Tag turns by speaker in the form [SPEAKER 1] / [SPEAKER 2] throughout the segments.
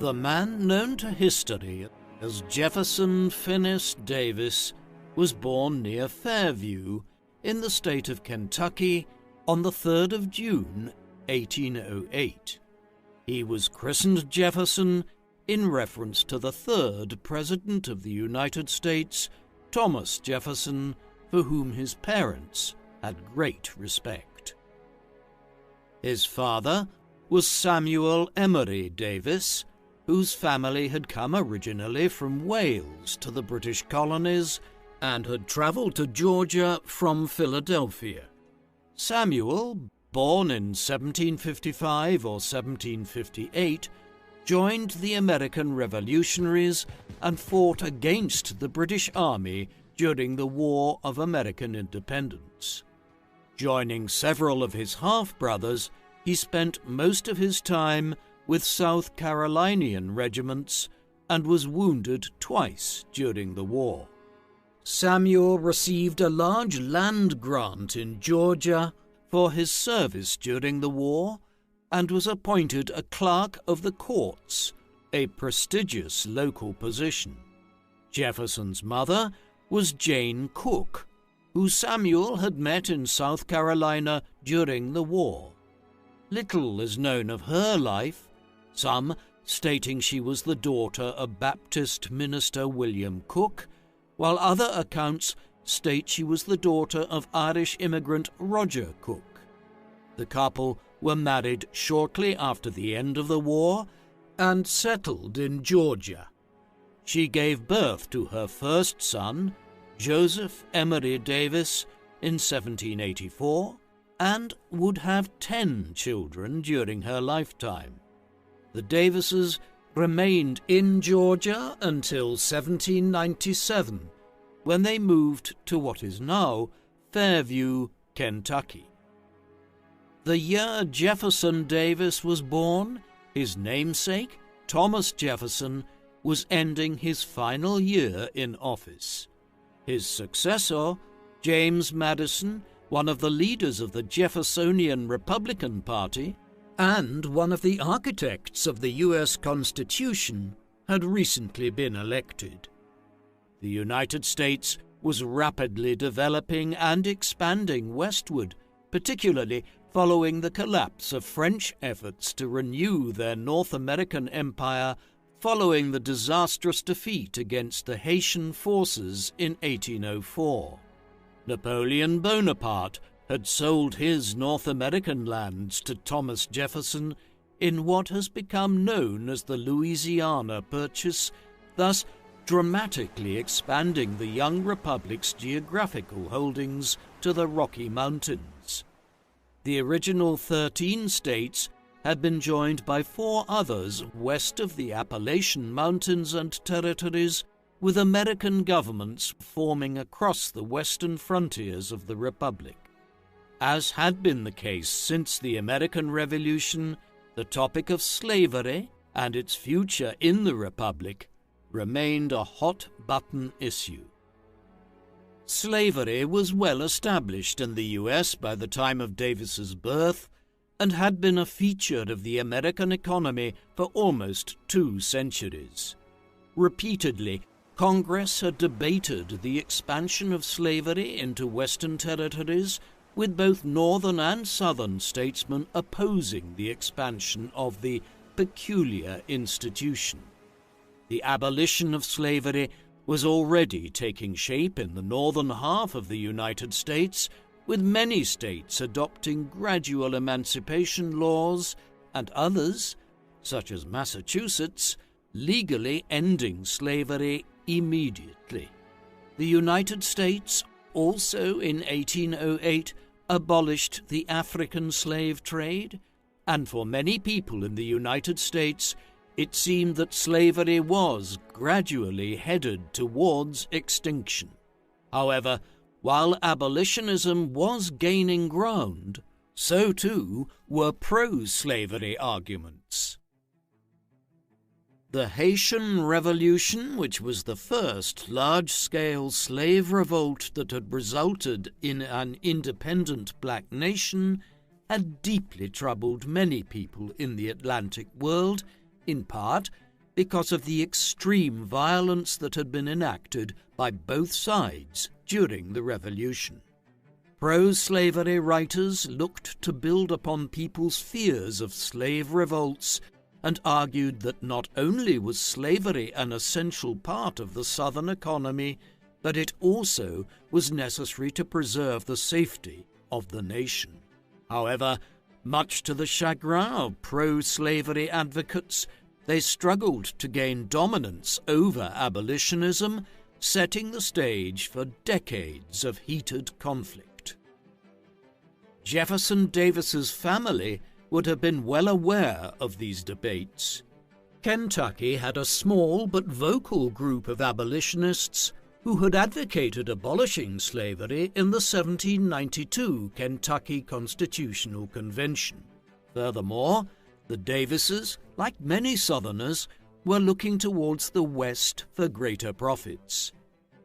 [SPEAKER 1] The man known to history as Jefferson Phineas Davis was born near Fairview in the state of Kentucky on the 3rd of June, 1808. He was christened Jefferson in reference to the third President of the United States, Thomas Jefferson, for whom his parents had great respect. His father was Samuel Emery Davis, whose family had come originally from Wales to the British colonies and had travelled to Georgia from Philadelphia. Samuel, born in 1755 or 1758, joined the American Revolutionaries and fought against the British Army during the War of American Independence. Joining several of his half-brothers, he spent most of his time with South Carolinian regiments and was wounded twice during the war. Samuel received a large land grant in Georgia for his service during the war and was appointed a clerk of the courts, a prestigious local position. Jefferson's mother was Jane Cook, who Samuel had met in South Carolina during the war. Little is known of her life, some stating she was the daughter of Baptist minister William Cook, while other accounts state she was the daughter of Irish immigrant Roger Cook. The couple were married shortly after the end of the war and settled in Georgia. She gave birth to her first son, Joseph Emery Davis, in 1784, and would have 10 children during her lifetime. The Davises remained in Georgia until 1797, when they moved to what is now Fairview, Kentucky. The year Jefferson Davis was born, his namesake, Thomas Jefferson, was ending his final year in office. His successor, James Madison, one of the leaders of the Jeffersonian Republican Party and one of the architects of the U.S. Constitution, had recently been elected. The United States was rapidly developing and expanding westward, particularly following the collapse of French efforts to renew their North American empire following the disastrous defeat against the Haitian forces in 1804. Napoleon Bonaparte had sold his North American lands to Thomas Jefferson in what has become known as the Louisiana Purchase, thus dramatically expanding the young republic's geographical holdings to the Rocky Mountains. The original 13 states had been joined by 4 others west of the Appalachian Mountains and Territories, with American governments forming across the western frontiers of the Republic. As had been the case since the American Revolution, the topic of slavery and its future in the Republic remained a hot-button issue. Slavery was well established in the U.S. by the time of Davis's birth and had been a feature of the American economy for almost 2 centuries. Repeatedly, Congress had debated the expansion of slavery into Western territories, with both Northern and Southern statesmen opposing the expansion of the peculiar institution. The abolition of slavery was already taking shape in the northern half of the United States, with many states adopting gradual emancipation laws and others, such as Massachusetts, legally ending slavery immediately. The United States also in 1808 abolished the African slave trade, and for many people in the United States it seemed that slavery was gradually headed towards extinction. However, while abolitionism was gaining ground, so too were pro-slavery arguments. The Haitian Revolution, which was the first large-scale slave revolt that had resulted in an independent black nation, had deeply troubled many people in the Atlantic world, in part because of the extreme violence that had been enacted by both sides during the Revolution. Pro-slavery writers looked to build upon people's fears of slave revolts and argued that not only was slavery an essential part of the Southern economy, but it also was necessary to preserve the safety of the nation. However, much to the chagrin of pro-slavery advocates, they struggled to gain dominance over abolitionism, setting the stage for decades of heated conflict. Jefferson Davis's family would have been well aware of these debates. Kentucky had a small but vocal group of abolitionists who had advocated abolishing slavery in the 1792 Kentucky Constitutional Convention. Furthermore, the Davises, like many Southerners, were looking towards the West for greater profits.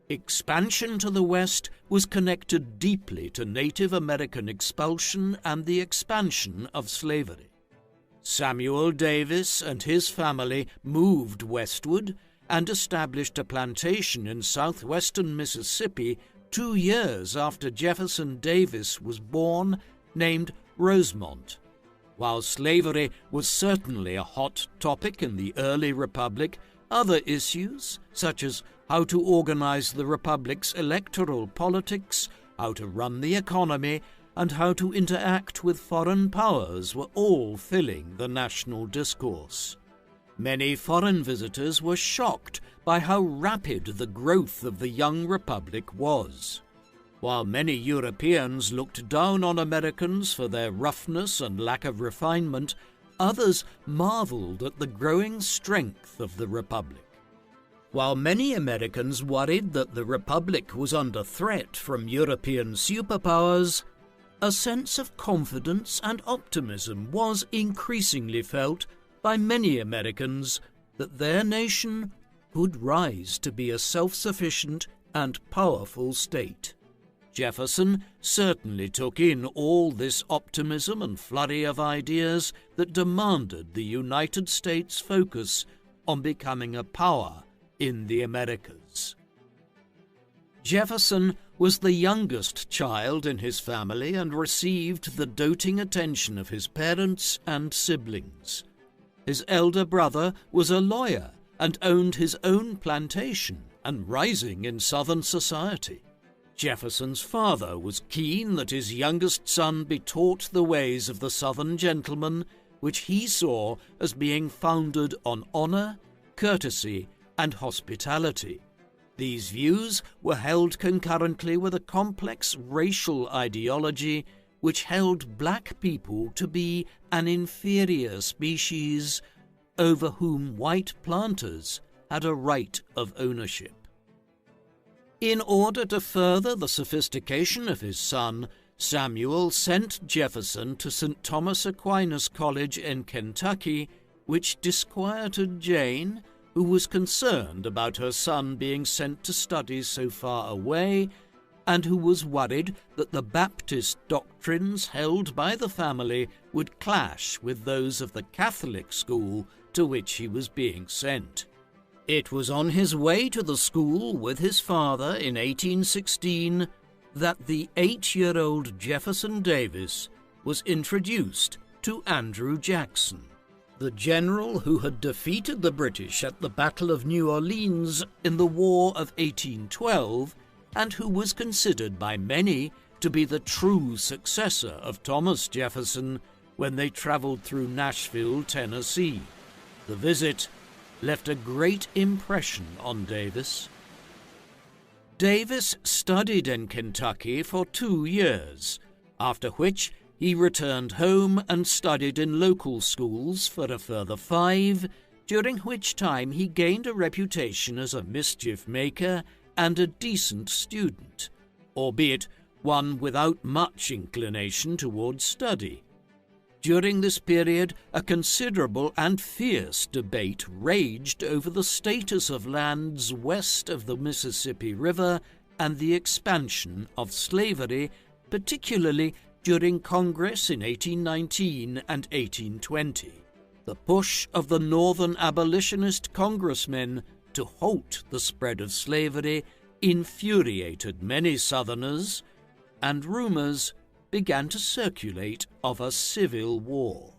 [SPEAKER 1] Expansion to the West was connected deeply to Native American expulsion and the expansion of slavery. Samuel Davis and his family moved westward and established a plantation in southwestern Mississippi 2 years after Jefferson Davis was born, named Rosemont. While slavery was certainly a hot topic in the early republic, other issues, such as how to organize the republic's electoral politics, how to run the economy, and how to interact with foreign powers, were all filling the national discourse. Many foreign visitors were shocked by how rapid the growth of the young republic was. While many Europeans looked down on Americans for their roughness and lack of refinement, others marveled at the growing strength of the republic. While many Americans worried that the republic was under threat from European superpowers, a sense of confidence and optimism was increasingly felt by many Americans that their nation could rise to be a self-sufficient and powerful state. Jefferson certainly took in all this optimism and flurry of ideas that demanded the United States focus on becoming a power in the Americas. Jefferson was the youngest child in his family and received the doting attention of his parents and siblings. His elder brother was a lawyer and owned his own plantation and rising in Southern society. Jefferson's father was keen that his youngest son be taught the ways of the Southern gentleman, which he saw as being founded on honor, courtesy, and hospitality. These views were held concurrently with a complex racial ideology which held black people to be an inferior species over whom white planters had a right of ownership. In order to further the sophistication of his son, Samuel sent Jefferson to St. Thomas Aquinas College in Kentucky, which disquieted Jane, who was concerned about her son being sent to study so far away, and who was worried that the Baptist doctrines held by the family would clash with those of the Catholic school to which he was being sent. It was on his way to the school with his father in 1816 that the 8-year-old Jefferson Davis was introduced to Andrew Jackson, the general who had defeated the British at the Battle of New Orleans in the War of 1812, and who was considered by many to be the true successor of Thomas Jefferson when they traveled through Nashville, Tennessee. The visit left a great impression on Davis. Davis studied in Kentucky for 2 years, after which he returned home and studied in local schools for a further 5, during which time he gained a reputation as a mischief maker and a decent student, albeit one without much inclination towards study. During this period, a considerable and fierce debate raged over the status of lands west of the Mississippi River and the expansion of slavery, particularly during Congress in 1819 and 1820. The push of the Northern abolitionist congressmen to halt the spread of slavery infuriated many Southerners, and rumors began to circulate of a civil war.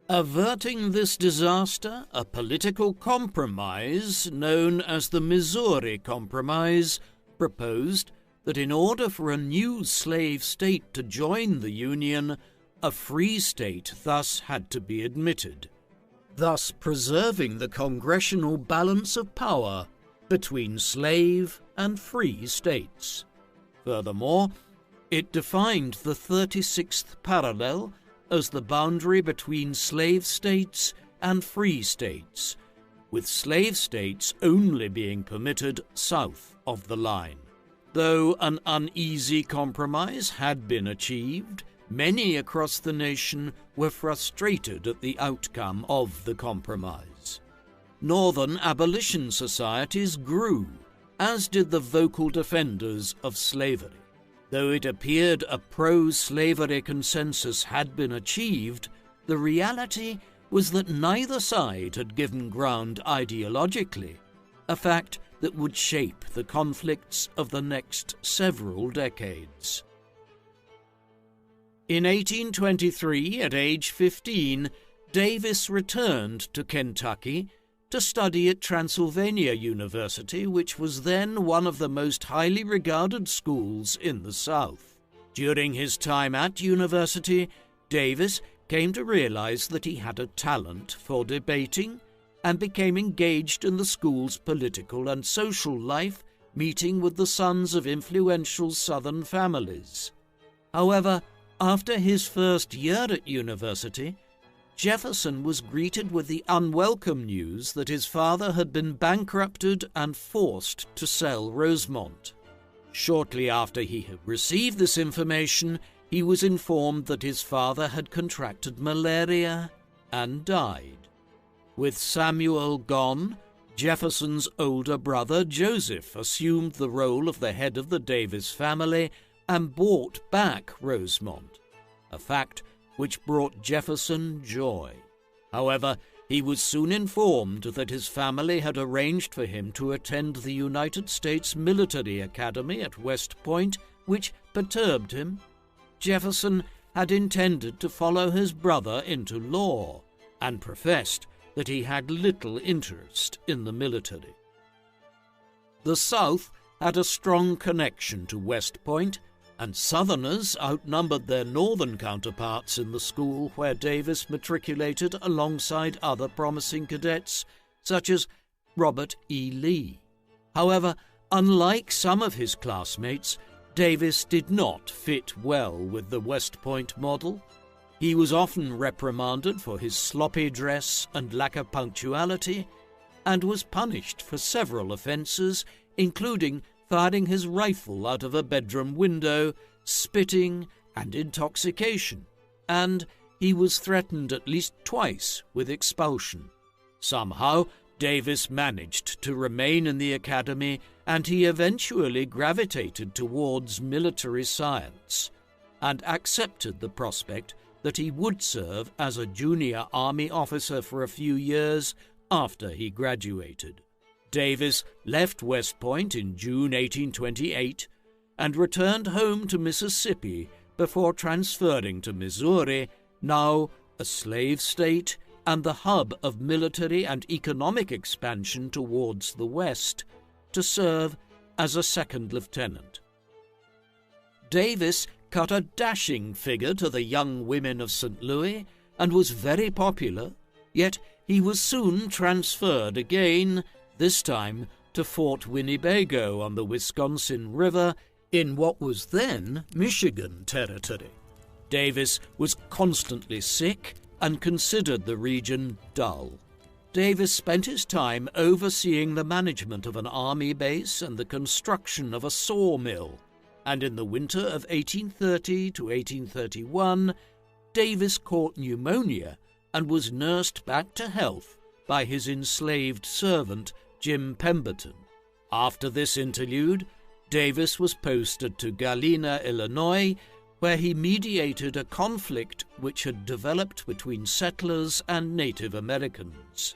[SPEAKER 1] Averting this disaster, a political compromise known as the Missouri Compromise proposed that in order for a new slave state to join the Union, a free state thus had to be admitted, thus preserving the congressional balance of power between slave and free states. Furthermore, it defined the 36th parallel as the boundary between slave states and free states, with slave states only being permitted south of the line. Though an uneasy compromise had been achieved, many across the nation were frustrated at the outcome of the compromise. Northern abolition societies grew, as did the vocal defenders of slavery. Though it appeared a pro-slavery consensus had been achieved, the reality was that neither side had given ground ideologically, a fact that would shape the conflicts of the next several decades. In 1823, at age 15, Davis returned to Kentucky to study at Transylvania University, which was then one of the most highly regarded schools in the South. During his time at university, Davis came to realize that he had a talent for debating and became engaged in the school's political and social life, meeting with the sons of influential Southern families. However, after his first year at university, Jefferson was greeted with the unwelcome news that his father had been bankrupted and forced to sell Rosemont. Shortly after he had received this information, he was informed that his father had contracted malaria and died. With Samuel gone, Jefferson's older brother Joseph assumed the role of the head of the Davis family and bought back Rosemont, a fact which brought Jefferson joy. However, he was soon informed that his family had arranged for him to attend the United States Military Academy at West Point, which perturbed him. Jefferson had intended to follow his brother into law, and professed that he had little interest in the military. The South had a strong connection to West Point, and Southerners outnumbered their northern counterparts in the school where Davis matriculated alongside other promising cadets, such as Robert E. Lee. However, unlike some of his classmates, Davis did not fit well with the West Point model. He was often reprimanded for his sloppy dress and lack of punctuality, and was punished for several offences, including firing his rifle out of a bedroom window, spitting, and intoxication, and he was threatened at least twice with expulsion. Somehow, Davis managed to remain in the academy, and he eventually gravitated towards military science, and accepted the prospect that he would serve as a junior army officer for a few years after he graduated. Davis left West Point in June 1828 and returned home to Mississippi before transferring to Missouri, now a slave state and the hub of military and economic expansion towards the West, to serve as a second lieutenant. Davis cut a dashing figure to the young women of St. Louis and was very popular, yet he was soon transferred again, this time to Fort Winnebago on the Wisconsin River in what was then Michigan territory. Davis was constantly sick and considered the region dull. Davis spent his time overseeing the management of an army base and the construction of a sawmill, and in the winter of 1830 to 1831, Davis caught pneumonia and was nursed back to health by his enslaved servant, Jim Pemberton. After this interlude, Davis was posted to Galena, Illinois, where he mediated a conflict which had developed between settlers and Native Americans.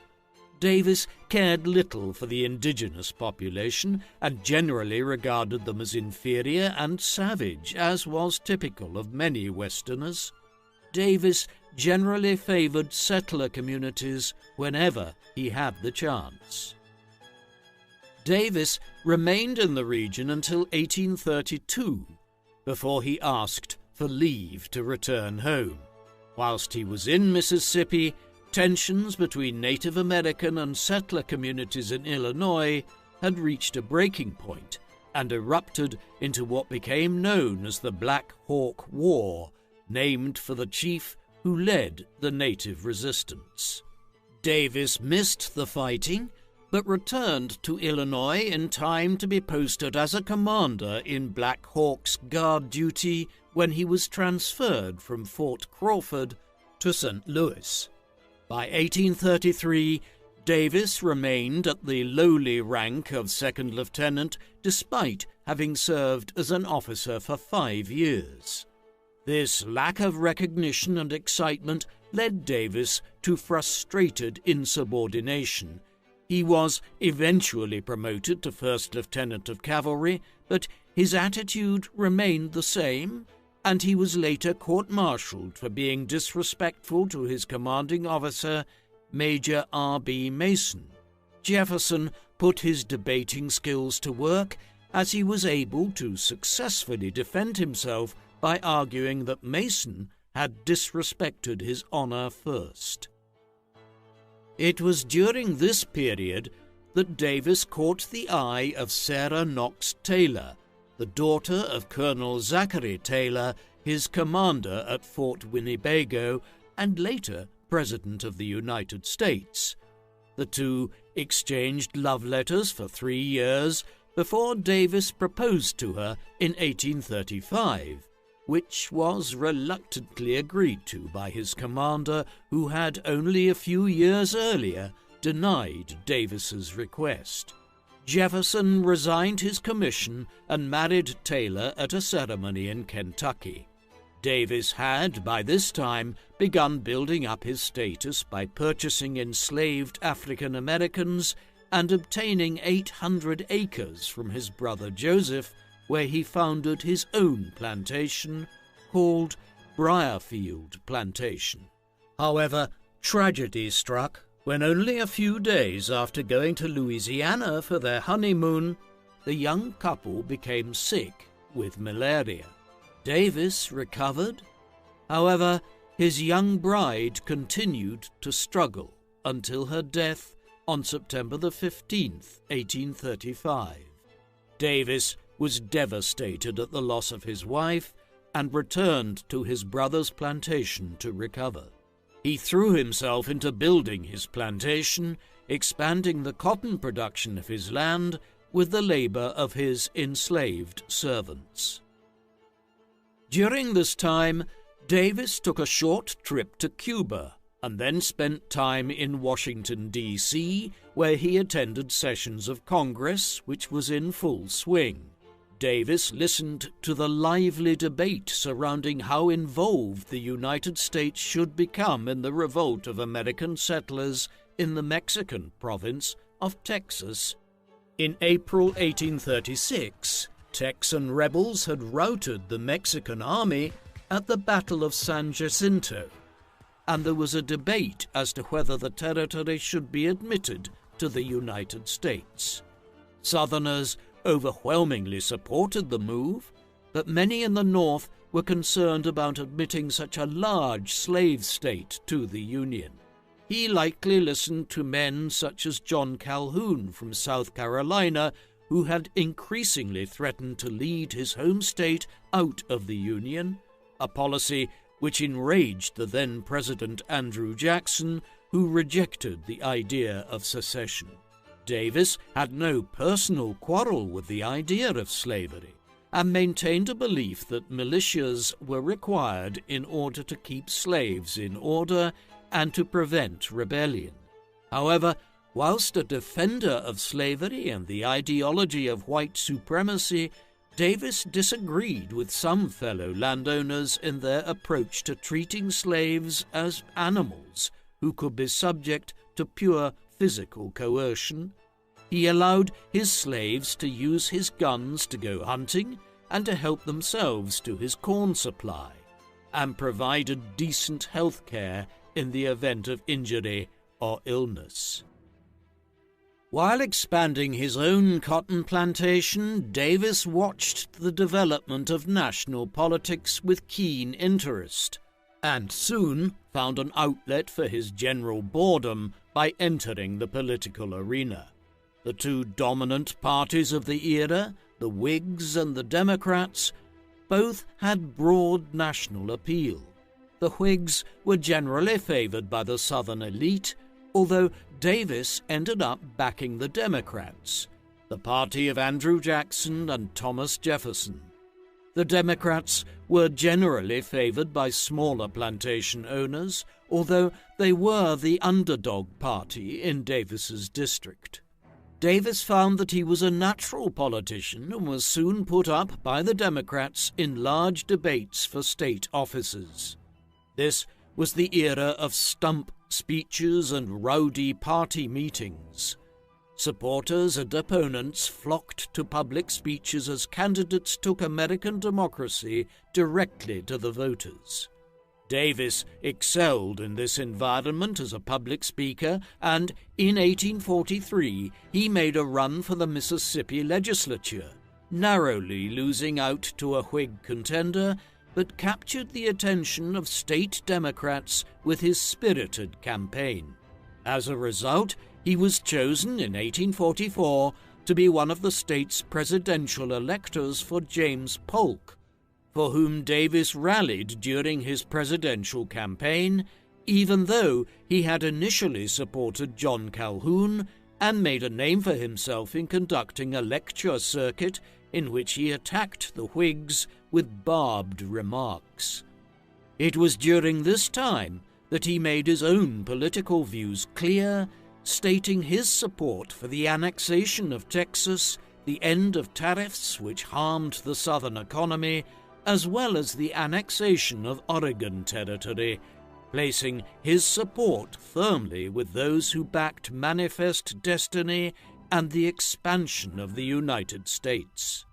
[SPEAKER 1] Davis cared little for the indigenous population and generally regarded them as inferior and savage, as was typical of many Westerners. Davis generally favored settler communities whenever he had the chance. Davis remained in the region until 1832, before he asked for leave to return home. Whilst he was in Mississippi, tensions between Native American and settler communities in Illinois had reached a breaking point and erupted into what became known as the Black Hawk War, named for the chief who led the native resistance. Davis missed the fighting, but returned to Illinois in time to be posted as a commander in Black Hawk's guard duty when he was transferred from Fort Crawford to St. Louis. By 1833, Davis remained at the lowly rank of second lieutenant despite having served as an officer for 5 years. This lack of recognition and excitement led Davis to frustrated insubordination. He was eventually promoted to first lieutenant of cavalry, but his attitude remained the same, and he was later court-martialed for being disrespectful to his commanding officer, Major R.B. Mason. Jefferson put his debating skills to work, as he was able to successfully defend himself by arguing that Mason had disrespected his honor first. It was during this period that Davis caught the eye of Sarah Knox Taylor, the daughter of Colonel Zachary Taylor, his commander at Fort Winnebago and later President of the United States. The two exchanged love letters for 3 years before Davis proposed to her in 1835, which was reluctantly agreed to by his commander, who had only a few years earlier denied Davis's request. Jefferson resigned his commission and married Taylor at a ceremony in Kentucky. Davis had, by this time, begun building up his status by purchasing enslaved African Americans and obtaining 800 acres from his brother Joseph, where he founded his own plantation called Briarfield Plantation. However, tragedy struck when only a few days after going to Louisiana for their honeymoon, the young couple became sick with malaria. Davis recovered. However, his young bride continued to struggle until her death on September the 15th, 1835. Davis was devastated at the loss of his wife and returned to his brother's plantation to recover. He threw himself into building his plantation, expanding the cotton production of his land with the labor of his enslaved servants. During this time, Davis took a short trip to Cuba and then spent time in Washington, D.C., where he attended sessions of Congress, which was in full swing. Davis listened to the lively debate surrounding how involved the United States should become in the revolt of American settlers in the Mexican province of Texas. In April 1836, Texan rebels had routed the Mexican army at the Battle of San Jacinto, and there was a debate as to whether the territory should be admitted to the United States. Southerners overwhelmingly supported the move, but many in the North were concerned about admitting such a large slave state to the Union. He likely listened to men such as John Calhoun from South Carolina, who had increasingly threatened to lead his home state out of the Union, a policy which enraged the then President Andrew Jackson, who rejected the idea of secession. Davis had no personal quarrel with the idea of slavery and maintained a belief that militias were required in order to keep slaves in order and to prevent rebellion. However, whilst a defender of slavery and the ideology of white supremacy, Davis disagreed with some fellow landowners in their approach to treating slaves as animals who could be subject to pure physical coercion. He allowed his slaves to use his guns to go hunting and to help themselves to his corn supply, and provided decent health care in the event of injury or illness. While expanding his own cotton plantation, Davis watched the development of national politics with keen interest, and soon found an outlet for his general boredom by entering the political arena. The two dominant parties of the era, the Whigs and the Democrats, both had broad national appeal. The Whigs were generally favored by the Southern elite, although Davis ended up backing the Democrats, the party of Andrew Jackson and Thomas Jefferson. The Democrats were generally favored by smaller plantation owners, although they were the underdog party in Davis's district. Davis found that he was a natural politician and was soon put up by the Democrats in large debates for state offices. This was the era of stump speeches and rowdy party meetings. Supporters and opponents flocked to public speeches as candidates took American democracy directly to the voters. Davis excelled in this environment as a public speaker, and in 1843 he made a run for the Mississippi legislature, narrowly losing out to a Whig contender, but captured the attention of state Democrats with his spirited campaign. As a result, he was chosen in 1844 to be one of the state's presidential electors for James Polk, for whom Davis rallied during his presidential campaign, even though he had initially supported John Calhoun and made a name for himself in conducting a lecture circuit in which he attacked the Whigs with barbed remarks. It was during this time that he made his own political views clear, stating his support for the annexation of Texas, the end of tariffs which harmed the Southern economy, as well as the annexation of Oregon Territory, placing his support firmly with those who backed Manifest Destiny and the expansion of the United States.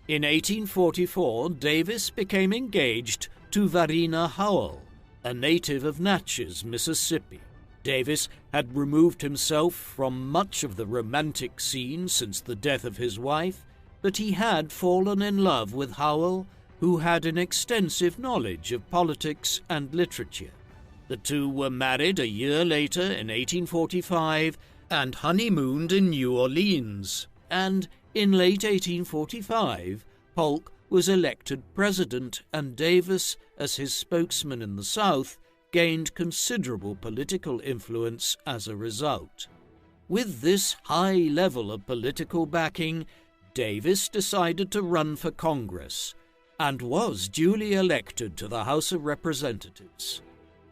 [SPEAKER 1] In 1844, Davis became engaged to Varina Howell, a native of Natchez, Mississippi. Davis had removed himself from much of the romantic scene since the death of his wife, but he had fallen in love with Howell, who had an extensive knowledge of politics and literature. The two were married a year later in 1845 and honeymooned in New Orleans, and in late 1845, Polk was elected president, and Davis, as his spokesman in the South, gained considerable political influence as a result. With this high level of political backing, Davis decided to run for Congress and was duly elected to the House of Representatives.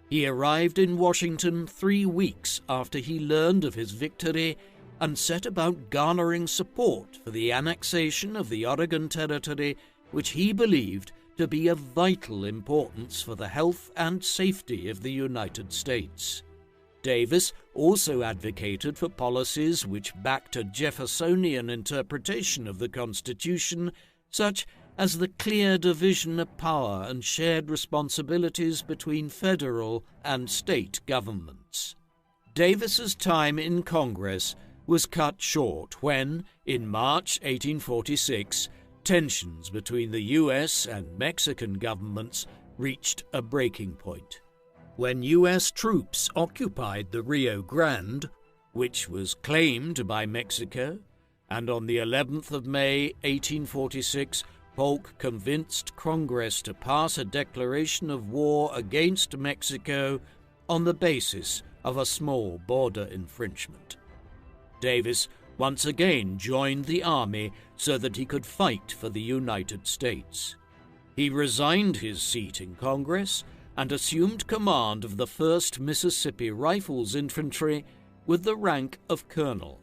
[SPEAKER 1] He arrived in Washington 3 weeks after he learned of his victory and set about garnering support for the annexation of the Oregon Territory, which he believed to be of vital importance for the health and safety of the United States. Davis also advocated for policies which backed a Jeffersonian interpretation of the Constitution, such as the clear division of power and shared responsibilities between federal and state governments. Davis's time in Congress was cut short when, in March 1846, tensions between the U.S. and Mexican governments reached a breaking point. When U.S. troops occupied the Rio Grande, which was claimed by Mexico, and on the 11th of May 1846, Polk convinced Congress to pass a declaration of war against Mexico on the basis of a small border infringement. Davis once again joined the army so that he could fight for the United States. He resigned his seat in Congress and assumed command of the 1st Mississippi Rifles Infantry with the rank of colonel.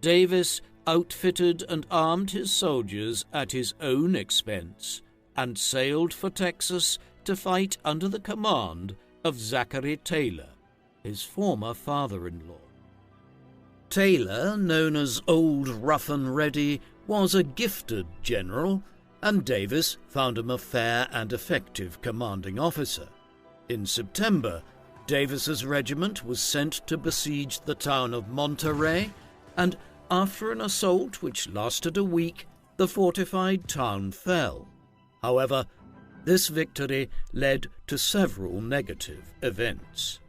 [SPEAKER 1] Davis outfitted and armed his soldiers at his own expense, and sailed for Texas to fight under the command of Zachary Taylor, his former father-in-law. Taylor, known as Old Rough and Ready, was a gifted general, and Davis found him a fair and effective commanding officer. In September, Davis's regiment was sent to besiege the town of Monterey, and after an assault which lasted a week, the fortified town fell. However, this victory led to several negative events.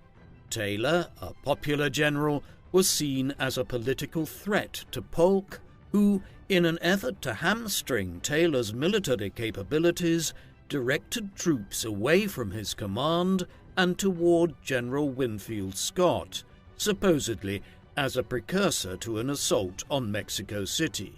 [SPEAKER 1] Taylor, a popular general, was seen as a political threat to Polk, who, in an effort to hamstring Taylor's military capabilities, directed troops away from his command and toward General Winfield Scott, supposedly as a precursor to an assault on Mexico City.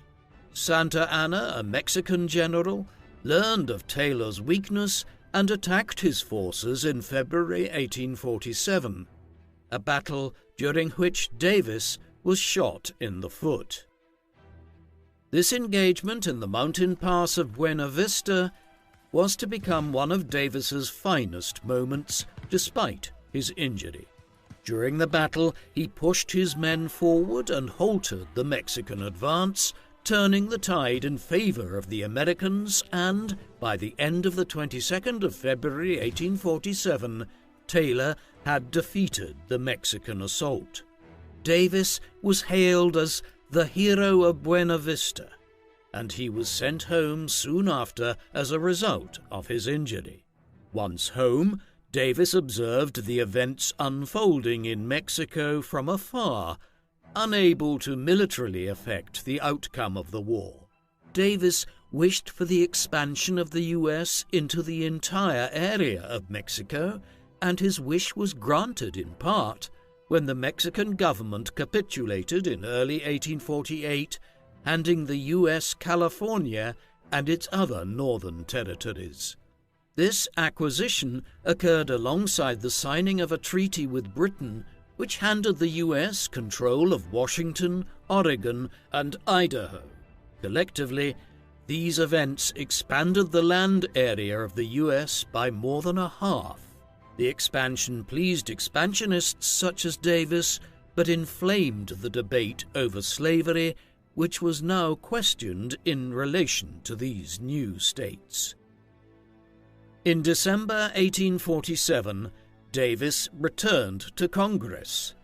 [SPEAKER 1] Santa Anna, a Mexican general, learned of Taylor's weakness and attacked his forces in February 1847, a battle during which Davis was shot in the foot. This engagement in the mountain pass of Buena Vista was to become one of Davis's finest moments, despite his injury. During the battle, he pushed his men forward and halted the Mexican advance, turning the tide in favor of the Americans, and, by the end of the 22nd of February 1847, Taylor had defeated the Mexican assault. Davis was hailed as the hero of Buena Vista, and he was sent home soon after as a result of his injury. Once home, Davis observed the events unfolding in Mexico from afar, unable to militarily affect the outcome of the war. Davis wished for the expansion of the U.S. into the entire area of Mexico, and his wish was granted in part when the Mexican government capitulated in early 1848, handing the U.S. California and its other northern territories. This acquisition occurred alongside the signing of a treaty with Britain, which handed the U.S. control of Washington, Oregon, and Idaho. Collectively, these events expanded the land area of the U.S. by more than a half. The expansion pleased expansionists such as Davis, but inflamed the debate over slavery, which was now questioned in relation to these new states. In December 1847, Davis returned to Congress,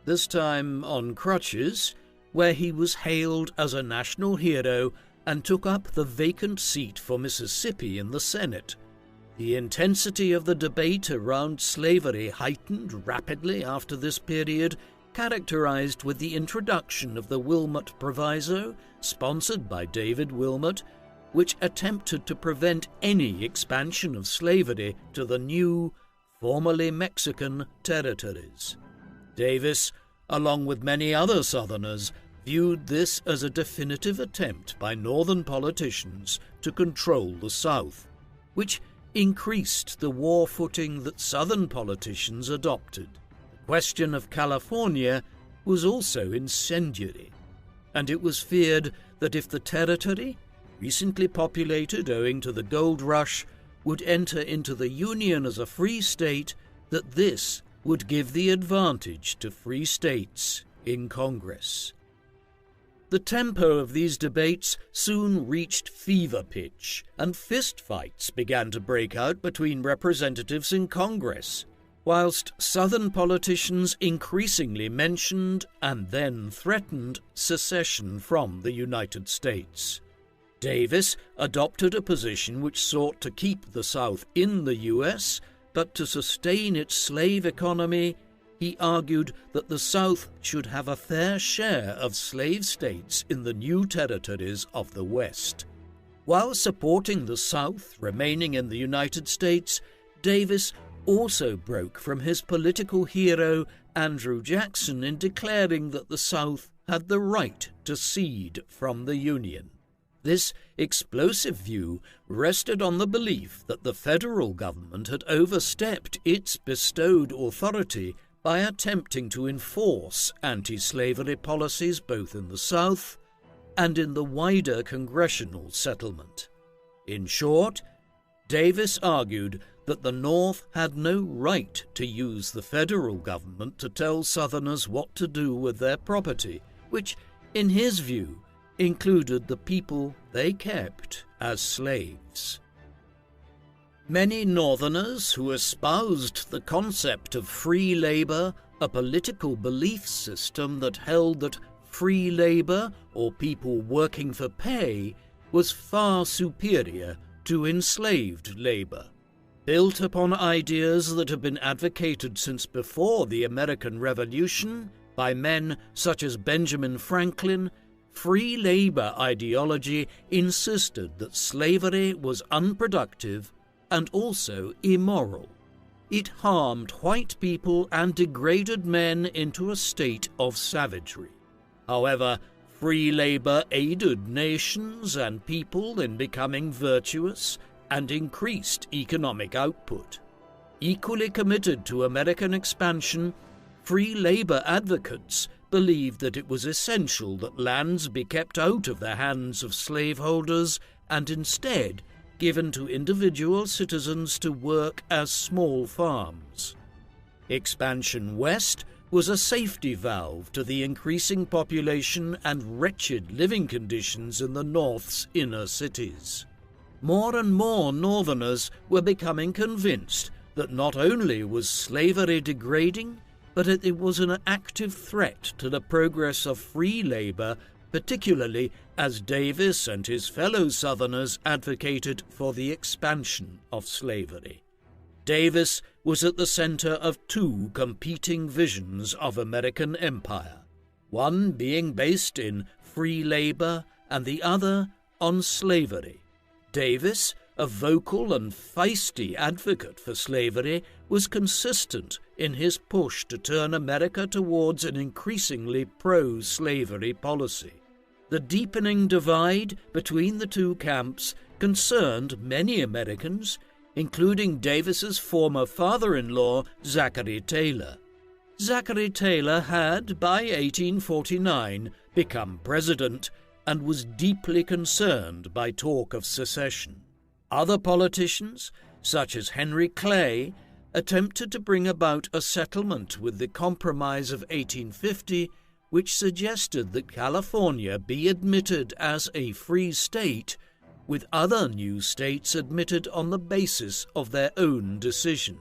[SPEAKER 1] this time on crutches, where he was hailed as a national hero and took up the vacant seat for Mississippi in the Senate. The intensity of the debate around slavery heightened rapidly after this period, characterized with the introduction of the Wilmot Proviso, sponsored by David Wilmot, which attempted to prevent any expansion of slavery to the new, formerly Mexican territories. Davis, along with many other Southerners, viewed this as a definitive attempt by Northern politicians to control the South, which increased the war footing that Southern politicians adopted. The question of California was also incendiary, and it was feared that if the territory, recently populated owing to the gold rush, would enter into the Union as a free state, that this would give the advantage to free states in Congress. The tempo of these debates soon reached fever pitch, and fistfights began to break out between representatives in Congress, whilst Southern politicians increasingly mentioned and then threatened secession from the United States. Davis adopted a position which sought to keep the South in the U.S., but to sustain its slave economy, he argued that the South should have a fair share of slave states in the new territories of the West. While supporting the South remaining in the United States, Davis also broke from his political hero Andrew Jackson in declaring that the South had the right to secede from the Union. This explosive view rested on the belief that the federal government had overstepped its bestowed authority by attempting to enforce anti-slavery policies both in the South and in the wider congressional settlement. In short, Davis argued that the North had no right to use the federal government to tell Southerners what to do with their property, which, in his view, included the people they kept as slaves. Many Northerners who espoused the concept of free labor, a political belief system that held that free labor, or people working for pay, was far superior to enslaved labor. Built upon ideas that have been advocated since before the American Revolution by men such as Benjamin Franklin, free labor ideology insisted that slavery was unproductive and also immoral. It harmed white people and degraded men into a state of savagery. However, free labor aided nations and people in becoming virtuous and increased economic output. Equally committed to American expansion, free labor advocates believed that it was essential that lands be kept out of the hands of slaveholders and instead given to individual citizens to work as small farms. Expansion west was a safety valve to the increasing population and wretched living conditions in the North's inner cities. More and more Northerners were becoming convinced that not only was slavery degrading, but it was an active threat to the progress of free labor, particularly as Davis and his fellow Southerners advocated for the expansion of slavery. Davis was at the center of two competing visions of American empire, one being based in free labor and the other on slavery. Davis, a vocal and feisty advocate for slavery, was consistent in his push to turn America towards an increasingly pro-slavery policy. The deepening divide between the two camps concerned many Americans, including Davis's former father-in-law, Zachary Taylor. Zachary Taylor had, by 1849, become president and was deeply concerned by talk of secession. Other politicians, such as Henry Clay, attempted to bring about a settlement with the Compromise of 1850, which suggested that California be admitted as a free state, with other new states admitted on the basis of their own decision.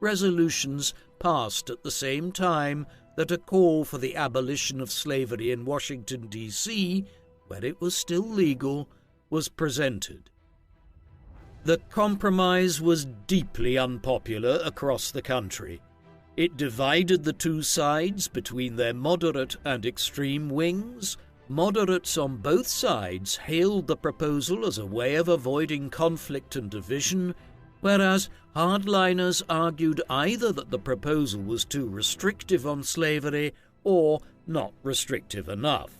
[SPEAKER 1] Resolutions passed at the same time that a call for the abolition of slavery in Washington, D.C., where it was still legal, was presented. The compromise was deeply unpopular across the country. It divided the two sides between their moderate and extreme wings. Moderates on both sides hailed the proposal as a way of avoiding conflict and division, whereas hardliners argued either that the proposal was too restrictive on slavery or not restrictive enough.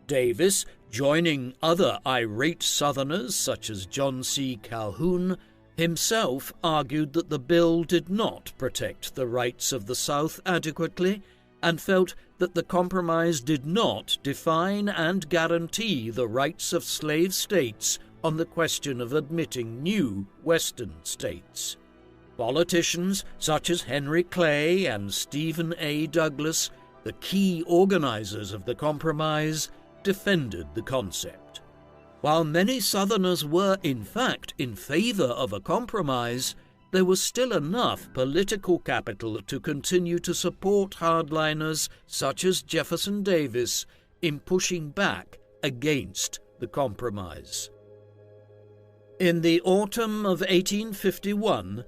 [SPEAKER 1] Davis, joining other irate Southerners such as John C. Calhoun, himself argued that the bill did not protect the rights of the South adequately and felt that the compromise did not define and guarantee the rights of slave states on the question of admitting new Western states. Politicians such as Henry Clay and Stephen A. Douglas, the key organizers of the compromise, defended the concept. While many Southerners were, in fact, in favor of a compromise, there was still enough political capital to continue to support hardliners such as Jefferson Davis in pushing back against the compromise. In the autumn of 1851,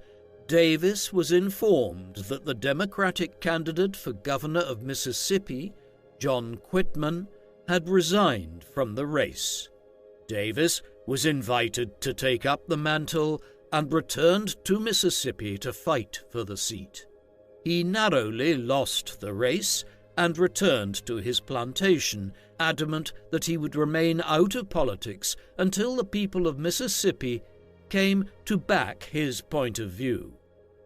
[SPEAKER 1] Davis was informed that the Democratic candidate for governor of Mississippi, John Quitman, had resigned from the race. Davis was invited to take up the mantle and returned to Mississippi to fight for the seat. He narrowly lost the race and returned to his plantation, adamant that he would remain out of politics until the people of Mississippi came to back his point of view.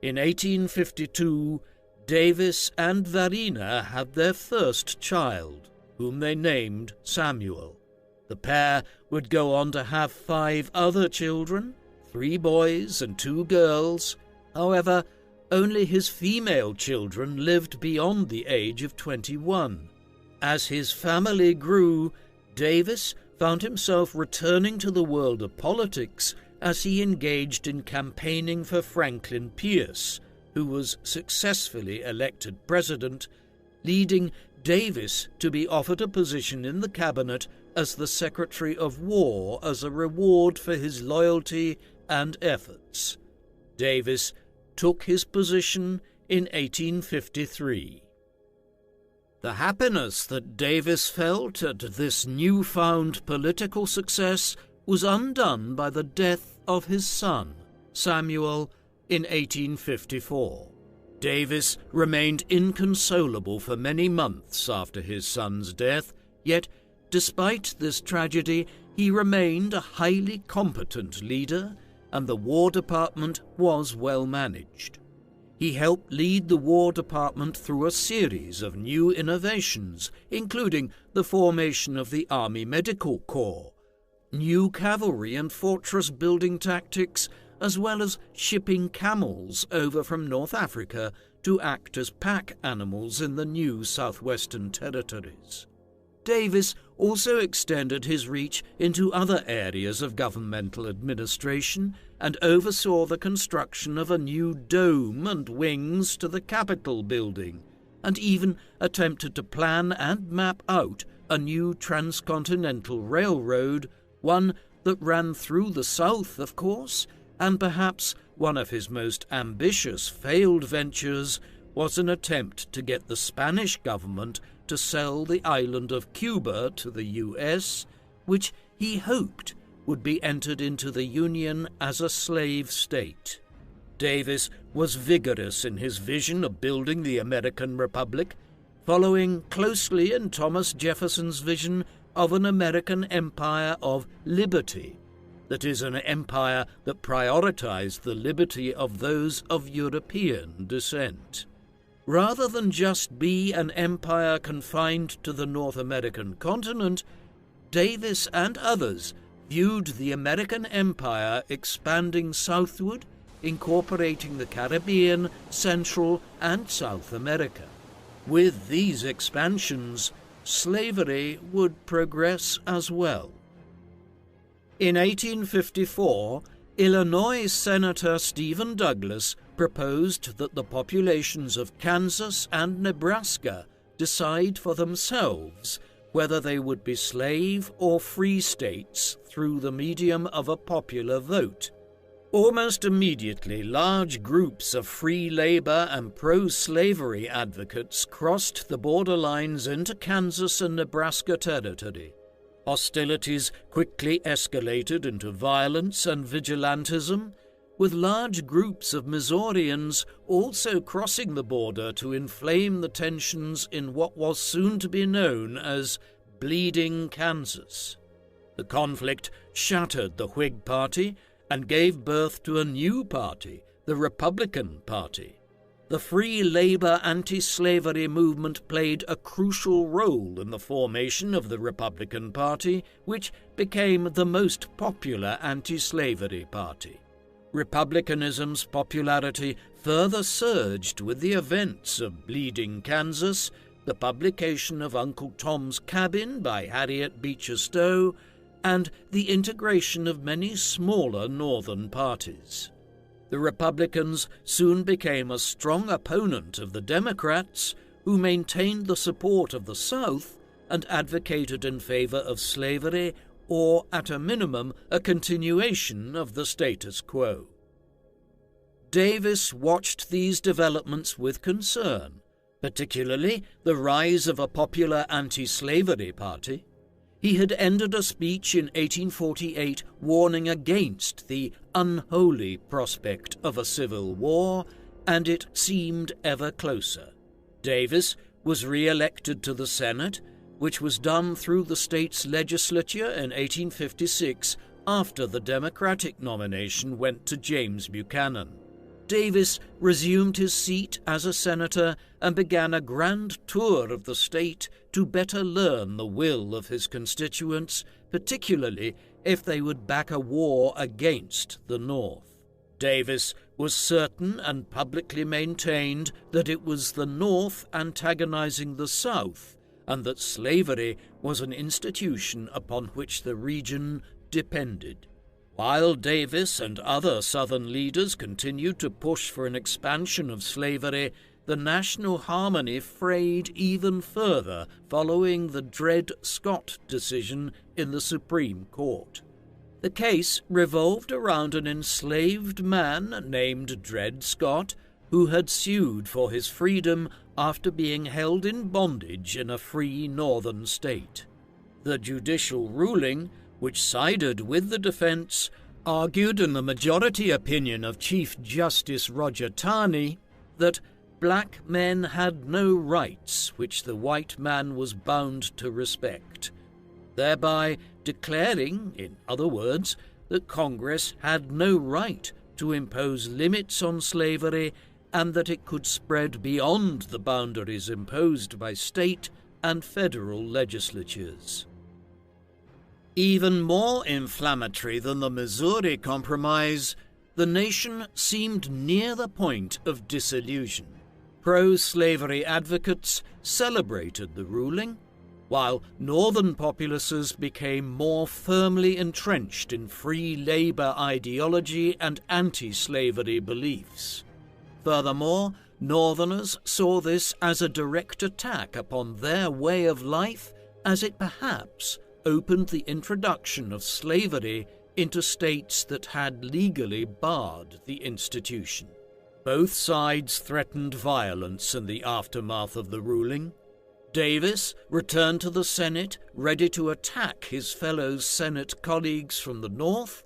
[SPEAKER 1] In 1852, Davis and Varina had their first child, whom they named Samuel. The pair would go on to have 5 other children, 3 boys and 2 girls. However, only his female children lived beyond the age of 21. As his family grew, Davis found himself returning to the world of politics as he engaged in campaigning for Franklin Pierce, who was successfully elected president, leading Davis to be offered a position in the cabinet as the Secretary of War as a reward for his loyalty and efforts. Davis took his position in 1853. The happiness that Davis felt at this newfound political success was undone by the death of his son, Samuel, in 1854. Davis remained inconsolable for many months after his son's death, yet despite this tragedy he remained a highly competent leader, and the War Department was well managed. He helped lead the War Department through a series of new innovations, including the formation of the Army Medical Corps, new cavalry and fortress-building tactics, as well as shipping camels over from North Africa to act as pack animals in the new southwestern territories. Davis also extended his reach into other areas of governmental administration and oversaw the construction of a new dome and wings to the Capitol building, and even attempted to plan and map out a new transcontinental railroad, one that ran through the South, of course, and perhaps one of his most ambitious failed ventures was an attempt to get the Spanish government to sell the island of Cuba to the U.S., which he hoped would be entered into the Union as a slave state. Davis was vigorous in his vision of building the American Republic, following closely in Thomas Jefferson's vision of an American empire of liberty, that is, an empire that prioritized the liberty of those of European descent. Rather than just be an empire confined to the North American continent, Davis and others viewed the American empire expanding southward, incorporating the Caribbean, Central, and South America. With these expansions, slavery would progress as well. In 1854, Illinois Senator Stephen Douglas proposed that the populations of Kansas and Nebraska decide for themselves whether they would be slave or free states through the medium of a popular vote. Almost immediately, large groups of free labor and pro-slavery advocates crossed the border lines into Kansas and Nebraska territory. Hostilities quickly escalated into violence and vigilantism, with large groups of Missourians also crossing the border to inflame the tensions in what was soon to be known as Bleeding Kansas. The conflict shattered the Whig Party and gave birth to a new party, the Republican Party. The free labor anti-slavery movement played a crucial role in the formation of the Republican Party, which became the most popular anti-slavery party. Republicanism's popularity further surged with the events of Bleeding Kansas, the publication of Uncle Tom's Cabin by Harriet Beecher Stowe, and the integration of many smaller northern parties. The Republicans soon became a strong opponent of the Democrats, who maintained the support of the South and advocated in favor of slavery or, at a minimum, a continuation of the status quo. Davis watched these developments with concern, particularly the rise of a popular anti-slavery party. He had ended a speech in 1848 warning against the unholy prospect of a civil war, and it seemed ever closer. Davis was re-elected to the Senate, which was done through the state's legislature in 1856 after the Democratic nomination went to James Buchanan. Davis resumed his seat as a senator and began a grand tour of the state to better learn the will of his constituents, particularly if they would back a war against the North. Davis was certain and publicly maintained that it was the North antagonizing the South, and that slavery was an institution upon which the region depended. While Davis and other Southern leaders continued to push for an expansion of slavery, the national harmony frayed even further following the Dred Scott decision in the Supreme Court. The case revolved around an enslaved man named Dred Scott, who had sued for his freedom after being held in bondage in a free northern state. The judicial ruling, which sided with the defense, argued in the majority opinion of Chief Justice Roger Taney that black men had no rights which the white man was bound to respect, thereby declaring, in other words, that Congress had no right to impose limits on slavery and that it could spread beyond the boundaries imposed by state and federal legislatures. Even more inflammatory than the Missouri Compromise, the nation seemed near the point of disillusion. Pro-slavery advocates celebrated the ruling, while northern populaces became more firmly entrenched in free labor ideology and anti-slavery beliefs. Furthermore, Northerners saw this as a direct attack upon their way of life, as it perhaps opened the introduction of slavery into states that had legally barred the institution. Both sides threatened violence in the aftermath of the ruling. Davis returned to the Senate ready to attack his fellow Senate colleagues from the North,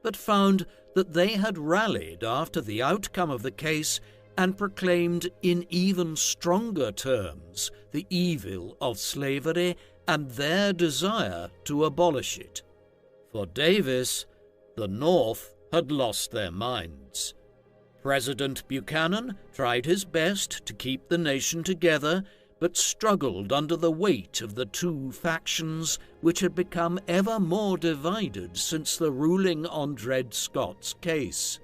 [SPEAKER 1] but found that they had rallied after the outcome of the case and proclaimed in even stronger terms the evil of slavery and their desire to abolish it. For Davis, the North had lost their minds. President Buchanan tried his best to keep the nation together, but struggled under the weight of the two factions which had become ever more divided since the ruling on Dred Scott's case.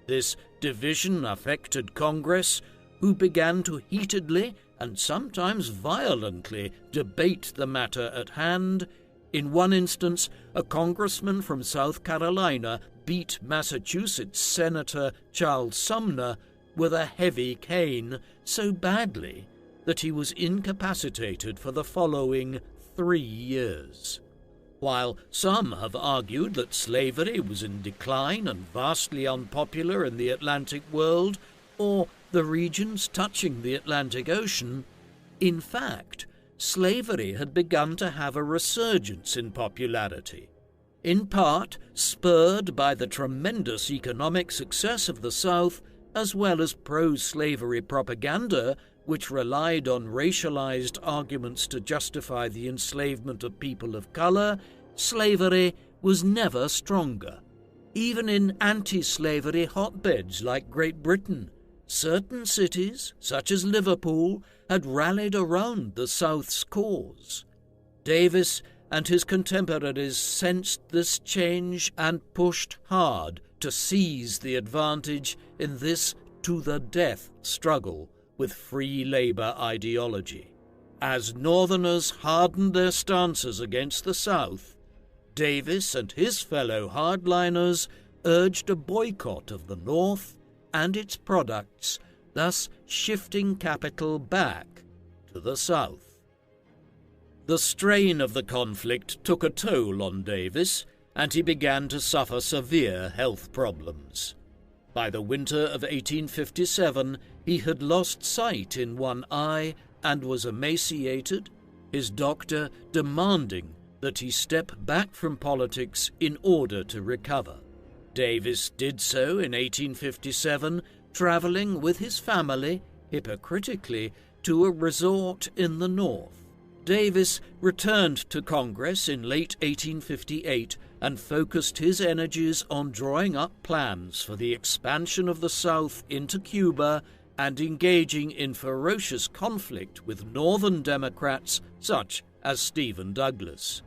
[SPEAKER 1] This division affected Congress, who began to heatedly and sometimes violently debate the matter at hand. In one instance, a congressman from South Carolina beat Massachusetts Senator Charles Sumner with a heavy cane so badly that he was incapacitated for the following 3 years. While some have argued that slavery was in decline and vastly unpopular in the Atlantic world, or the regions touching the Atlantic Ocean, in fact, slavery had begun to have a resurgence in popularity, in part spurred by the tremendous economic success of the South, as well as pro-slavery propaganda which relied on racialized arguments to justify the enslavement of people of color. Slavery was never stronger. Even in anti-slavery hotbeds like Great Britain, certain cities, such as Liverpool, had rallied around the South's cause. Davis and his contemporaries sensed this change and pushed hard to seize the advantage in this to-the-death struggle with free labor ideology. As Northerners hardened their stances against the South, Davis and his fellow hardliners urged a boycott of the North and its products, thus shifting capital back to the South. The strain of the conflict took a toll on Davis, and he began to suffer severe health problems. By the winter of 1857, he had lost sight in one eye and was emaciated, his doctor demanding that he step back from politics in order to recover. Davis did so in 1857, travelling with his family, hypocritically, to a resort in the North. Davis returned to Congress in late 1858 and focused his energies on drawing up plans for the expansion of the South into Cuba and engaging in ferocious conflict with Northern Democrats such as Stephen Douglas.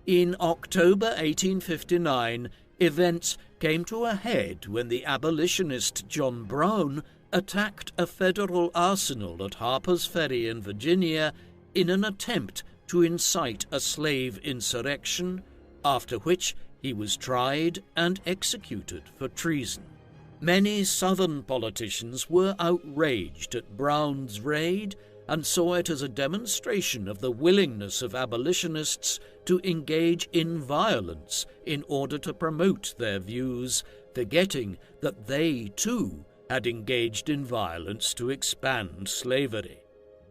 [SPEAKER 1] In October 1859, events came to a head when the abolitionist John Brown attacked a federal arsenal at Harper's Ferry in Virginia in an attempt to incite a slave insurrection, after which he was tried and executed for treason. Many Southern politicians were outraged at Brown's raid and saw it as a demonstration of the willingness of abolitionists to engage in violence in order to promote their views, forgetting that they, too, had engaged in violence to expand slavery.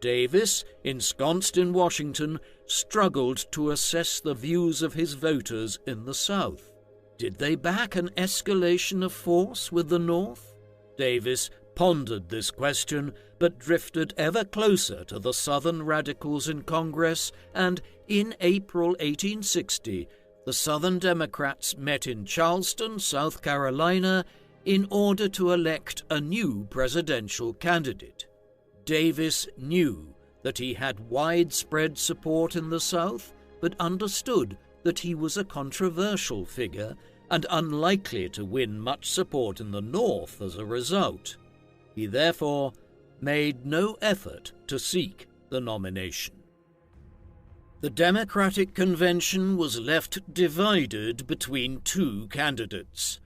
[SPEAKER 1] Davis, ensconced in Washington, struggled to assess the views of his voters in the South. Did they back an escalation of force with the North? Davis pondered this question, but drifted ever closer to the Southern radicals in Congress, and in April 1860, the Southern Democrats met in Charleston, South Carolina, in order to elect a new presidential candidate. Davis knew that he had widespread support in the South, but understood that he was a controversial figure and unlikely to win much support in the North as a result. He therefore made no effort to seek the nomination. The Democratic Convention was left divided between two candidates.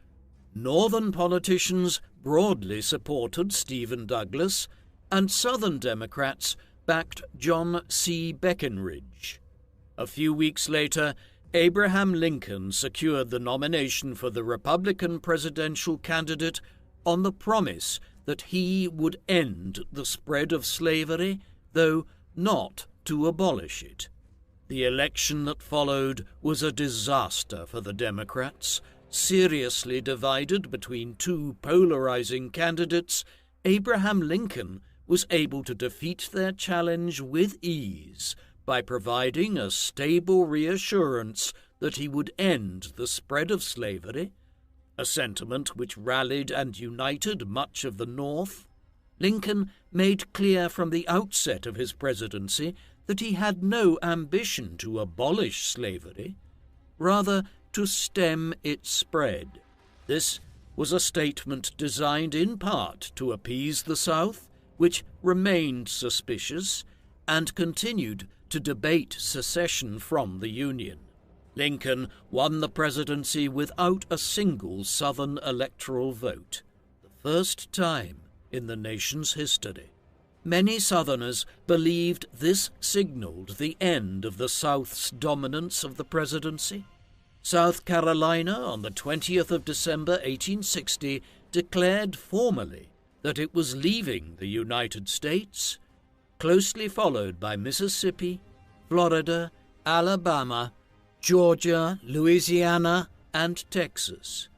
[SPEAKER 1] Northern politicians broadly supported Stephen Douglas, and Southern Democrats backed John C. Breckinridge. A few weeks later, Abraham Lincoln secured the nomination for the Republican presidential candidate on the promise that he would end the spread of slavery, though not to abolish it. The election that followed was a disaster for the Democrats. Seriously divided between two polarizing candidates, Abraham Lincoln was able to defeat their challenge with ease by providing a stable reassurance that he would end the spread of slavery, a sentiment which rallied and united much of the North. Lincoln made clear from the outset of his presidency that he had no ambition to abolish slavery, rather to stem its spread. This was a statement designed in part to appease the South, which remained suspicious and continued to debate secession from the Union. Lincoln won the presidency without a single Southern electoral vote, the first time in the nation's history. Many Southerners believed this signaled the end of the South's dominance of the presidency. South Carolina, on the 20th of December 1860, declared formally that it was leaving the United States, closely followed by Mississippi, Florida, Alabama, Georgia, Louisiana, and Texas.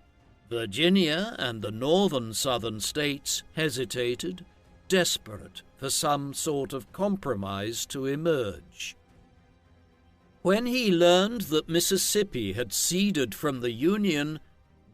[SPEAKER 1] Virginia and the northern southern states hesitated, desperate for some sort of compromise to emerge. When he learned that Mississippi had seceded from the Union,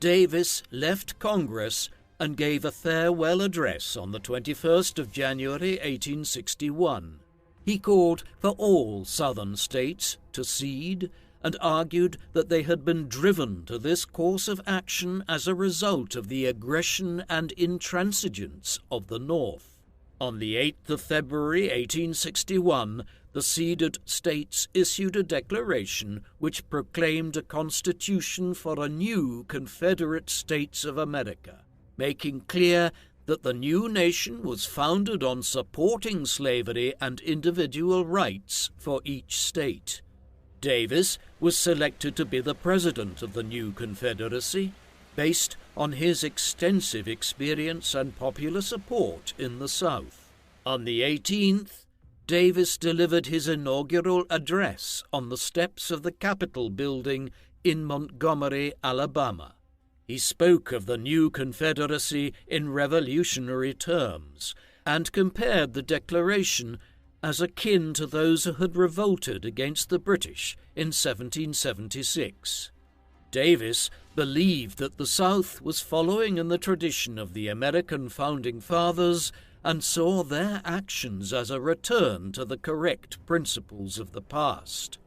[SPEAKER 1] Davis left Congress and gave a farewell address on the 21st of January 1861. He called for all southern states to cede and argued that they had been driven to this course of action as a result of the aggression and intransigence of the North. On the 8th of February 1861, the ceded states issued a declaration which proclaimed a constitution for a new Confederate States of America, making clear that the new nation was founded on supporting slavery and individual rights for each state. Davis was selected to be the president of the new Confederacy, based on his extensive experience and popular support in the South. On the 18th, Davis delivered his inaugural address on the steps of the Capitol building in Montgomery, Alabama. He spoke of the new Confederacy in revolutionary terms and compared the Declaration as akin to those who had revolted against the British in 1776. Davis believed that the South was following in the tradition of the American Founding Fathers and saw their actions as a return to the correct principles of the past.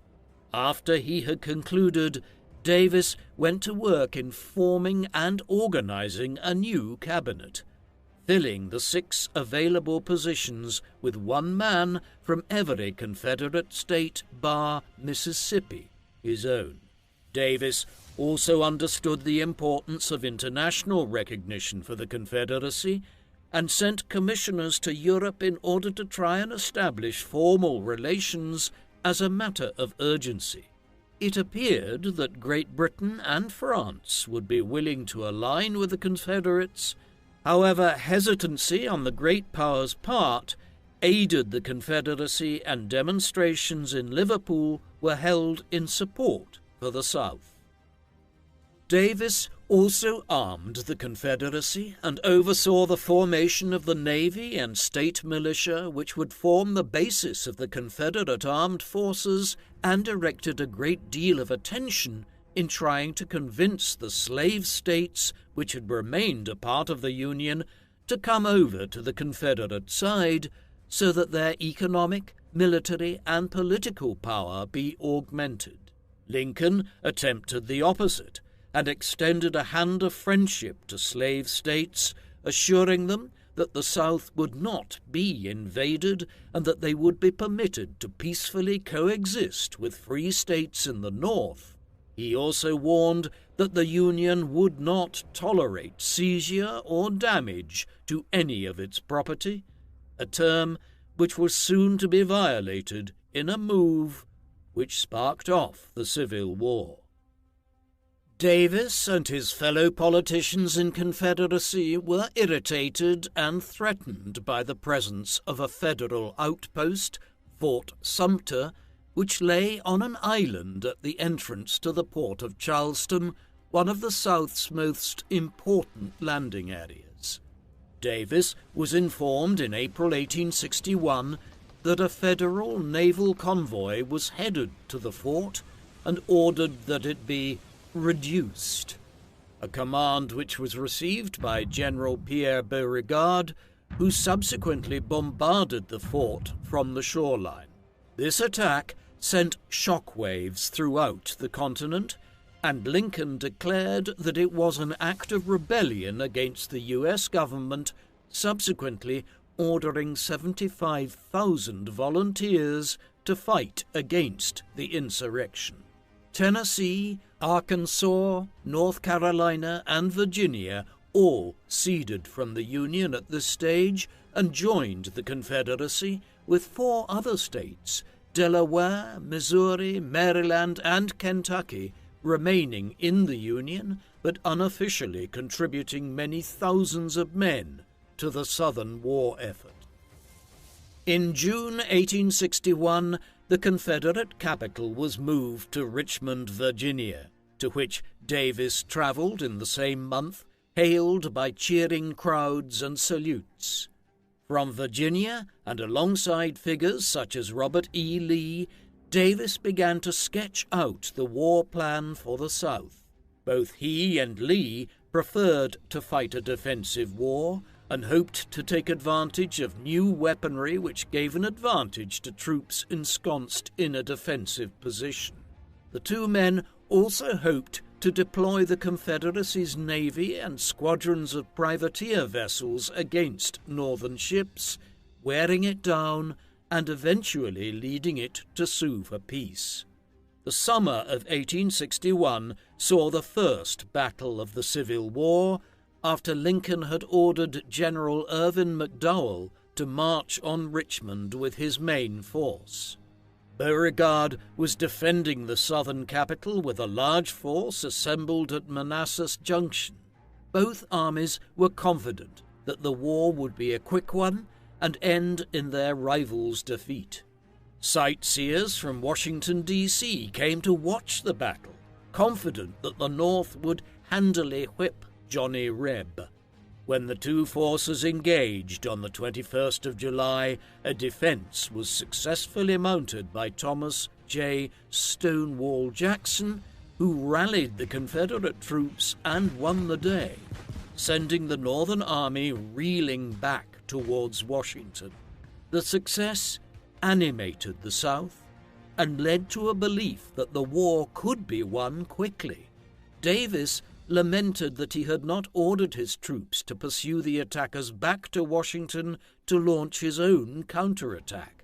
[SPEAKER 1] After he had concluded, Davis went to work in forming and organizing a new cabinet, filling the 6 available positions with one man from every Confederate state bar Mississippi, his own. Davis also understood the importance of international recognition for the Confederacy and sent commissioners to Europe in order to try and establish formal relations as a matter of urgency. It appeared that Great Britain and France would be willing to align with the Confederates. However, hesitancy on the great powers' part aided the Confederacy, and demonstrations in Liverpool were held in support for the South. Davis also armed the Confederacy and oversaw the formation of the Navy and state militia, which would form the basis of the Confederate armed forces, and directed a great deal of attention in trying to convince the slave states which had remained a part of the Union to come over to the Confederate side so that their economic, military, and political power be augmented. Lincoln attempted the opposite and extended a hand of friendship to slave states, assuring them that the South would not be invaded and that they would be permitted to peacefully coexist with free states in the North. He also warned that the Union would not tolerate seizure or damage to any of its property, a term which was soon to be violated in a move which sparked off the Civil War. Davis and his fellow politicians in Confederacy were irritated and threatened by the presence of a federal outpost, Fort Sumter, which lay on an island at the entrance to the port of Charleston, one of the South's most important landing areas. Davis was informed in April 1861 that a federal naval convoy was headed to the fort and ordered that it be reduced, a command which was received by General Pierre Beauregard, who subsequently bombarded the fort from the shoreline. This attack sent shockwaves throughout the continent, and Lincoln declared that it was an act of rebellion against the U.S. government, subsequently ordering 75,000 volunteers to fight against the insurrection. Tennessee, Arkansas, North Carolina, and Virginia all ceded from the Union at this stage and joined the Confederacy, with 4 other states, Delaware, Missouri, Maryland, and Kentucky, remaining in the Union but unofficially contributing many thousands of men to the Southern war effort. In June 1861, the Confederate capital was moved to Richmond, Virginia, to which Davis traveled in the same month, hailed by cheering crowds and salutes. From Virginia, and alongside figures such as Robert E. Lee, Davis began to sketch out the war plan for the South. Both he and Lee preferred to fight a defensive war and hoped to take advantage of new weaponry which gave an advantage to troops ensconced in a defensive position. The two men also hoped to deploy the Confederacy's navy and squadrons of privateer vessels against Northern ships, wearing it down and eventually leading it to sue for peace. The summer of 1861 saw the first battle of the Civil War, after Lincoln had ordered General Irvin McDowell to march on Richmond with his main force. Beauregard was defending the southern capital with a large force assembled at Manassas Junction. Both armies were confident that the war would be a quick one and end in their rivals' defeat. Sightseers from Washington, D.C. came to watch the battle, confident that the North would handily whip Johnny Reb. When the two forces engaged on the 21st of July, a defense was successfully mounted by Thomas J. Stonewall Jackson, who rallied the Confederate troops and won the day, sending the Northern Army reeling back towards Washington. The success animated the South, and led to a belief that the war could be won quickly. Davis lamented that he had not ordered his troops to pursue the attackers back to Washington to launch his own counterattack.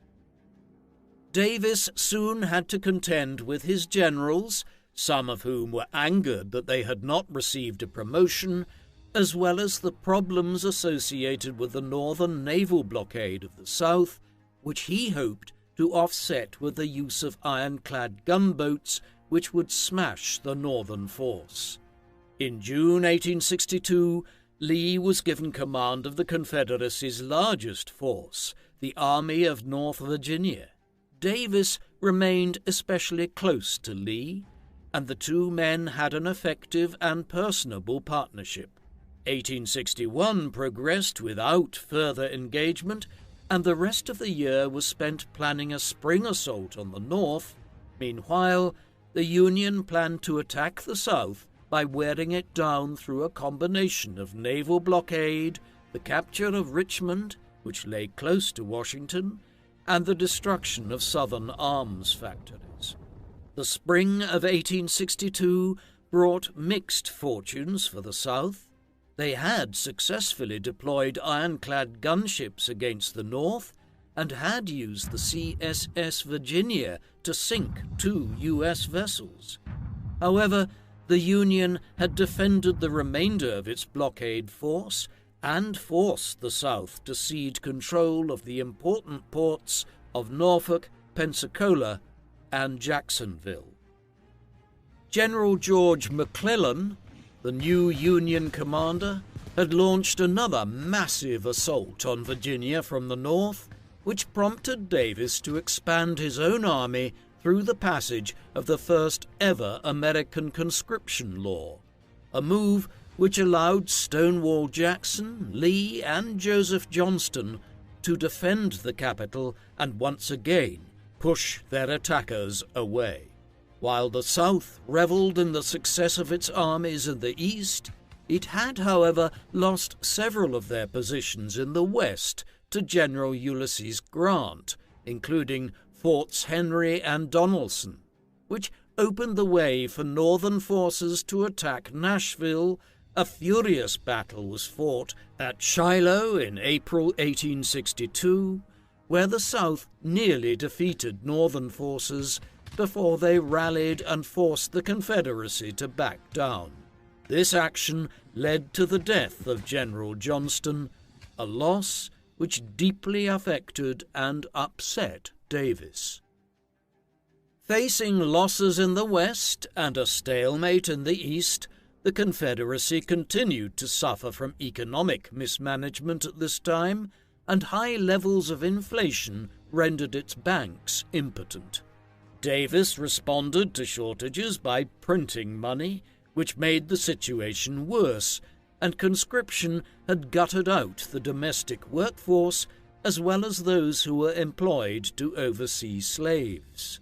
[SPEAKER 1] Davis soon had to contend with his generals, some of whom were angered that they had not received a promotion, as well as the problems associated with the northern naval blockade of the South, which he hoped to offset with the use of ironclad gunboats which would smash the northern force. In June 1862, Lee was given command of the Confederacy's largest force, the Army of North Virginia. Davis remained especially close to Lee, and the two men had an effective and personable partnership. 1861 progressed without further engagement, and the rest of the year was spent planning a spring assault on the North. Meanwhile, the Union planned to attack the South by wearing it down through a combination of naval blockade, the capture of Richmond, which lay close to Washington, and the destruction of Southern arms factories. The spring of 1862 brought mixed fortunes for the South. They had successfully deployed ironclad gunships against the North and had used the CSS Virginia to sink 2 U.S. vessels. However, the Union had defended the remainder of its blockade force and forced the South to cede control of the important ports of Norfolk, Pensacola, and Jacksonville. General George McClellan, the new Union commander, had launched another massive assault on Virginia from the north, which prompted Davis to expand his own army through the passage of the first ever American conscription law, a move which allowed Stonewall Jackson, Lee, and Joseph Johnston to defend the capital and once again push their attackers away. While the South revelled in the success of its armies in the East, it had, however, lost several of their positions in the West to General Ulysses Grant, including Forts Henry and Donelson, which opened the way for Northern forces to attack Nashville. A furious battle was fought at Shiloh in April 1862, where the South nearly defeated Northern forces before they rallied and forced the Confederacy to back down. This action led to the death of General Johnston, a loss which deeply affected and upset Davis. Facing losses in the West and a stalemate in the East, the Confederacy continued to suffer from economic mismanagement at this time, and high levels of inflation rendered its banks impotent. Davis responded to shortages by printing money, which made the situation worse, and conscription had gutted out the domestic workforce as well as those who were employed to oversee slaves.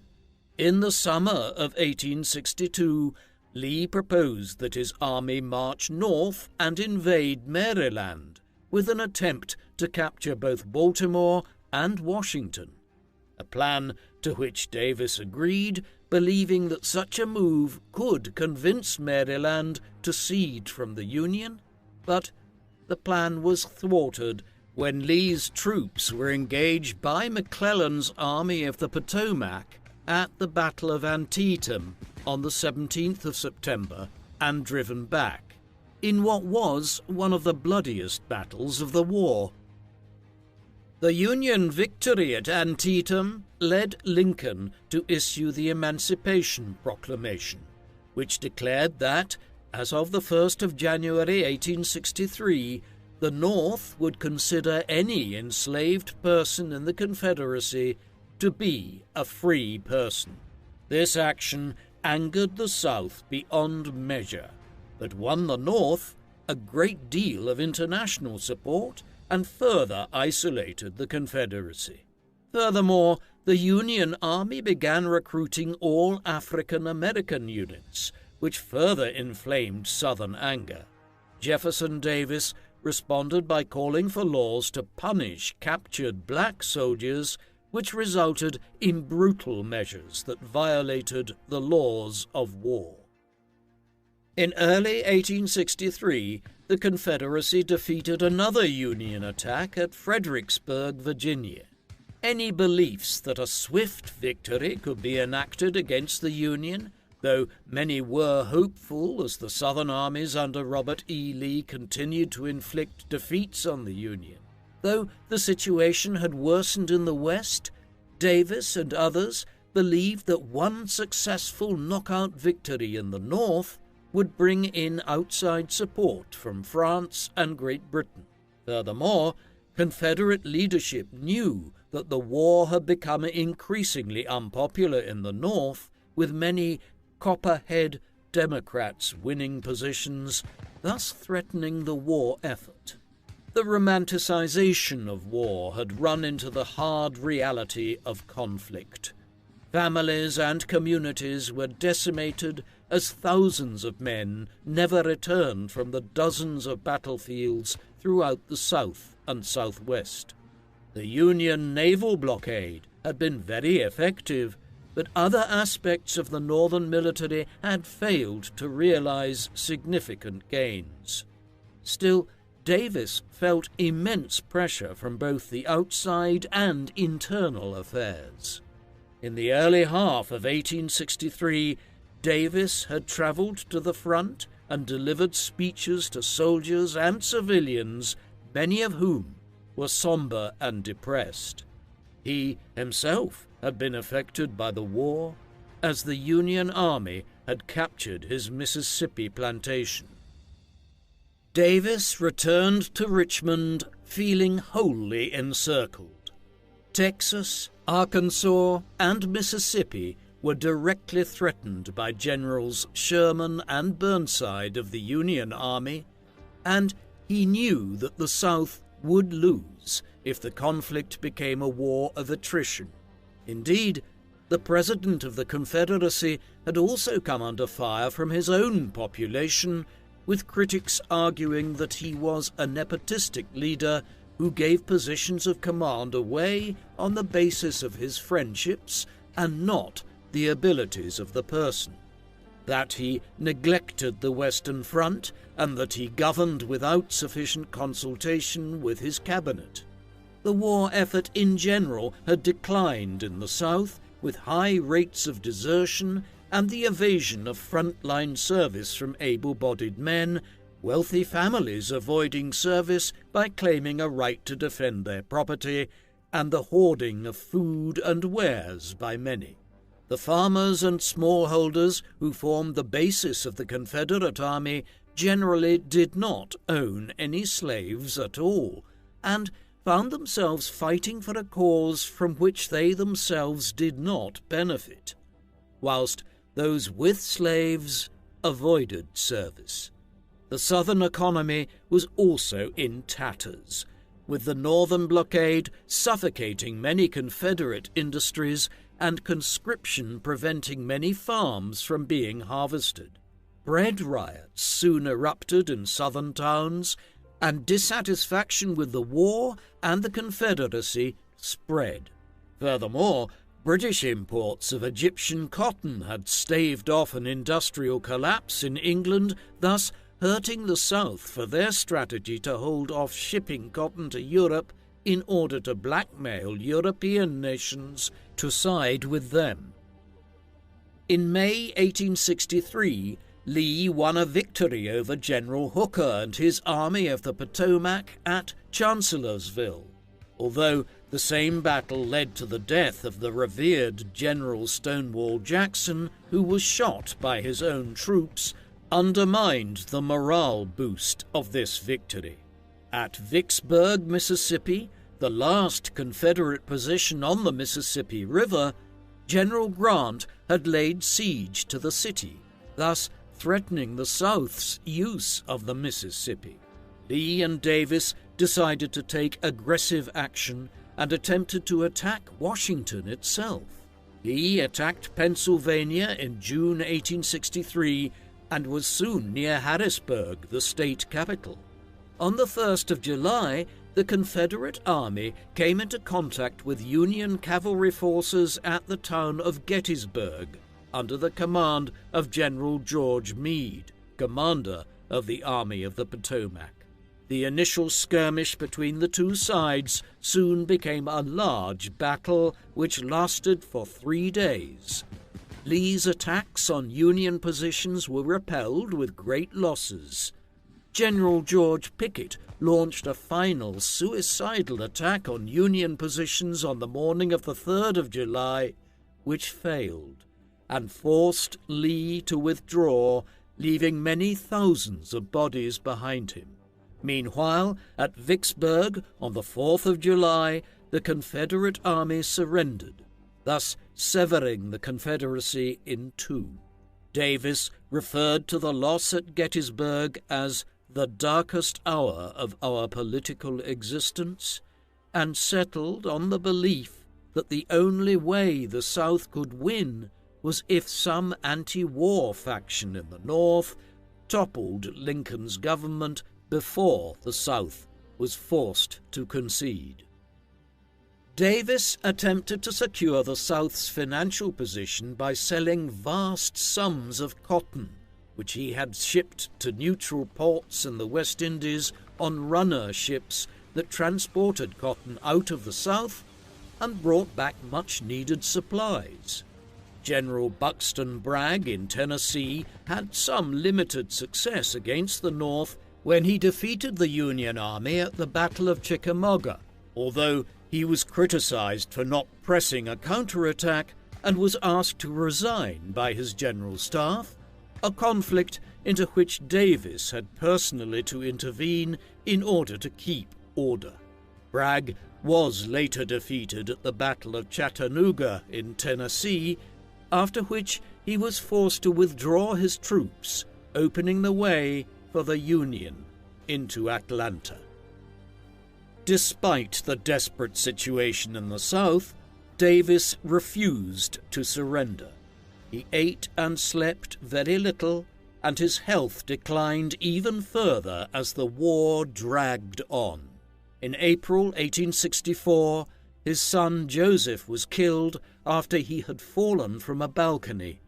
[SPEAKER 1] In the summer of 1862, Lee proposed that his army march north and invade Maryland, with an attempt to capture both Baltimore and Washington, a plan to which Davis agreed, believing that such a move could convince Maryland to cede from the Union, but the plan was thwarted when Lee's troops were engaged by McClellan's Army of the Potomac at the Battle of Antietam on the 17th of September and driven back, in what was one of the bloodiest battles of the war. The Union victory at Antietam led Lincoln to issue the Emancipation Proclamation, which declared that, as of the 1st of January 1863, the North would consider any enslaved person in the Confederacy to be a free person. This action angered the South beyond measure, but won the North a great deal of international support and further isolated the Confederacy. Furthermore, the Union Army began recruiting all African American units, which further inflamed Southern anger. Jefferson Davis responded by calling for laws to punish captured black soldiers which resulted in brutal measures that violated the laws of war. In early 1863, the Confederacy defeated another Union attack at Fredericksburg, Virginia. Any beliefs that a swift victory could be enacted against the Union, though many were hopeful as the Southern armies under Robert E. Lee continued to inflict defeats on the Union. Though the situation had worsened in the West, Davis and others believed that one successful knockout victory in the North would bring in outside support from France and Great Britain. Furthermore, Confederate leadership knew that the war had become increasingly unpopular in the North, with many Copperhead Democrats winning positions, thus threatening the war effort. The romanticization of war had run into the hard reality of conflict. Families and communities were decimated as thousands of men never returned from the dozens of battlefields throughout the South and Southwest. The Union naval blockade had been very effective, but other aspects of the Northern military had failed to realize significant gains. Still, Davis felt immense pressure from both the outside and internal affairs. In the early half of 1863, Davis had travelled to the front and delivered speeches to soldiers and civilians, many of whom were sombre and depressed. He himself had been affected by the war, as the Union Army had captured his Mississippi plantation. Davis returned to Richmond feeling wholly encircled. Texas, Arkansas, and Mississippi were directly threatened by Generals Sherman and Burnside of the Union Army, and he knew that the South would lose if the conflict became a war of attrition. Indeed, the President of the Confederacy had also come under fire from his own population, with critics arguing that he was a nepotistic leader who gave positions of command away on the basis of his friendships and not the abilities of the person, that he neglected the Western Front, and that he governed without sufficient consultation with his cabinet. The war effort in general had declined in the South, with high rates of desertion and the evasion of front-line service from able-bodied men, wealthy families avoiding service by claiming a right to defend their property, and the hoarding of food and wares by many. The farmers and smallholders who formed the basis of the Confederate Army generally did not own any slaves at all, and found themselves fighting for a cause from which they themselves did not benefit, whilst those with slaves avoided service. The Southern economy was also in tatters, with the Northern blockade suffocating many Confederate industries and conscription preventing many farms from being harvested. Bread riots soon erupted in Southern towns, and dissatisfaction with the war and the Confederacy spread. Furthermore, British imports of Egyptian cotton had staved off an industrial collapse in England, thus hurting the South for their strategy to hold off shipping cotton to Europe in order to blackmail European nations to side with them. In May 1863, Lee won a victory over General Hooker and his Army of the Potomac at Chancellorsville, although the same battle led to the death of the revered General Stonewall Jackson, who was shot by his own troops, undermined the morale boost of this victory. At Vicksburg, Mississippi, the last Confederate position on the Mississippi River, General Grant had laid siege to the city, thus threatening the South's use of the Mississippi. Lee and Davis decided to take aggressive action and attempted to attack Washington itself. Lee attacked Pennsylvania in June 1863 and was soon near Harrisburg, the state capital. On the 1st of July, the Confederate Army came into contact with Union cavalry forces at the town of Gettysburg under the command of General George Meade, commander of the Army of the Potomac. The initial skirmish between the two sides soon became a large battle which lasted for 3 days. Lee's attacks on Union positions were repelled with great losses. General George Pickett launched a final suicidal attack on Union positions on the morning of the 3rd of July, which failed, and forced Lee to withdraw, leaving many thousands of bodies behind him. Meanwhile, at Vicksburg, on the 4th of July, the Confederate Army surrendered, thus severing the Confederacy in two. Davis referred to the loss at Gettysburg as the darkest hour of our political existence, and settled on the belief that the only way the South could win was if some anti-war faction in the North toppled Lincoln's government before the South was forced to concede. Davis attempted to secure the South's financial position by selling vast sums of cotton, which he had shipped to neutral ports in the West Indies on runner ships that transported cotton out of the South and brought back much-needed supplies. General Buxton Bragg in Tennessee had some limited success against the North when he defeated the Union Army at the Battle of Chickamauga, although he was criticized for not pressing a counterattack and was asked to resign by his general staff, a conflict into which Davis had personally to intervene in order to keep order. Bragg was later defeated at the Battle of Chattanooga in Tennessee, after which he was forced to withdraw his troops, opening the way for the Union into Atlanta. Despite the desperate situation in the South, Davis refused to surrender. He ate and slept very little, and his health declined even further as the war dragged on. In April 1864, his son Joseph was killed after he had fallen from a balcony,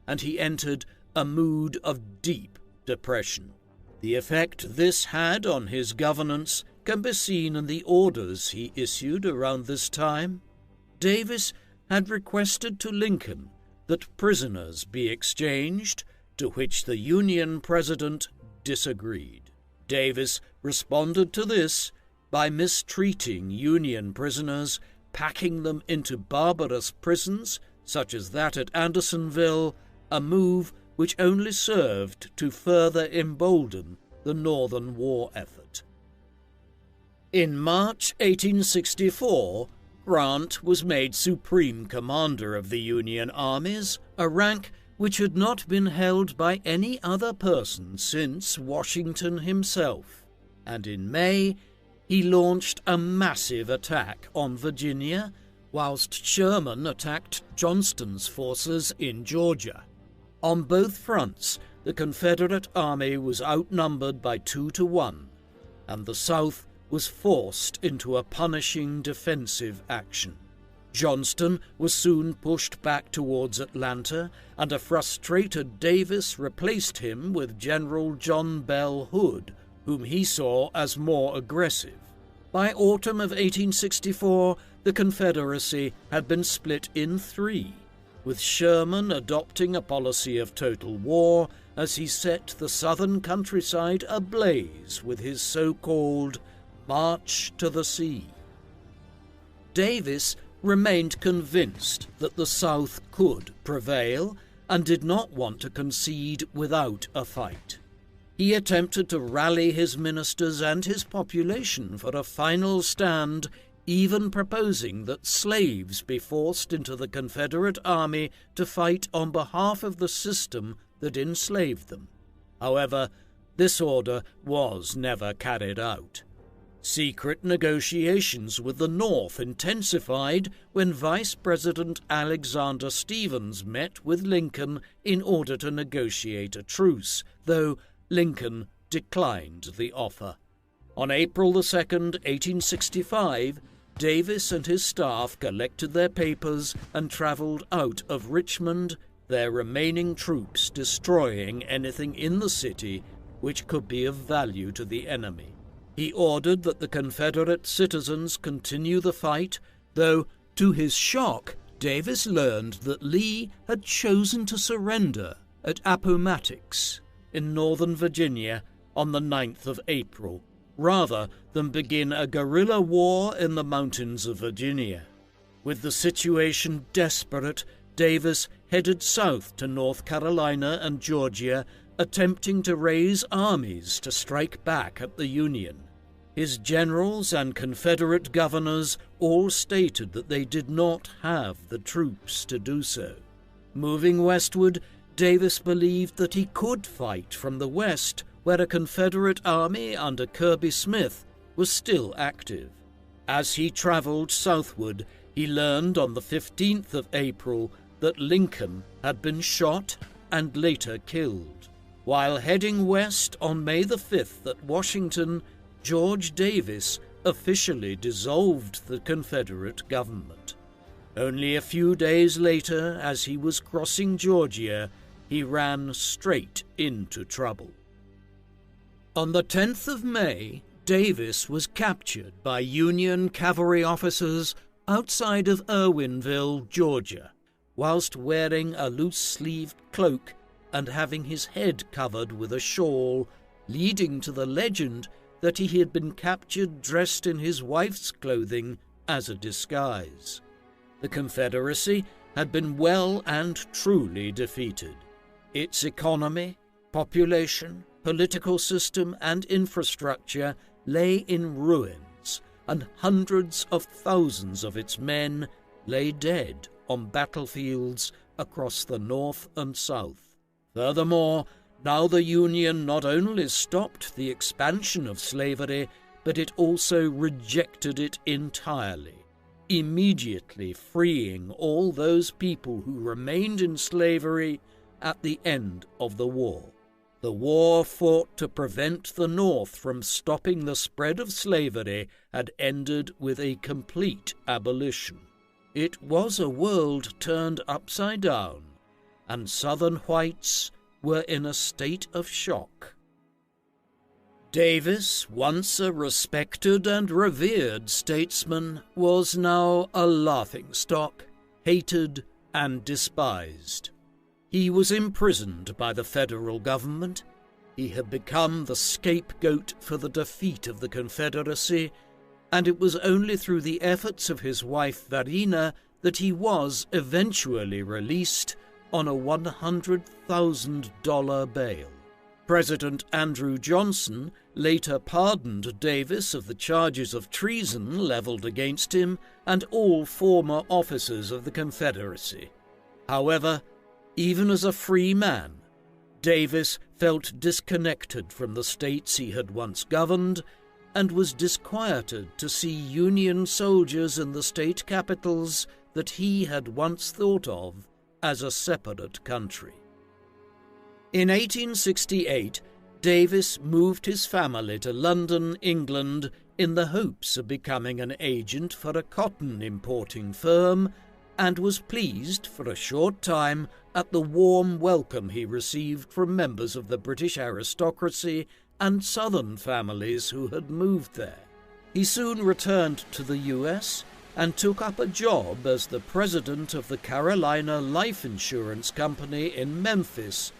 [SPEAKER 1] and he entered a mood of deep depression. The effect this had on his governance can be seen in the orders he issued around this time. Davis had requested to Lincoln that prisoners be exchanged, to which the Union president disagreed. Davis responded to this by mistreating Union prisoners, packing them into barbarous prisons, such as that at Andersonville, a move which only served to further embolden the Northern war effort. In March 1864, Grant was made Supreme Commander of the Union armies, a rank which had not been held by any other person since Washington himself, and in May he launched a massive attack on Virginia, whilst Sherman attacked Johnston's forces in Georgia. On both fronts, the Confederate Army was outnumbered by 2-1, and the South was forced into a punishing defensive action. Johnston was soon pushed back towards Atlanta, and a frustrated Davis replaced him with General John Bell Hood, whom he saw as more aggressive. By autumn of 1864, the Confederacy had been split in three, with Sherman adopting a policy of total war as he set the southern countryside ablaze with his so-called March to the Sea. Davis remained convinced that the South could prevail and did not want to concede without a fight. He attempted to rally his ministers and his population for a final stand, even proposing that slaves be forced into the Confederate Army to fight on behalf of the system that enslaved them. However, this order was never carried out. Secret negotiations with the North intensified when Vice President Alexander Stephens met with Lincoln in order to negotiate a truce, though Lincoln declined the offer. On April the 2nd, 1865, Davis and his staff collected their papers and travelled out of Richmond, their remaining troops destroying anything in the city which could be of value to the enemy. He ordered that the Confederate citizens continue the fight, though, to his shock, Davis learned that Lee had chosen to surrender at Appomattox in northern Virginia on the 9th of April, rather than begin a guerrilla war in the mountains of Virginia. With the situation desperate, Davis headed south to North Carolina and Georgia, attempting to raise armies to strike back at the Union. His generals and Confederate governors all stated that they did not have the troops to do so. Moving westward, Davis believed that he could fight from the west, where a Confederate army under Kirby Smith was still active. As he traveled southward, he learned on the 15th of April that Lincoln had been shot and later killed. While heading west on May the 5th at Washington, George Davis officially dissolved the Confederate government. Only a few days later, as he was crossing Georgia, he ran straight into trouble. On the 10th of May, Davis was captured by Union cavalry officers outside of Irwinville, Georgia, whilst wearing a loose-sleeved cloak and having his head covered with a shawl, leading to the legend that he had been captured dressed in his wife's clothing as a disguise. The Confederacy had been well and truly defeated. Its economy, population, political system, and infrastructure lay in ruins, and hundreds of thousands of its men lay dead on battlefields across the North and South. Furthermore, now the Union not only stopped the expansion of slavery, but it also rejected it entirely, immediately freeing all those people who remained in slavery at the end of the war. The war fought to prevent the North from stopping the spread of slavery had ended with a complete abolition. It was a world turned upside down, and Southern whites were in a state of shock. Davis, once a respected and revered statesman, was now a laughingstock, hated and despised. He was imprisoned by the federal government. He had become the scapegoat for the defeat of the Confederacy, and it was only through the efforts of his wife Varina that he was eventually released on a $100,000 bail. President Andrew Johnson later pardoned Davis of the charges of treason leveled against him and all former officers of the Confederacy. However, even as a free man, Davis felt disconnected from the states he had once governed and was disquieted to see Union soldiers in the state capitals that he had once thought of as a separate country. In 1868, Davis moved his family to London, England, in the hopes of becoming an agent for a cotton importing firm, and was pleased for a short time at the warm welcome he received from members of the British aristocracy and Southern families who had moved there. He soon returned to the U.S. and took up a job as the president of the Carolina Life Insurance Company in Memphis.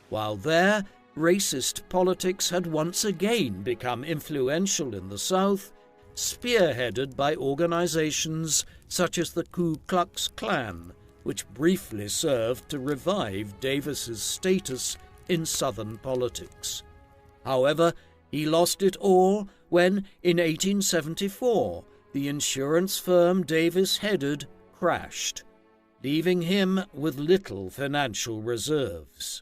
[SPEAKER 1] While there, racist politics had once again become influential in the South, spearheaded by organizations such as the Ku Klux Klan, which briefly served to revive Davis's status in Southern politics. However, he lost it all when, in 1874, the insurance firm Davis headed crashed, leaving him with little financial reserves.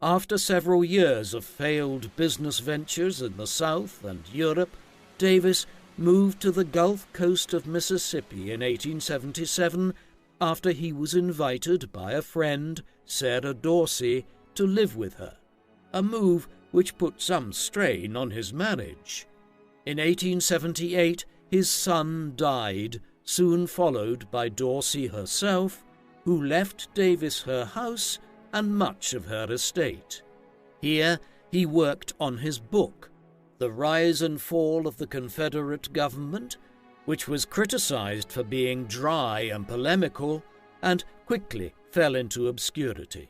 [SPEAKER 1] After several years of failed business ventures in the South and Europe, Davis moved to the Gulf Coast of Mississippi in 1877 after he was invited by a friend, Sarah Dorsey, to live with her, a move which put some strain on his marriage. In 1878, his son died, soon followed by Dorsey herself, who left Davis her house and much of her estate. Here he worked on his book, The Rise and Fall of the Confederate Government, which was criticized for being dry and polemical, and quickly fell into obscurity.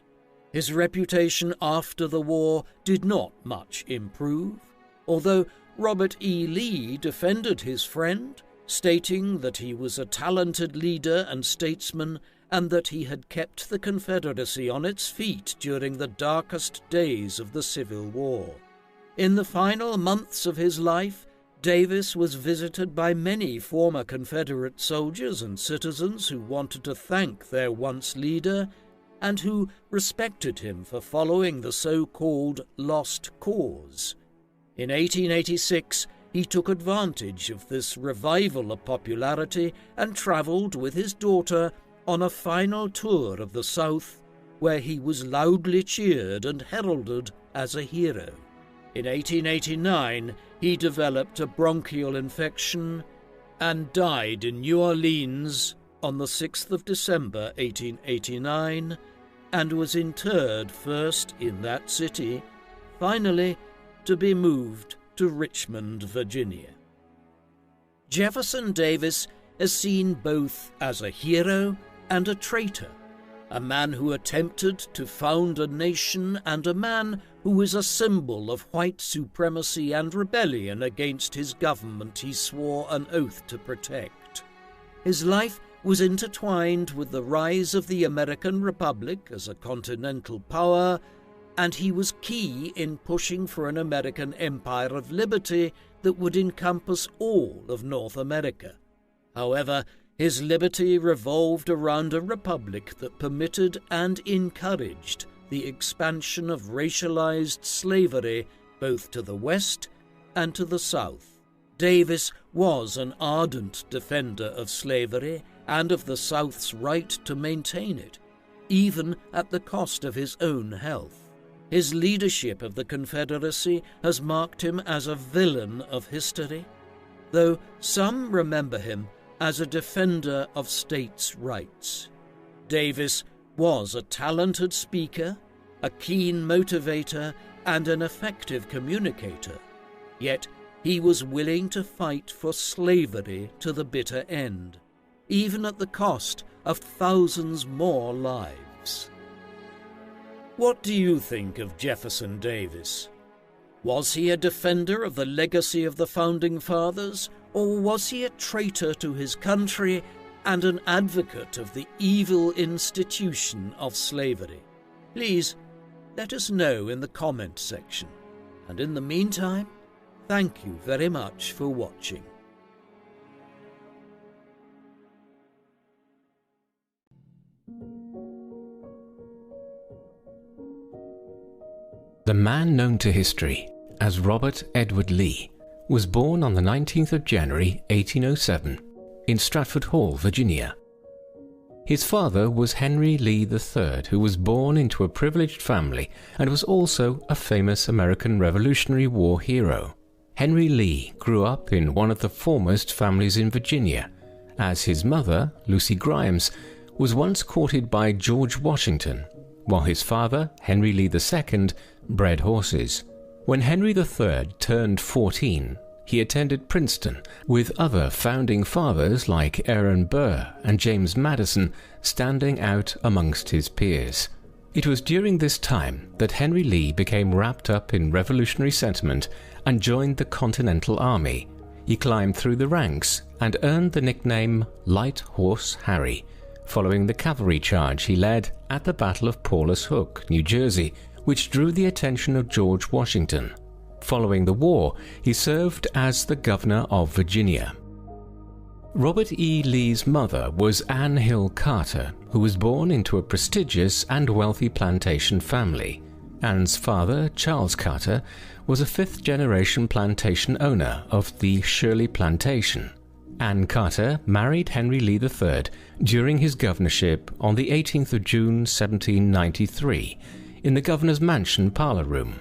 [SPEAKER 1] His reputation after the war did not much improve, although Robert E. Lee defended his friend, stating that he was a talented leader and statesman and that he had kept the Confederacy on its feet during the darkest days of the Civil War. In the final months of his life, Davis was visited by many former Confederate soldiers and citizens who wanted to thank their once leader and who respected him for following the so-called lost cause. In 1886, he took advantage of this revival of popularity and travelled with his daughter on a final tour of the South, where he was loudly cheered and heralded as a hero. In 1889, he developed a bronchial infection and died in New Orleans on the 6th of December 1889, and was interred first in that city, finally to be moved to Richmond, Virginia. Jefferson Davis is seen both as a hero and a traitor, a man who attempted to found a nation and a man who is a symbol of white supremacy and rebellion against his government he swore an oath to protect. His life was intertwined with the rise of the American Republic as a continental power, and he was key in pushing for an American empire of liberty that would encompass all of North America. However, his liberty revolved around a republic that permitted and encouraged the expansion of racialized slavery both to the West and to the South. Davis was an ardent defender of slavery and of the South's right to maintain it, even at the cost of his own health. His leadership of the Confederacy has marked him as a villain of history, though some remember him as a defender of states' rights. Davis was a talented speaker, a keen motivator, and an effective communicator, yet he was willing to fight for slavery to the bitter end, even at the cost of thousands more lives. What do you think of Jefferson Davis? Was he a defender of the legacy of the Founding Fathers, or was he a traitor to his country and an advocate of the evil institution of slavery? Please let us know in the comment section. And in the meantime, thank you very much for watching.
[SPEAKER 2] The man known to history as Robert Edward Lee was born on the 19th of January 1807 in Stratford Hall, Virginia. His father was Henry Lee III, who was born into a privileged family and was also a famous American Revolutionary War hero. Henry Lee grew up in one of the foremost families in Virginia, as his mother, Lucy Grimes, was once courted by George Washington, while his father, Henry Lee II, bred horses. When Henry III turned 14, he attended Princeton, with other founding fathers like Aaron Burr and James Madison standing out amongst his peers. It was during this time that Henry Lee became wrapped up in revolutionary sentiment and joined the Continental Army. He climbed through the ranks and earned the nickname Light Horse Harry, following the cavalry charge he led at the Battle of Paulus Hook, New Jersey, which drew the attention of George Washington. Following the war, he served as the governor of Virginia. Robert E. Lee's mother was Anne Hill Carter, who was born into a prestigious and wealthy plantation family. Anne's father, Charles Carter, was a fifth-generation plantation owner of the Shirley Plantation. Anne Carter married Henry Lee III during his governorship on the 18th of June 1793 in the governor's mansion parlor room.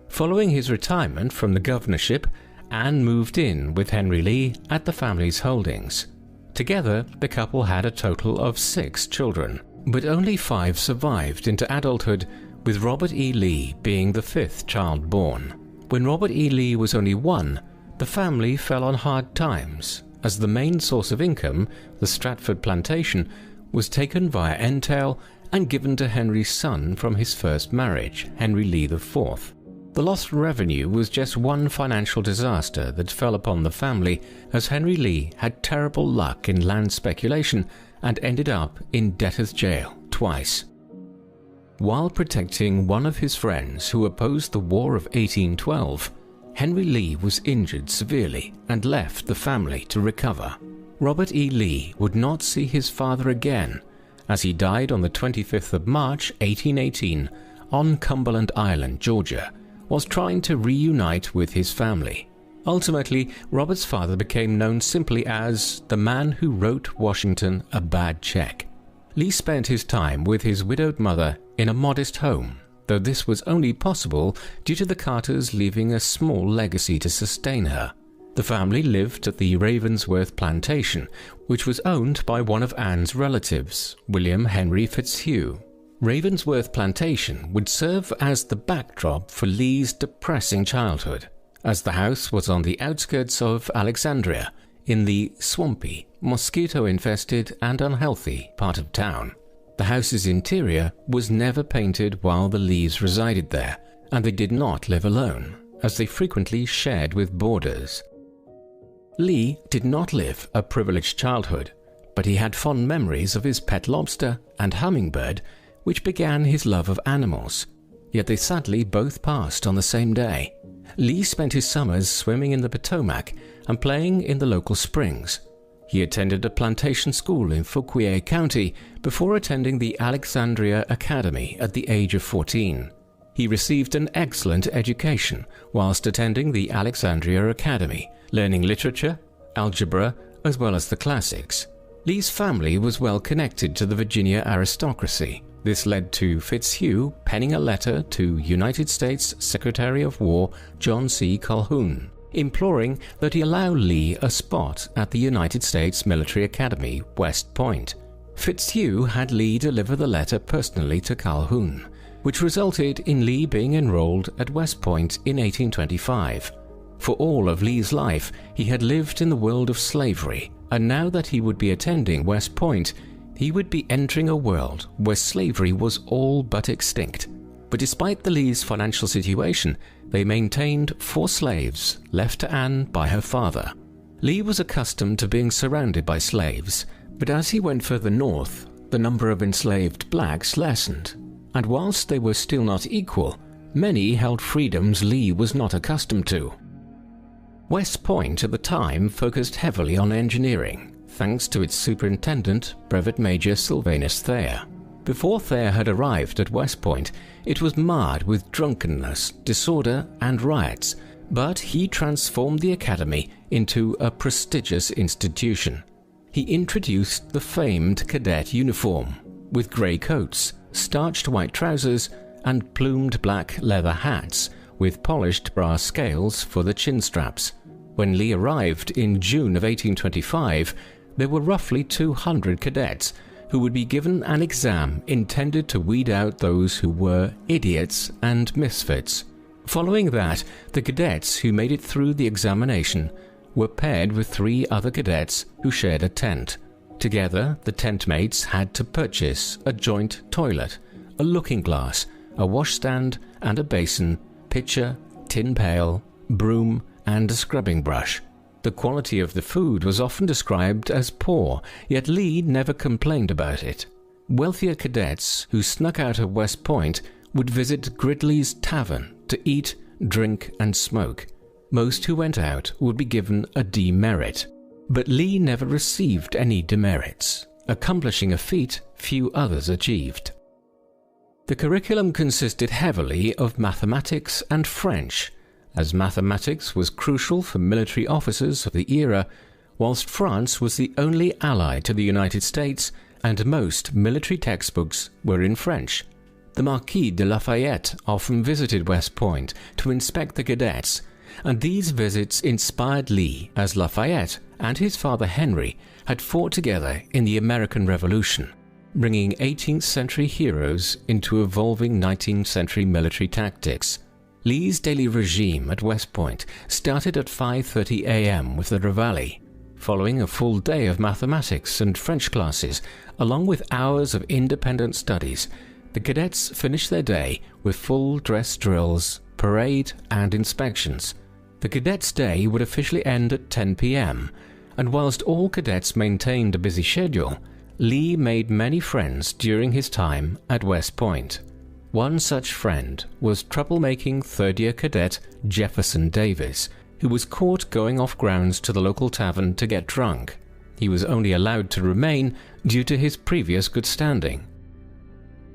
[SPEAKER 2] Following his retirement from the governorship, Anne moved in with Henry Lee at the family's holdings. Together, the couple had a total of 6 children, but only 5 survived into adulthood, with Robert E. Lee being the 5th child born. When Robert E. Lee was only 1, the family fell on hard times, as the main source of income, the Stratford plantation, was taken via entail and given to Henry's son from his first marriage, Henry Lee IV. The lost revenue was just one financial disaster that fell upon the family, as Henry Lee had terrible luck in land speculation and ended up in debtor's jail twice. While protecting one of his friends who opposed the War of 1812, Henry Lee was injured severely and left the family to recover. Robert E. Lee would not see his father again, as he died on the 25th of March 1818 on Cumberland Island, Georgia, whilst trying to reunite with his family. Ultimately, Robert's father became known simply as the man who wrote Washington a bad check. Lee spent his time with his widowed mother in a modest home, though this was only possible due to the Carters leaving a small legacy to sustain her. The family lived at the Ravensworth plantation, which was owned by one of Anne's relatives, William Henry Fitzhugh. Ravensworth plantation would serve as the backdrop for Lee's depressing childhood, as the house was on the outskirts of Alexandria, in the swampy, mosquito-infested and unhealthy part of town. The house's interior was never painted while the Lees resided there, and they did not live alone, as they frequently shared with boarders. Lee did not live a privileged childhood, but he had fond memories of his pet lobster and hummingbird, which began his love of animals. Yet they sadly both passed on the same day. Lee spent his summers swimming in the Potomac and playing in the local springs. He attended a plantation school in Fauquier County before attending the Alexandria Academy at the age of 14. He received an excellent education whilst attending the Alexandria Academy, learning literature, algebra, as well as the classics. Lee's family was well connected to the Virginia aristocracy. This led to Fitzhugh penning a letter to United States Secretary of War John C. Calhoun, imploring that he allow Lee a spot at the United States Military Academy, West Point. Fitzhugh had Lee deliver the letter personally to Calhoun, which resulted in Lee being enrolled at West Point in 1825. For all of Lee's life, he had lived in the world of slavery, and now that he would be attending West Point, he would be entering a world where slavery was all but extinct. But despite the Lees' financial situation, they maintained 4 slaves left to Anne by her father. Lee was accustomed to being surrounded by slaves, but as he went further north, the number of enslaved blacks lessened, and whilst they were still not equal, many held freedoms Lee was not accustomed to. West Point at the time focused heavily on engineering, thanks to its superintendent, Brevet Major Sylvanus Thayer. Before Thayer had arrived at West Point, it was marred with drunkenness, disorder, and riots, but he transformed the academy into a prestigious institution. He introduced the famed cadet uniform, with grey coats, starched white trousers, and plumed black leather hats, with polished brass scales for the chin straps. When Lee arrived in June of 1825, there were roughly 200 cadets who would be given an exam intended to weed out those who were idiots and misfits. Following that, the cadets who made it through the examination were paired with 3 other cadets who shared a tent. Together, the tent mates had to purchase a joint toilet, a looking glass, a washstand and a basin, pitcher, tin pail, broom, and a scrubbing brush. The quality of the food was often described as poor, yet Lee never complained about it. Wealthier cadets who snuck out of West Point would visit Gridley's Tavern to eat, drink, and smoke. Most who went out would be given a demerit, but Lee never received any demerits, accomplishing a feat few others achieved. The curriculum consisted heavily of mathematics and French, as mathematics was crucial for military officers of the era, whilst France was the only ally to the United States and most military textbooks were in French. The Marquis de Lafayette often visited West Point to inspect the cadets, and these visits inspired Lee as Lafayette and his father Henry had fought together in the American Revolution, bringing 18th century heroes into evolving 19th century military tactics. Lee's daily regime at West Point started at 5:30 a.m. with the Reveille. Following a full day of mathematics and French classes, along with hours of independent studies, the cadets finished their day with full dress drills, parade, and inspections. The cadets' day would officially end at 10 p.m., and whilst all cadets maintained a busy schedule, Lee made many friends during his time at West Point. One such friend was troublemaking third-year cadet Jefferson Davis, who was caught going off grounds to the local tavern to get drunk. He was only allowed to remain due to his previous good standing.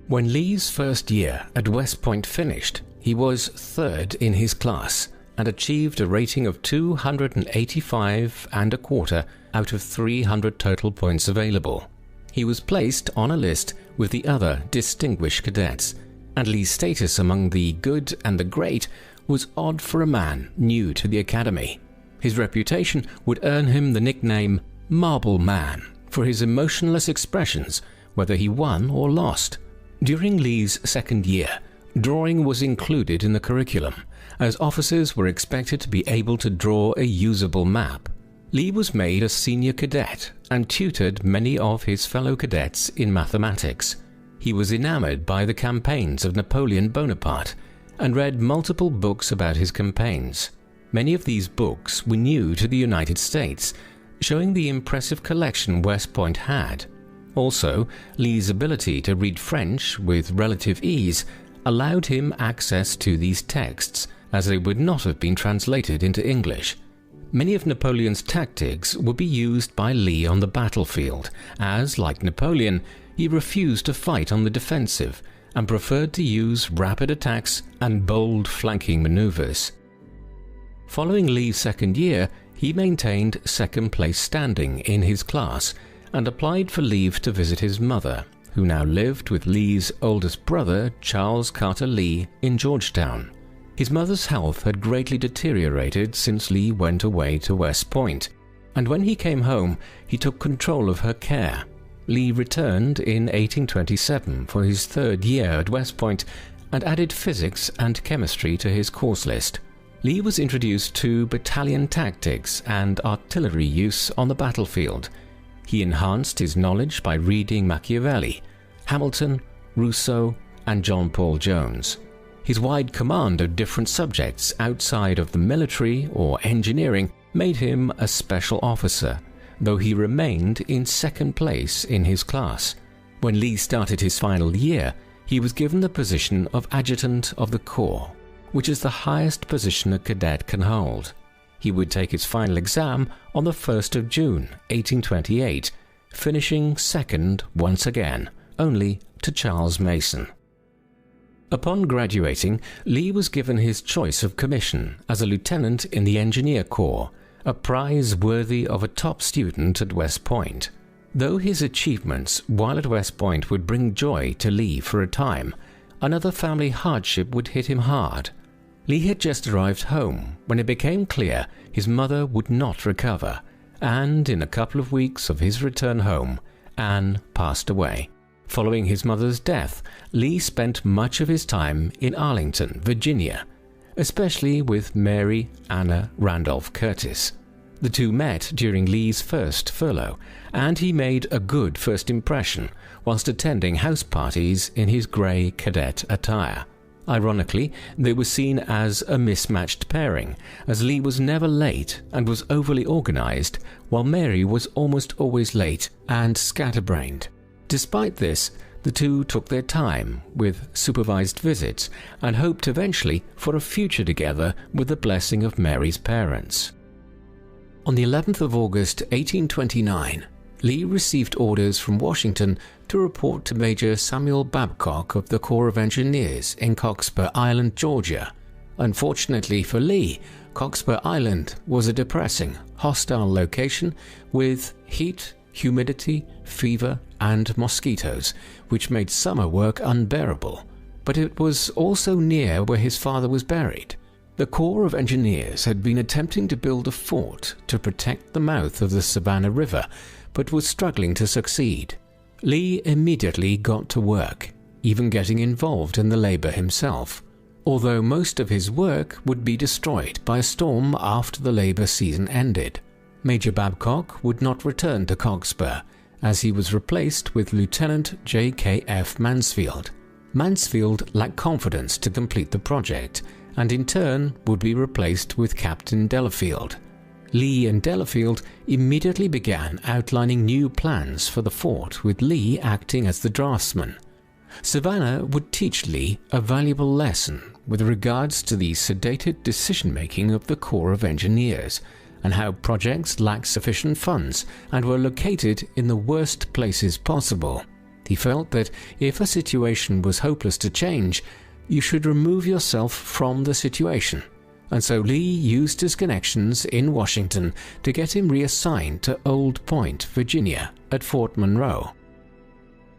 [SPEAKER 2] When Lee's first year at West Point finished, he was third in his class and achieved a rating of 285 1/4 out of 300 total points available. He was placed on a list with the other distinguished cadets, and Lee's status among the good and the great was odd for a man new to the academy. His reputation would earn him the nickname Marble Man for his emotionless expressions, whether he won or lost. During Lee's second year, drawing was included in the curriculum, as officers were expected to be able to draw a usable map. Lee was made a senior cadet and tutored many of his fellow cadets in mathematics. He was enamored by the campaigns of Napoleon Bonaparte and read multiple books about his campaigns. Many of these books were new to the United States, showing the impressive collection West Point had. Also, Lee's ability to read French with relative ease allowed him access to these texts, as they would not have been translated into English. Many of Napoleon's tactics would be used by Lee on the battlefield, as, like Napoleon, he refused to fight on the defensive and preferred to use rapid attacks and bold flanking maneuvers. Following Lee's second year, he maintained second place standing in his class and applied for leave to visit his mother, who now lived with Lee's oldest brother, Charles Carter Lee, in Georgetown. His mother's health had greatly deteriorated since Lee went away to West Point, and when he came home, he took control of her care. Lee returned in 1827 for his third year at West Point and added physics and chemistry to his course list. Lee was introduced to battalion tactics and artillery use on the battlefield. He enhanced his knowledge by reading Machiavelli, Hamilton, Rousseau, and John Paul Jones. His wide command of different subjects outside of the military or engineering made him a special officer, though he remained in second place in his class. When Lee started his final year, he was given the position of Adjutant of the Corps, which is the highest position a cadet can hold. He would take his final exam on the 1st of June, 1828, finishing second once again, only to Charles Mason. Upon graduating, Lee was given his choice of commission as a lieutenant in the Engineer Corps, a prize worthy of a top student at West Point. Though his achievements while at West Point would bring joy to Lee for a time, another family hardship would hit him hard. Lee had just arrived home when it became clear his mother would not recover, and in a couple of weeks of his return home, Anne passed away. Following his mother's death, Lee spent much of his time in Arlington, Virginia, especially with Mary Anna Randolph Curtis. The two met during Lee's first furlough, and he made a good first impression whilst attending house parties in his grey cadet attire. Ironically, they were seen as a mismatched pairing, as Lee was never late and was overly organised, while Mary was almost always late and scatterbrained. Despite this, the two took their time with supervised visits and hoped eventually for a future together with the blessing of Mary's parents. On the 11th of August 1829, Lee received orders from Washington to report to Major Samuel Babcock of the Corps of Engineers in Cockspur Island, Georgia. Unfortunately for Lee, Cockspur Island was a depressing, hostile location with heat, humidity, fever, and mosquitoes, which made summer work unbearable. But it was also near where his father was buried. The Corps of Engineers had been attempting to build a fort to protect the mouth of the Savannah River, but was struggling to succeed. Lee immediately got to work, even getting involved in the labor himself, although most of his work would be destroyed by a storm after the labor season ended. Major Babcock would not return to Cockspur, as he was replaced with Lieutenant J.K.F. Mansfield. Mansfield lacked confidence to complete the project, and in turn would be replaced with Captain Delafield. Lee and Delafield immediately began outlining new plans for the fort, with Lee acting as the draftsman. Savannah would teach Lee a valuable lesson with regards to the sedated decision-making of the Corps of Engineers, and how projects lacked sufficient funds and were located in the worst places possible. He felt that if a situation was hopeless to change, you should remove yourself from the situation, and so Lee used his connections in Washington to get him reassigned to Old Point, Virginia, at Fort Monroe.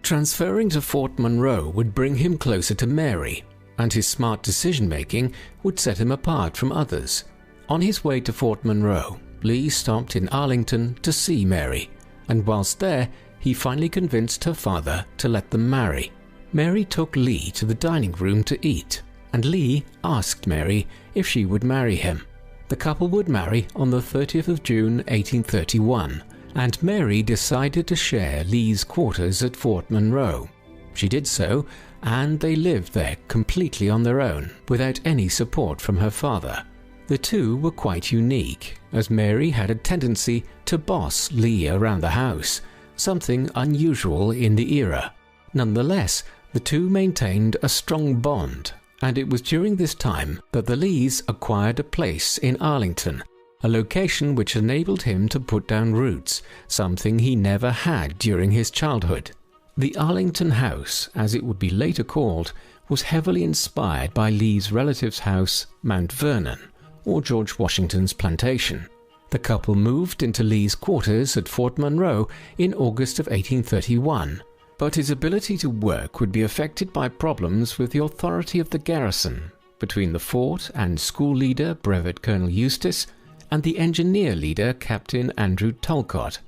[SPEAKER 2] Transferring to Fort Monroe would bring him closer to Mary, and his smart decision-making would set him apart from others. On his way to Fort Monroe, Lee stopped in Arlington to see Mary, and whilst there, he finally convinced her father to let them marry. Mary took Lee to the dining room to eat, and Lee asked Mary if she would marry him. The couple would marry on the 30th of June 1831, and Mary decided to share Lee's quarters at Fort Monroe. She did so, and they lived there completely on their own, without any support from her father. The two were quite unique, as Mary had a tendency to boss Lee around the house, something unusual in the era. Nonetheless, the two maintained a strong bond, and it was during this time that the Lees acquired a place in Arlington, a location which enabled him to put down roots, something he never had during his childhood. The Arlington House, as it would be later called, was heavily inspired by Lee's relative's house, Mount Vernon, or George Washington's plantation. The couple moved into Lee's quarters at Fort Monroe in August of 1831, but his ability to work would be affected by problems with the authority of the garrison, between the fort and school leader Brevet Colonel Eustis and the engineer leader Captain Andrew Talcott.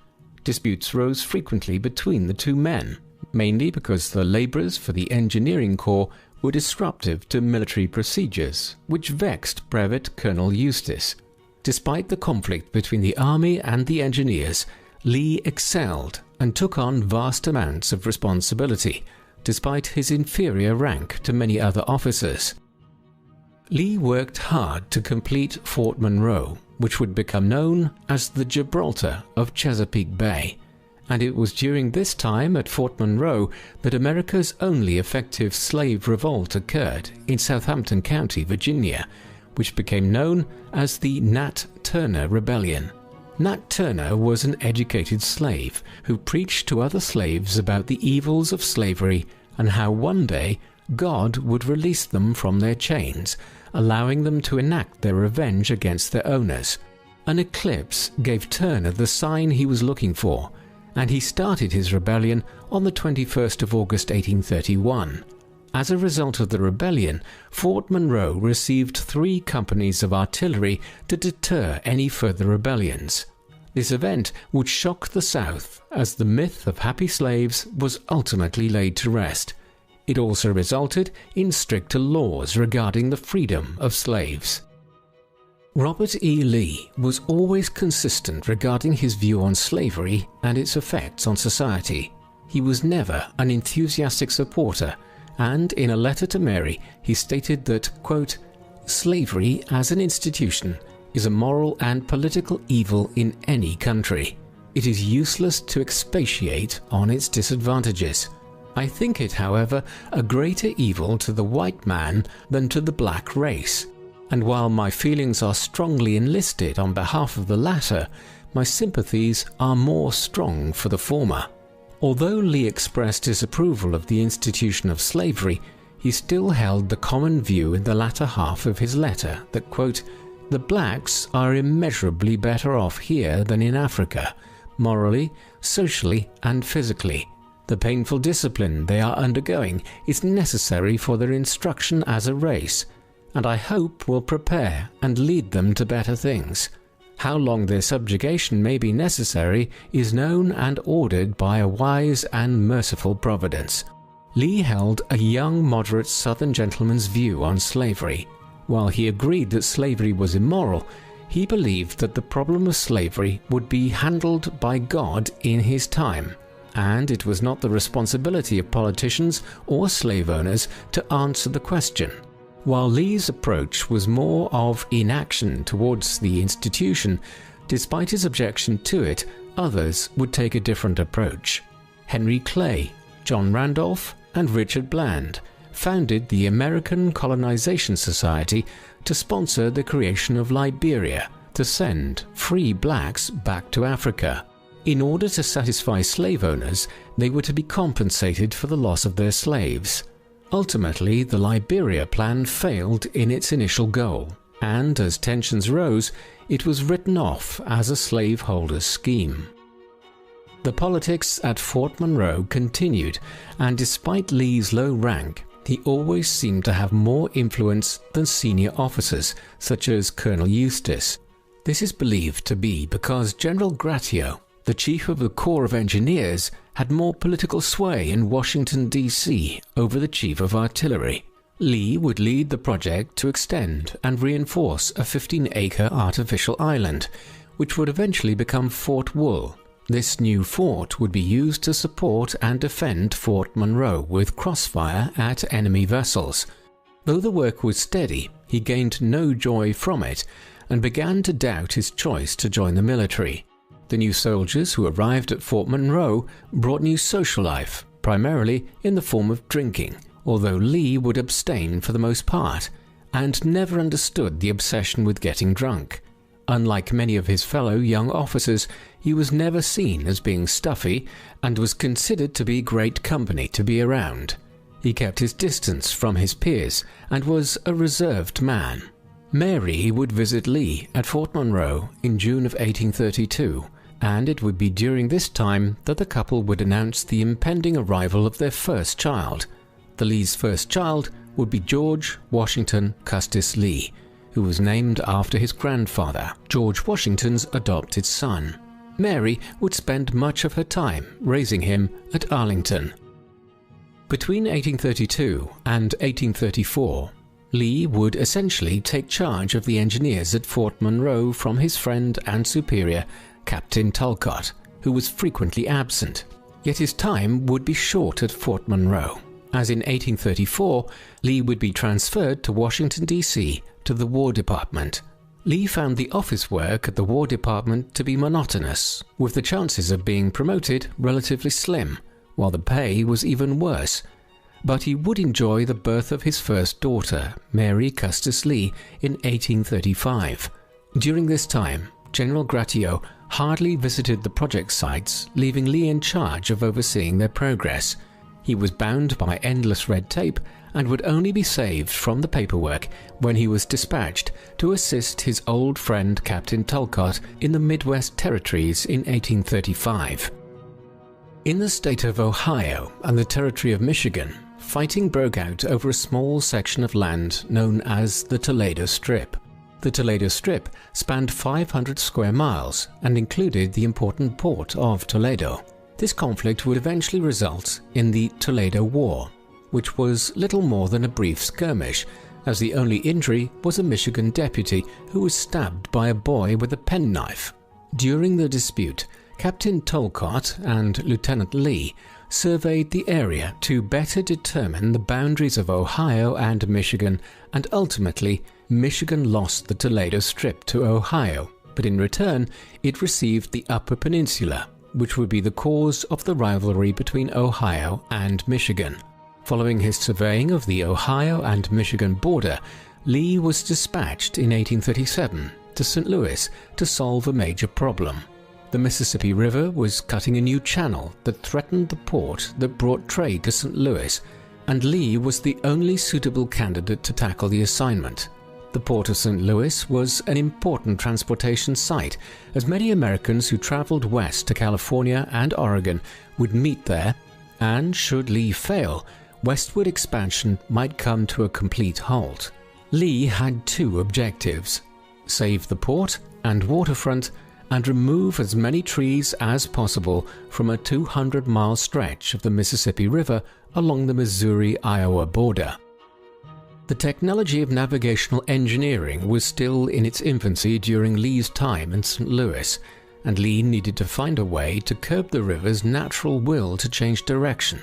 [SPEAKER 2] Disputes rose frequently between the two men, mainly because the labourers for the engineering corps were disruptive to military procedures, which vexed Brevet Colonel Eustis. Despite the conflict between the army and the engineers, Lee excelled and took on vast amounts of responsibility, despite his inferior rank to many other officers. Lee worked hard to complete Fort Monroe, which would become known as the Gibraltar of Chesapeake Bay, and it was during this time at Fort Monroe that America's only effective slave revolt occurred in Southampton County, Virginia, which became known as the Nat Turner Rebellion. Nat Turner was an educated slave who preached to other slaves about the evils of slavery and how one day God would release them from their chains, allowing them to enact their revenge against their owners. An eclipse gave Turner the sign he was looking for, and he started his rebellion on the 21st of August 1831. As a result of the rebellion, Fort Monroe received 3 companies of artillery to deter any further rebellions. This event would shock the South, as the myth of happy slaves was ultimately laid to rest. It also resulted in stricter laws regarding the freedom of slaves. Robert E. Lee was always consistent regarding his view on slavery and its effects on society. He was never an enthusiastic supporter, and in a letter to Mary, he stated that, quote, "Slavery as an institution is a moral and political evil in any country. It is useless to expatiate on its disadvantages. I think it, however, a greater evil to the white man than to the black race, and while my feelings are strongly enlisted on behalf of the latter, my sympathies are more strong for the former." Although Lee expressed his approval of the institution of slavery, he still held the common view in the latter half of his letter that, quote, "The blacks are immeasurably better off here than in Africa, morally, socially, and physically. The painful discipline they are undergoing is necessary for their instruction as a race, and I hope will prepare and lead them to better things. How long their subjugation may be necessary is known and ordered by a wise and merciful providence. Lee held a young moderate Southern gentleman's view on slavery. While he agreed that slavery was immoral, he believed that the problem of slavery would be handled by God in his time, and it was not the responsibility of politicians or slave owners to answer the question. While Lee's approach was more of inaction towards the institution, despite his objection to it, others would take a different approach. Henry Clay, John Randolph, and Richard Bland founded the American Colonization Society to sponsor the creation of Liberia to send free blacks back to Africa. In order to satisfy slave owners, they were to be compensated for the loss of their slaves. Ultimately, the Liberia plan failed in its initial goal, and as tensions rose, it was written off as a slaveholder's scheme. The politics at Fort Monroe continued, and despite Lee's low rank, he always seemed to have more influence than senior officers, such as Colonel Eustis. This is believed to be because General Gratiot, the chief of the Corps of Engineers, had more political sway in Washington, D.C. over the chief of artillery. Lee would lead the project to extend and reinforce a 15-acre artificial island, which would eventually become Fort Wool. This new fort would be used to support and defend Fort Monroe with crossfire at enemy vessels. Though the work was steady, he gained no joy from it and began to doubt his choice to join the military. The new soldiers who arrived at Fort Monroe brought new social life, primarily in the form of drinking, although Lee would abstain for the most part, and never understood the obsession with getting drunk. Unlike many of his fellow young officers, he was never seen as being stuffy and was considered to be great company to be around. He kept his distance from his peers and was a reserved man. Mary would visit Lee at Fort Monroe in June of 1832, and it would be during this time that the couple would announce the impending arrival of their first child. The Lee's first child would be George Washington Custis Lee, who was named after his grandfather, George Washington's adopted son. Mary would spend much of her time raising him at Arlington. Between 1832 and 1834, Lee would essentially take charge of the engineers at Fort Monroe from his friend and superior, Captain Talcott, who was frequently absent. Yet his time would be short at Fort Monroe, as in 1834, Lee would be transferred to Washington, D.C., to the War Department. Lee found the office work at the War Department to be monotonous, with the chances of being promoted relatively slim, while the pay was even worse. But he would enjoy the birth of his first daughter, Mary Custis Lee, in 1835. During this time, General Gratiot hardly visited the project sites, leaving Lee in charge of overseeing their progress. He was bound by endless red tape and would only be saved from the paperwork when he was dispatched to assist his old friend Captain Talcott in the Midwest Territories in 1835. In the state of Ohio and the territory of Michigan, fighting broke out over a small section of land known as the Toledo Strip. The Toledo Strip spanned 500 square miles and included the important port of Toledo. This conflict would eventually result in the Toledo War, which was little more than a brief skirmish, as the only injury was a Michigan deputy who was stabbed by a boy with a penknife. During the dispute, Captain Talcott and Lieutenant Lee surveyed the area to better determine the boundaries of Ohio and Michigan, and ultimately Michigan lost the Toledo Strip to Ohio, but in return it received the Upper Peninsula, which would be the cause of the rivalry between Ohio and Michigan. Following his surveying of the Ohio and Michigan border, Lee was dispatched in 1837 to St. Louis to solve a major problem. The Mississippi River was cutting a new channel that threatened the port that brought trade to St. Louis, and Lee was the only suitable candidate to tackle the assignment. The port of St. Louis was an important transportation site, as many Americans who traveled west to California and Oregon would meet there, and should Lee fail, westward expansion might come to a complete halt. Lee had two objectives: save the port and waterfront and remove as many trees as possible from a 200-mile stretch of the Mississippi River along the Missouri-Iowa border. The technology of navigational engineering was still in its infancy during Lee's time in St. Louis, and Lee needed to find a way to curb the river's natural will to change direction.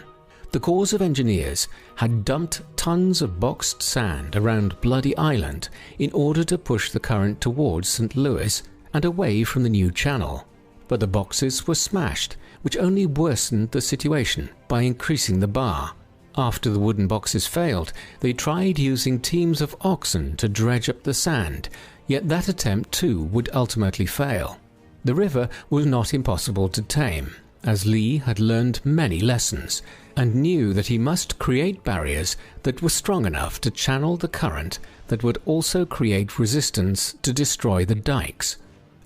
[SPEAKER 2] The Corps of Engineers had dumped tons of boxed sand around Bloody Island in order to push the current towards St. Louis and away from the new channel. But the boxes were smashed, which only worsened the situation by increasing the bar. After the wooden boxes failed, they tried using teams of oxen to dredge up the sand, yet that attempt too would ultimately fail. The river was not impossible to tame, as Lee had learned many lessons and knew that he must create barriers that were strong enough to channel the current that would also create resistance to destroy the dikes.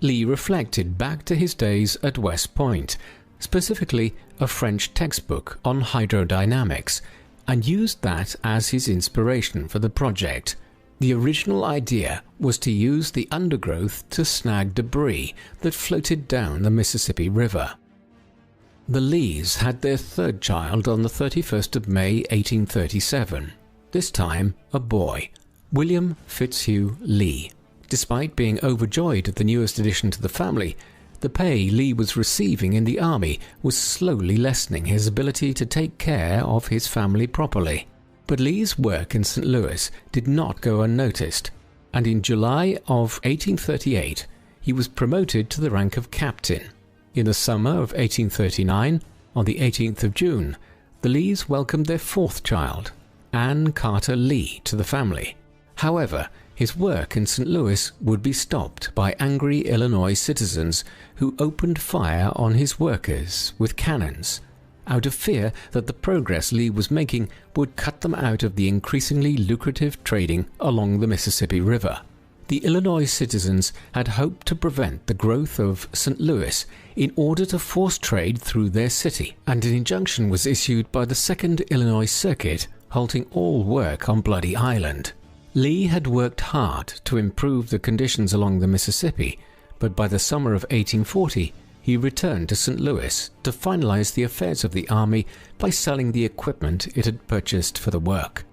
[SPEAKER 2] Lee reflected back to his days at West Point, specifically a French textbook on hydrodynamics, and used that as his inspiration for the project. The original idea was to use the undergrowth to snag debris that floated down the Mississippi River. The Lees had their third child on the 31st of May 1837, this time a boy, William Fitzhugh Lee. Despite being overjoyed at the newest addition to the family, the pay Lee was receiving in the army was slowly lessening his ability to take care of his family properly. But Lee's work in St. Louis did not go unnoticed, and in July of 1838 he was promoted to the rank of captain. In the summer of 1839, on the 18th of June, the Lees welcomed their fourth child, Anne Carter Lee, to the family. However, his work in St. Louis would be stopped by angry Illinois citizens who opened fire on his workers with cannons, out of fear that the progress Lee was making would cut them out of the increasingly lucrative trading along the Mississippi River. The Illinois citizens had hoped to prevent the growth of St. Louis in order to force trade through their city, and an injunction was issued by the Second Illinois Circuit halting all work on Bloody Island. Lee had worked hard to improve the conditions along the Mississippi, but by the summer of 1840 he returned to St. Louis to finalize the affairs of the army by selling the equipment it had purchased for the work.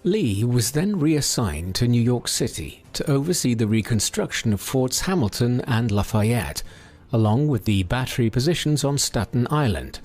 [SPEAKER 2] Lee was then reassigned to New York City to oversee the reconstruction of Forts Hamilton and Lafayette, along with the battery positions on Staten Island.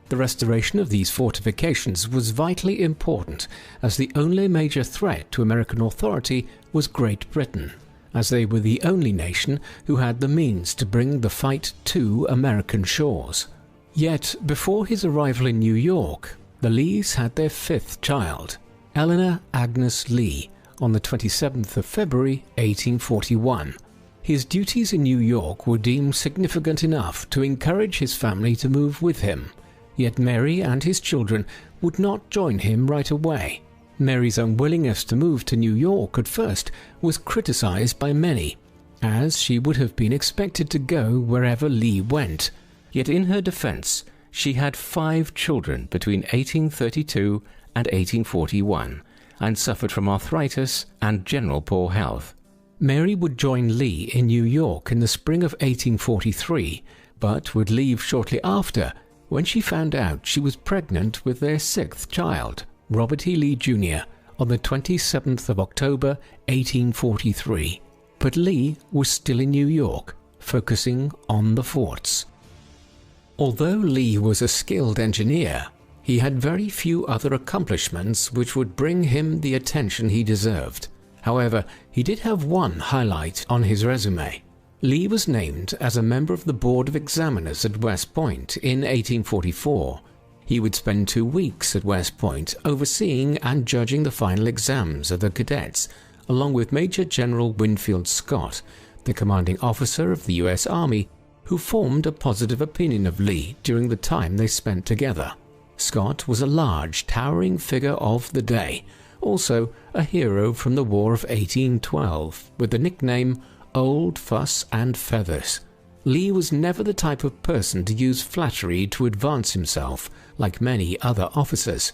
[SPEAKER 2] The restoration of these fortifications was vitally important, as the only major threat to American authority was Great Britain, as they were the only nation who had the means to bring the fight to American shores. Yet, before his arrival in New York, the Lees had their fifth child, Eleanor Agnes Lee, on the 27th of February 1841. His duties in New York were deemed significant enough to encourage his family to move with him, yet Mary and his children would not join him right away. Mary's unwillingness to move to New York at first was criticized by many, as she would have been expected to go wherever Lee went. Yet in her defense, she had 5 children between 1832 and 1841, and suffered from arthritis and general poor health. Mary would join Lee in New York in the spring of 1843, but would leave shortly after when she found out she was pregnant with their 6th child, Robert E. Lee Jr., on the 27th of October 1843. But Lee was still in New York, focusing on the forts. Although Lee was a skilled engineer, he had very few other accomplishments which would bring him the attention he deserved. However, he did have one highlight on his resume. Lee was named as a member of the Board of Examiners at West Point in 1844. He would spend 2 weeks at West Point overseeing and judging the final exams of the cadets, along with Major General Winfield Scott, the commanding officer of the U.S. Army, who formed a positive opinion of Lee during the time they spent together. Scott was a large, towering figure of the day, also a hero from the War of 1812, with the nickname Old Fuss and Feathers. Lee was never the type of person to use flattery to advance himself, like many other officers.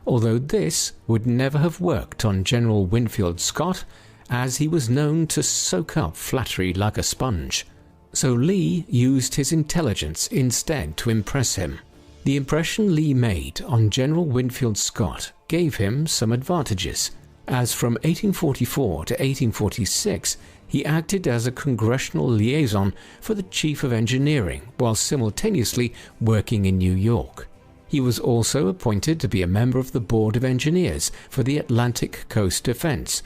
[SPEAKER 2] although this would never have worked on General Winfield Scott, as he was known to soak up flattery like a sponge. So Lee used his intelligence instead to impress him. The impression Lee made on General Winfield Scott gave him some advantages, as from 1844 to 1846 he acted as a congressional liaison for the Chief of Engineering while simultaneously working in New York. He was also appointed to be a member of the Board of Engineers for the Atlantic Coast Defense,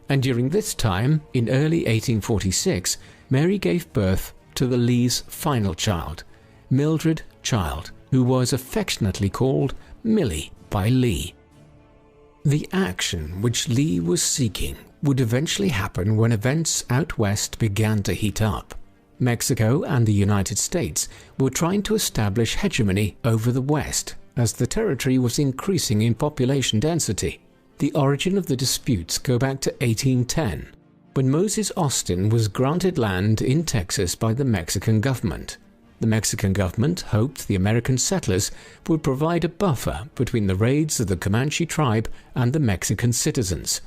[SPEAKER 2] and during this time, in early 1846, Mary gave birth to the Lee's final child, Mildred Child, who was affectionately called Millie by Lee. The action which Lee was seeking would eventually happen when events out west began to heat up. Mexico and the United States were trying to establish hegemony over the West as the territory was increasing in population density. The origin of the disputes go back to 1810, when Moses Austin was granted land in Texas by the Mexican government. The Mexican government hoped the American settlers would provide a buffer between the raids of the Comanche tribe and the Mexican citizens.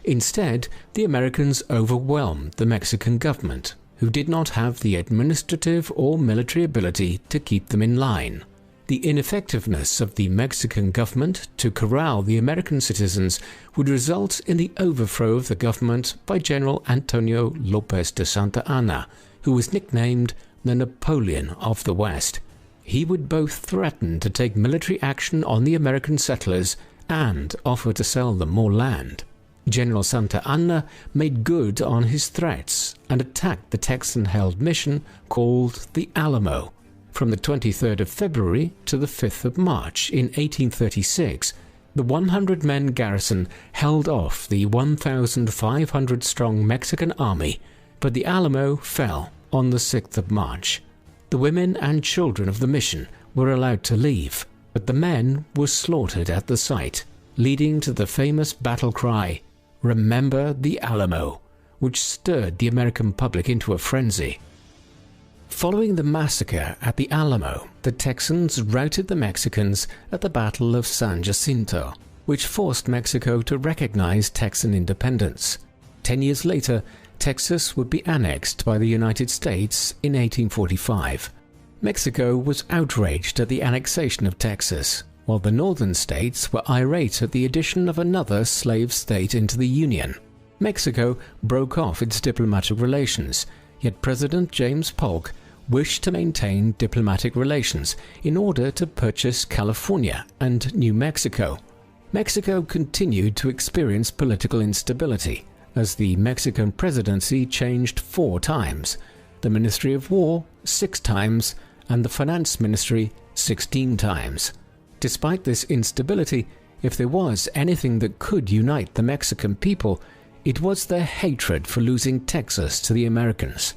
[SPEAKER 2] Instead, the Americans overwhelmed the Mexican government, who did not have the administrative or military ability to keep them in line. The ineffectiveness of the Mexican government to corral the American citizens would result in the overthrow of the government by General Antonio Lopez de Santa Anna, who was nicknamed the Napoleon of the West. He would both threaten to take military action on the American settlers and offer to sell them more land. General Santa Anna made good on his threats and attacked the Texan-held mission called the Alamo. From the 23rd of February to the 5th of March in 1836, the 100-men garrison held off the 1,500-strong Mexican army, but the Alamo fell on the 6th of March. The women and children of the mission were allowed to leave, but the men were slaughtered at the site, leading to the famous battle cry, "Remember the Alamo," which stirred the American public into a frenzy. Following the massacre at the Alamo, the Texans routed the Mexicans at the Battle of San Jacinto, which forced Mexico to recognize Texan independence. 10 years later, Texas would be annexed by the United States in 1845. Mexico was outraged at the annexation of Texas, while the northern states were irate at the addition of another slave state into the Union. Mexico broke off its diplomatic relations, yet President James Polk wished to maintain diplomatic relations in order to purchase California and New Mexico. Mexico continued to experience political instability, as the Mexican presidency changed 4 times, the Ministry of War 6 times, and the Finance Ministry 16 times. Despite this instability, if there was anything that could unite the Mexican people, it was their hatred for losing Texas to the Americans.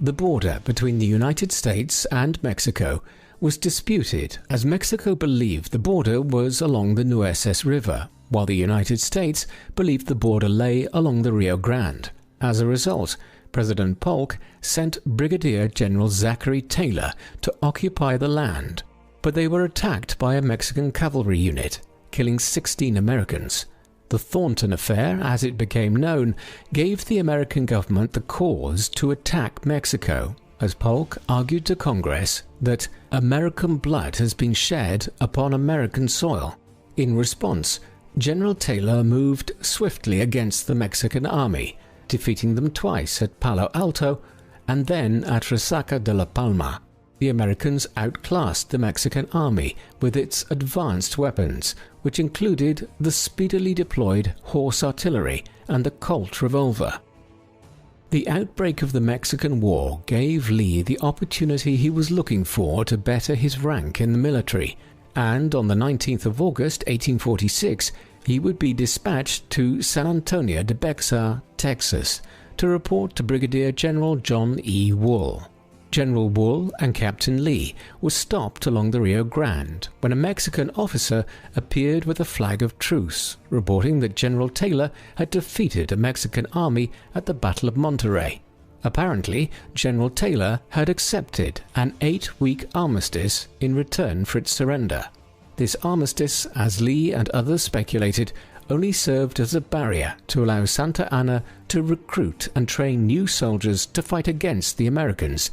[SPEAKER 2] The border between the United States and Mexico was disputed, as Mexico believed the border was along the Nueces River, while the United States believed the border lay along the Rio Grande. As a result, President Polk sent Brigadier General Zachary Taylor to occupy the land, but they were attacked by a Mexican cavalry unit, killing 16 Americans. The Thornton Affair, as it became known, gave the American government the cause to attack Mexico, as Polk argued to Congress that American blood has been shed upon American soil. In response, General Taylor moved swiftly against the Mexican army, defeating them twice at Palo Alto and then at Resaca de la Palma. The Americans outclassed the Mexican army with its advanced weapons, which included the speedily deployed horse artillery and the Colt revolver. The outbreak of the Mexican War gave Lee the opportunity he was looking for to better his rank in the military, and on the 19th of August 1846 he would be dispatched to San Antonio de Bexar, Texas, to report to Brigadier General John E. Wool. General Wool and Captain Lee were stopped along the Rio Grande when a Mexican officer appeared with a flag of truce, reporting that General Taylor had defeated a Mexican army at the Battle of Monterrey. Apparently, General Taylor had accepted an 8-week armistice in return for its surrender. This armistice, as Lee and others speculated, only served as a barrier to allow Santa Anna to recruit and train new soldiers to fight against the Americans.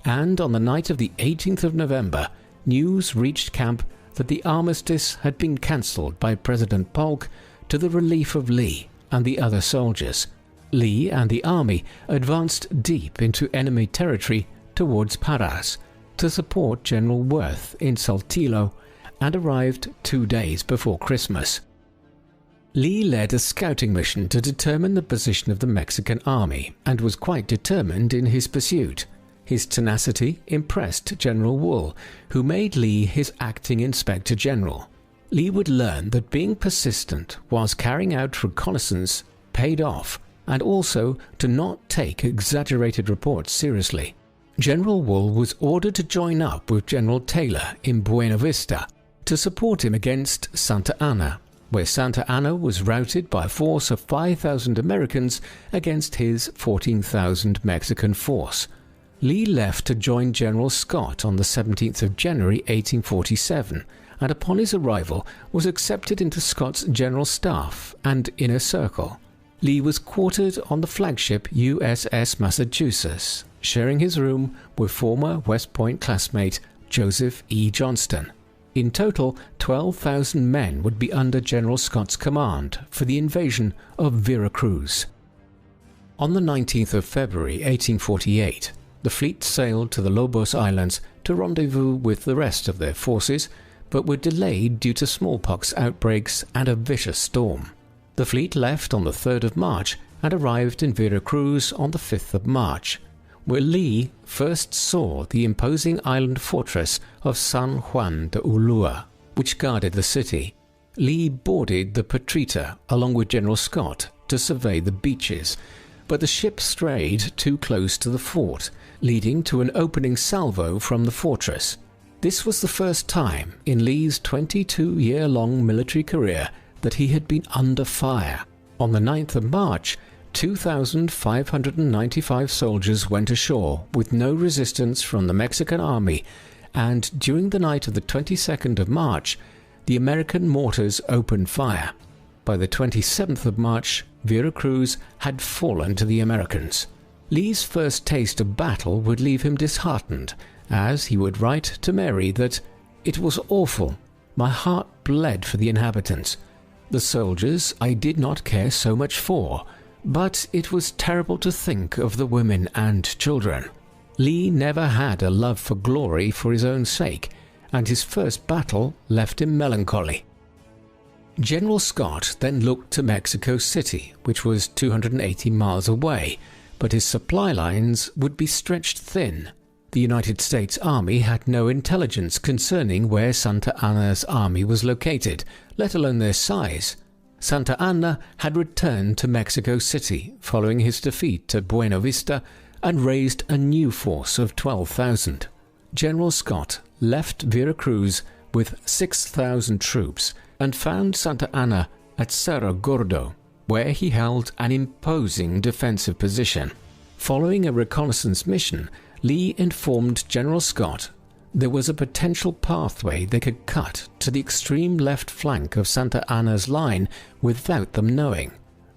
[SPEAKER 2] And on the night of the 18th of November, news reached camp that the armistice had been cancelled by President Polk to the relief of Lee and the other soldiers. Lee and the army advanced deep into enemy territory towards Parras to support General Worth in Saltillo and arrived 2 days before Christmas. Lee led a scouting mission to determine the position of the Mexican army and was quite determined in his pursuit. His tenacity impressed General Wool, who made Lee his acting inspector general. Lee would learn that being persistent whilst carrying out reconnaissance paid off, and also to not take exaggerated reports seriously. General Wool was ordered to join up with General Taylor in Buena Vista to support him against Santa Anna, where Santa Anna was routed by a force of 5,000 Americans against his 14,000 Mexican force. Lee left to join General Scott on the 17th of January 1847, and upon his arrival was accepted into Scott's general staff and inner circle. Lee was quartered on the flagship USS Massachusetts, sharing his room with former West Point classmate Joseph E. Johnston. In total, 12,000 men would be under General Scott's command for the invasion of Veracruz. On the 19th of February 1848, the fleet sailed to the Lobos Islands to rendezvous with the rest of their forces, but were delayed due to smallpox outbreaks and a vicious storm. The fleet left on the 3rd of March and arrived in Veracruz on the 5th of March, where Lee first saw the imposing island fortress of San Juan de Ulua, which guarded the city. Lee boarded the Patrita along with General Scott to survey the beaches, but the ship strayed too close to the fort, leading to an opening salvo from the fortress. This was the first time in Lee's 22-year-long military career that he had been under fire. On the 9th of March, 2,595 soldiers went ashore with no resistance from the Mexican army, and during the night of the 22nd of March, the American mortars opened fire. By the 27th of March, Veracruz had fallen to the Americans. Lee's first taste of battle would leave him disheartened, as he would write to Mary that, "It was awful. My heart bled for the inhabitants. The soldiers I did not care so much for, but it was terrible to think of the women and children." Lee never had a love for glory for his own sake, and his first battle left him melancholy. General Scott then looked to Mexico City, which was 280 miles away, but his supply lines would be stretched thin. The United States Army had no intelligence concerning where Santa Anna's army was located, let alone their size. Santa Anna had returned to Mexico City following his defeat at Buena Vista and raised a new force of 12,000. General Scott left Veracruz with 6,000 troops and found Santa Anna at Cerro Gordo, where he held an imposing defensive position. Following a reconnaissance mission, Lee informed General Scott there was a potential pathway they could cut to the extreme left flank of Santa Anna's line without them knowing.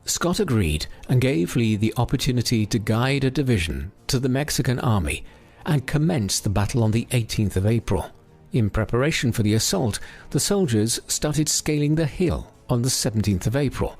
[SPEAKER 2] Scott agreed and gave Lee the opportunity to guide a division to the Mexican army and commence the battle on the 18th of April. In preparation for the assault, the soldiers started scaling the hill on the 17th of April,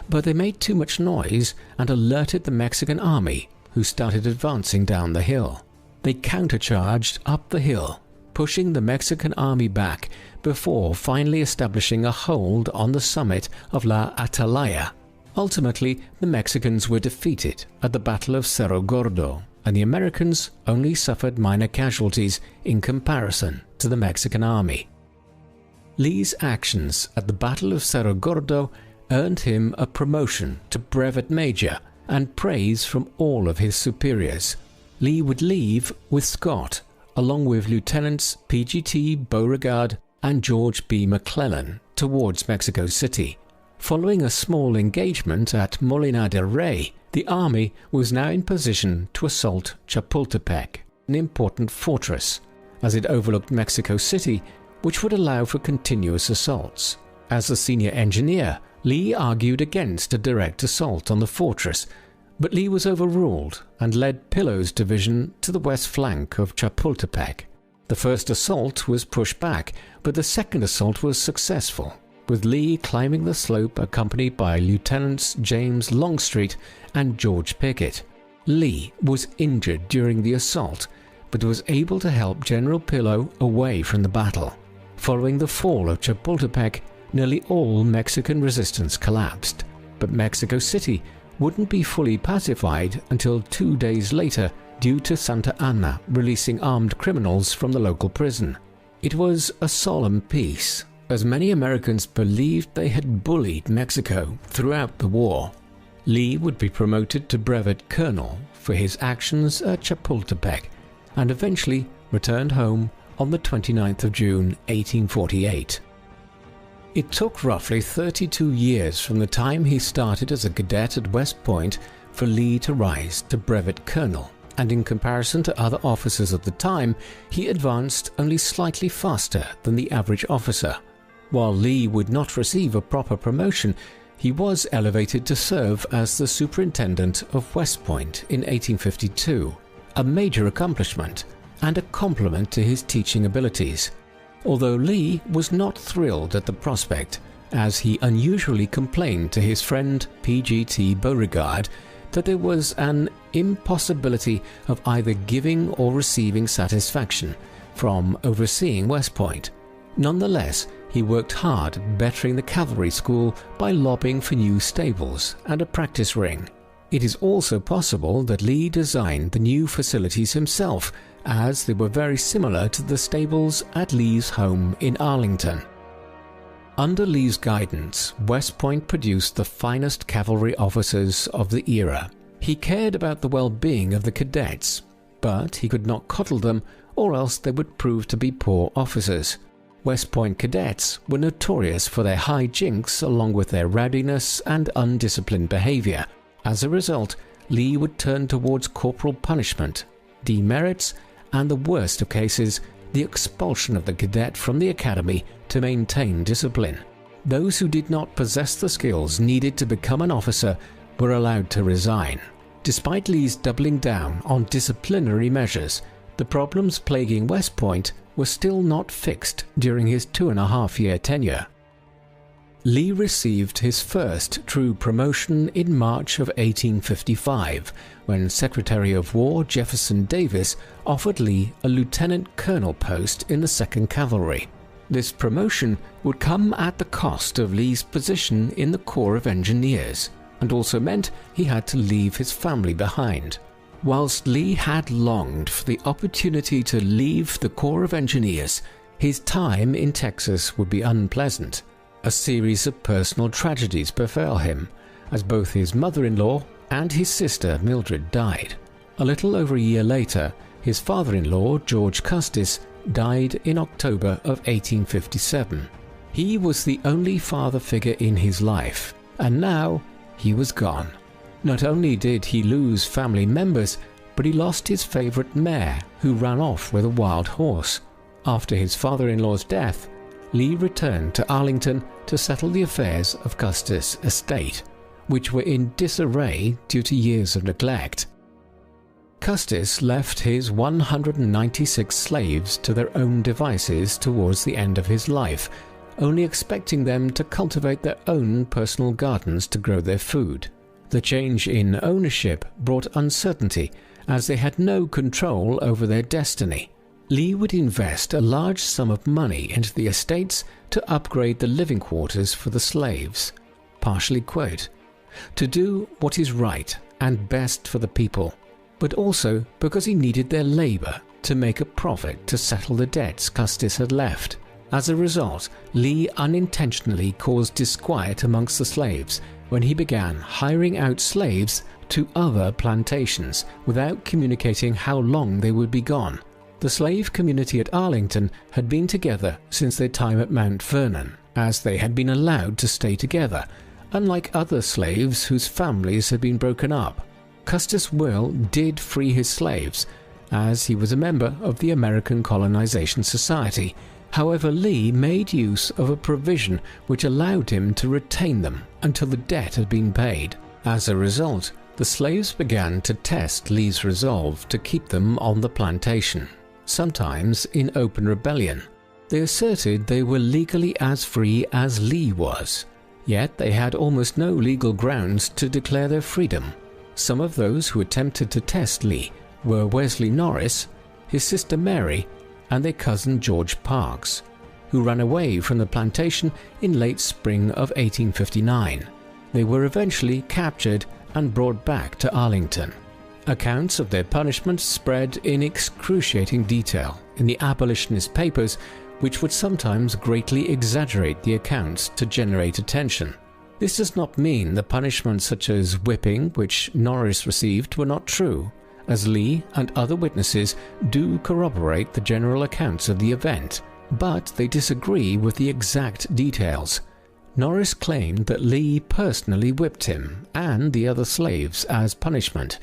[SPEAKER 2] but they made too much noise and alerted the Mexican army, who started advancing down the hill. They countercharged up the hill, pushing the Mexican army back before finally establishing a hold on the summit of La Atalaya. Ultimately, the Mexicans were defeated at the Battle of Cerro Gordo, and the Americans only suffered minor casualties in comparison to the Mexican army. Lee's actions at the Battle of Cerro Gordo earned him a promotion to brevet major and praise from all of his superiors. Lee would leave with Scott, along with Lieutenants P.G.T. Beauregard and George B. McClellan, towards Mexico City. Following a small engagement at Molina del Rey, the army was now in position to assault Chapultepec, an important fortress. As it overlooked Mexico City, which would allow for continuous assaults. As a senior engineer, Lee argued against a direct assault on the fortress, but Lee was overruled and led Pillow's division to the west flank of Chapultepec. The first assault was pushed back, but the second assault was successful, with Lee climbing the slope accompanied by Lieutenants James Longstreet and George Pickett. Lee was injured during the assault, but was able to help General Pillow away from the battle. Following the fall of Chapultepec, nearly all Mexican resistance collapsed, but Mexico City wouldn't be fully pacified until 2 days later due to Santa Anna releasing armed criminals from the local prison. It was a solemn peace, as many Americans believed they had bullied Mexico throughout the war. Lee would be promoted to brevet colonel for his actions at Chapultepec and eventually returned home on the 29th of June 1848. It took roughly 32 years from the time he started as a cadet at West Point for Lee to rise to brevet colonel, and in comparison to other officers of the time, he advanced only slightly faster than the average officer. While Lee would not receive a proper promotion, he was elevated to serve as the superintendent of West Point in 1852, a major accomplishment and a compliment to his teaching abilities. Although Lee was not thrilled at the prospect, as he unusually complained to his friend P.G.T. Beauregard that there was an impossibility of either giving or receiving satisfaction from overseeing West Point. Nonetheless, he worked hard at bettering the cavalry school by lobbying for new stables and a practice ring. It is also possible that Lee designed the new facilities himself, as they were very similar to the stables at Lee's home in Arlington. Under Lee's guidance, West Point produced the finest cavalry officers of the era. He cared about the well-being of the cadets, but he could not coddle them, or else they would prove to be poor officers. West Point cadets were notorious for their high jinks along with their rowdiness and undisciplined behavior. As a result, Lee would turn towards corporal punishment, demerits, and the worst of cases, the expulsion of the cadet from the academy to maintain discipline. Those who did not possess the skills needed to become an officer were allowed to resign. Despite Lee's doubling down on disciplinary measures, the problems plaguing West Point were still not fixed during his 2.5-year tenure. Lee received his first true promotion in March of 1855, when Secretary of War Jefferson Davis offered Lee a lieutenant colonel post in the 2nd Cavalry. This promotion would come at the cost of Lee's position in the Corps of Engineers, and also meant he had to leave his family behind. Whilst Lee had longed for the opportunity to leave the Corps of Engineers, his time in Texas would be unpleasant. A series of personal tragedies befell him, as both his mother-in-law and his sister Mildred died. A little over a year later, his father-in-law George Custis died in October of 1857. He was the only father figure in his life, and now he was gone. Not only did he lose family members, but he lost his favorite mare, who ran off with a wild horse. After his father-in-law's death, Lee returned to Arlington to settle the affairs of Custis' estate, which were in disarray due to years of neglect. Custis left his 196 slaves to their own devices towards the end of his life, only expecting them to cultivate their own personal gardens to grow their food. The change in ownership brought uncertainty, as they had no control over their destiny. Lee would invest a large sum of money into the estates to upgrade the living quarters for the slaves, partially quote, to do what is right and best for the people, but also because he needed their labor to make a profit to settle the debts Custis had left. As a result, Lee unintentionally caused disquiet amongst the slaves when he began hiring out slaves to other plantations without communicating how long they would be gone. The slave community at Arlington had been together since their time at Mount Vernon, as they had been allowed to stay together, unlike other slaves whose families had been broken up. Custis Will did free his slaves, as he was a member of the American Colonization Society, However, Lee made use of a provision which allowed him to retain them until the debt had been paid. As a result, the slaves began to test Lee's resolve to keep them on the plantation, sometimes in open rebellion. They asserted they were legally as free as Lee was, yet they had almost no legal grounds to declare their freedom. Some of those who attempted to test Lee were Wesley Norris, his sister Mary, and their cousin George Parks, who ran away from the plantation in late spring of 1859. They were eventually captured and brought back to Arlington. Accounts of their punishment spread in excruciating detail in the abolitionist papers, which would sometimes greatly exaggerate the accounts to generate attention. This does not mean the punishments such as whipping, which Norris received, were not true, as Lee and other witnesses do corroborate the general accounts of the event, but they disagree with the exact details. Norris claimed that Lee personally whipped him and the other slaves as punishment,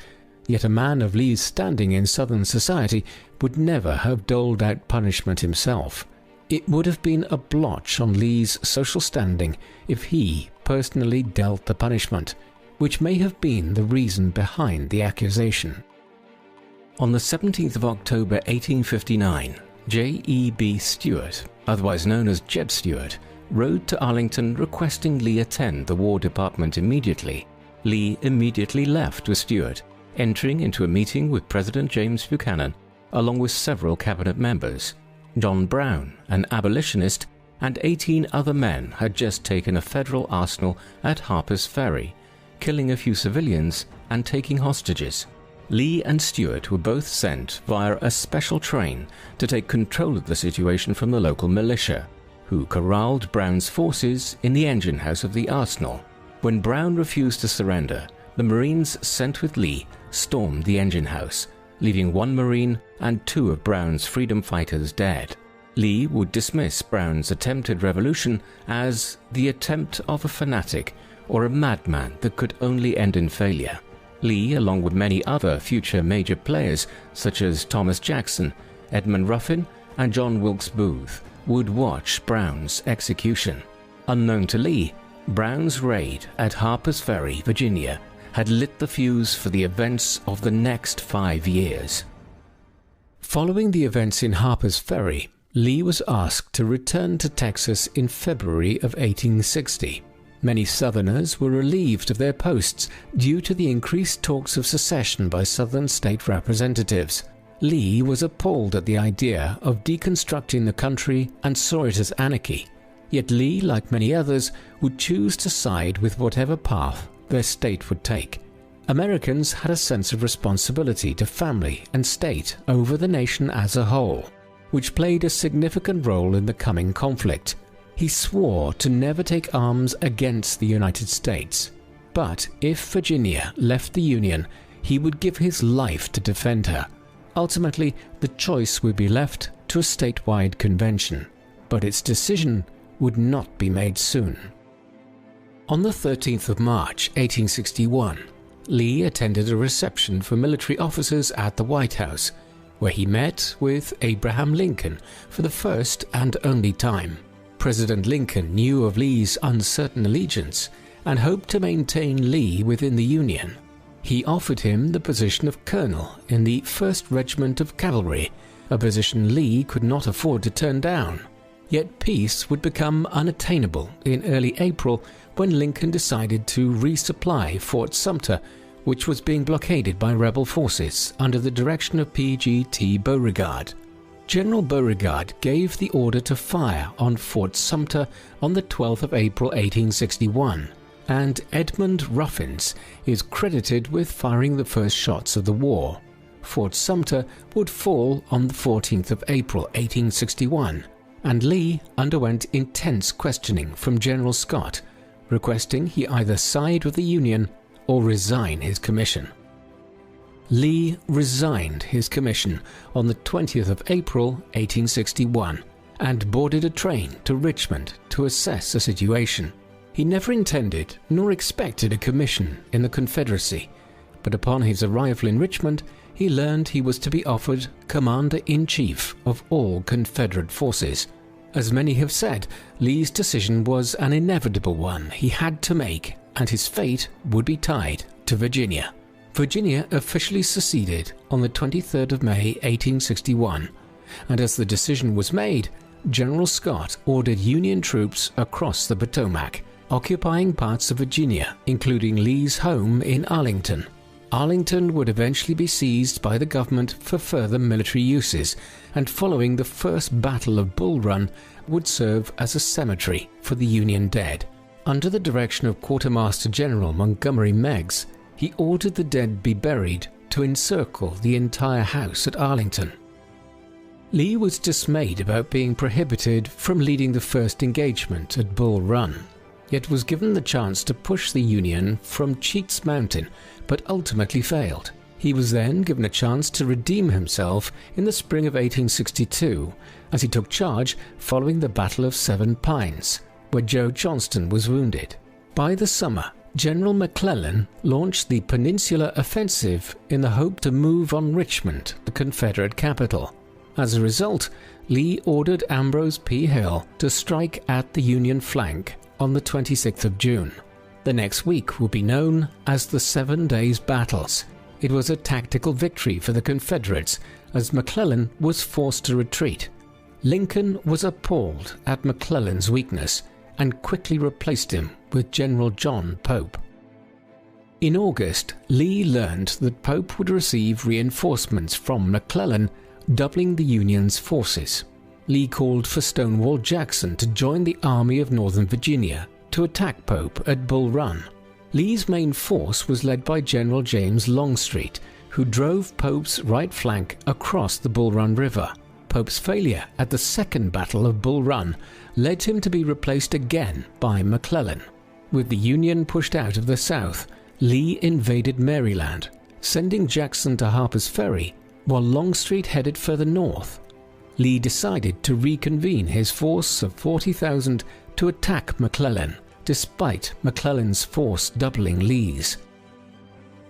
[SPEAKER 2] yet a man of Lee's standing in Southern society would never have doled out punishment himself. It would have been a blotch on Lee's social standing if he personally dealt the punishment, which may have been the reason behind the accusation. On the 17th of October 1859, J.E.B. Stewart, otherwise known as Jeb Stuart, rode to Arlington requesting Lee attend the War Department immediately. Lee immediately left with Stuart, entering into a meeting with President James Buchanan, along with several cabinet members. John Brown, an abolitionist, and 18 other men had just taken a federal arsenal at Harper's Ferry, killing a few civilians and taking hostages. Lee and Stuart were both sent via a special train to take control of the situation from the local militia, who corralled Brown's forces in the engine house of the arsenal. When Brown refused to surrender, the Marines sent with Lee stormed the engine house, leaving 1 Marine and 2 of Brown's freedom fighters dead. Lee would dismiss Brown's attempted revolution as the attempt of a fanatic or a madman that could only end in failure. Lee, along with many other future major players such as Thomas Jackson, Edmund Ruffin, and John Wilkes Booth, would watch Brown's execution. Unknown to Lee, Brown's raid at Harper's Ferry, Virginia, had lit the fuse for the events of the next 5 years. Following the events in Harper's Ferry, Lee was asked to return to Texas in February of 1860. Many Southerners were relieved of their posts due to the increased talks of secession by Southern state representatives. Lee was appalled at the idea of deconstructing the country and saw it as anarchy. Yet Lee, like many others, would choose to side with whatever path their state would take. Americans had a sense of responsibility to family and state over the nation as a whole, which played a significant role in the coming conflict. He swore to never take arms against the United States, but if Virginia left the Union, he would give his life to defend her. Ultimately, the choice would be left to a statewide convention, but its decision would not be made soon. On the 13th of March, 1861, Lee attended a reception for military officers at the White House, where he met with Abraham Lincoln for the first and only time. President Lincoln knew of Lee's uncertain allegiance and hoped to maintain Lee within the Union. He offered him the position of colonel in the 1st Regiment of Cavalry, a position Lee could not afford to turn down. Yet peace would become unattainable in early April when Lincoln decided to resupply Fort Sumter, which was being blockaded by rebel forces under the direction of P.G.T. Beauregard. General Beauregard gave the order to fire on Fort Sumter on the 12th of April 1861, and Edmund Ruffins is credited with firing the first shots of the war. Fort Sumter would fall on the 14th of April 1861, and Lee underwent intense questioning from General Scott, requesting he either side with the Union or resign his commission. Lee resigned his commission on the 20th of April 1861 and boarded a train to Richmond to assess the situation. He never intended nor expected a commission in the Confederacy, but upon his arrival in Richmond, he learned he was to be offered Commander-in-Chief of all Confederate forces. As many have said, Lee's decision was an inevitable one he had to make, and his fate would be tied to Virginia. Virginia officially seceded on the 23rd of May 1861, and as the decision was made, General Scott ordered Union troops across the Potomac, occupying parts of Virginia, including Lee's home in Arlington. Arlington would eventually be seized by the government for further military uses, and following the First Battle of Bull Run would serve as a cemetery for the Union dead. Under the direction of Quartermaster General Montgomery Meigs, he ordered the dead be buried to encircle the entire house at Arlington. Lee was dismayed about being prohibited from leading the first engagement at Bull Run, yet was given the chance to push the Union from Cheat's Mountain, but ultimately failed. He was then given a chance to redeem himself in the spring of 1862, as he took charge following the Battle of Seven Pines, where Joe Johnston was wounded. By the summer, General McClellan launched the Peninsular Offensive in the hope to move on Richmond, the Confederate capital. As a result, Lee ordered Ambrose P. Hill to strike at the Union flank on the 26th of June. The next week would be known as the 7 Days Battles. It was a tactical victory for the Confederates, as McClellan was forced to retreat. Lincoln was appalled at McClellan's weakness and quickly replaced him with General John Pope. In August, Lee learned that Pope would receive reinforcements from McClellan, doubling the Union's forces. Lee called for Stonewall Jackson to join the Army of Northern Virginia to attack Pope at Bull Run. Lee's main force was led by General James Longstreet, who drove Pope's right flank across the Bull Run River. Pope's failure at the Second Battle of Bull Run led him to be replaced again by McClellan. With the Union pushed out of the South, Lee invaded Maryland, sending Jackson to Harper's Ferry, while Longstreet headed further north. Lee decided to reconvene his force of 40,000 to attack McClellan, despite McClellan's force doubling Lee's.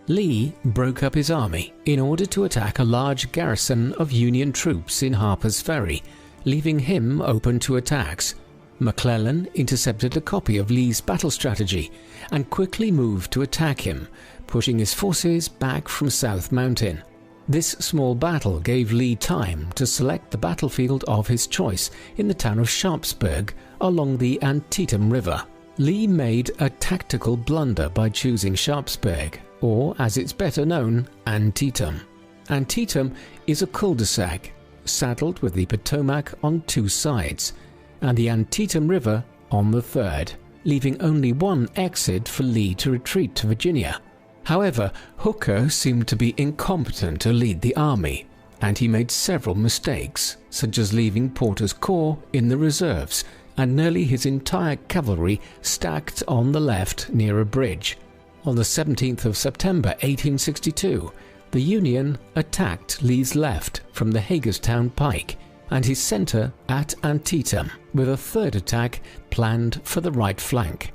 [SPEAKER 2] Lee broke up his army in order to attack a large garrison of Union troops in Harper's Ferry, leaving him open to attacks. McClellan intercepted a copy of Lee's battle strategy and quickly moved to attack him, pushing his forces back from South Mountain. This small battle gave Lee time to select the battlefield of his choice in the town of Sharpsburg along the Antietam River. Lee made a tactical blunder by choosing Sharpsburg, or as it's better known, Antietam. Antietam is a cul-de-sac, saddled with the Potomac on two sides, and the Antietam River on the third, leaving only one exit for Lee to retreat to Virginia. However, Hooker seemed to be incompetent to lead the army, and he made several mistakes, such as leaving Porter's corps in the reserves and nearly his entire cavalry stacked on the left near a bridge. On the 17th of September 1862, the Union attacked Lee's left from the Hagerstown Pike and his center at Antietam, with a third attack planned for the right flank.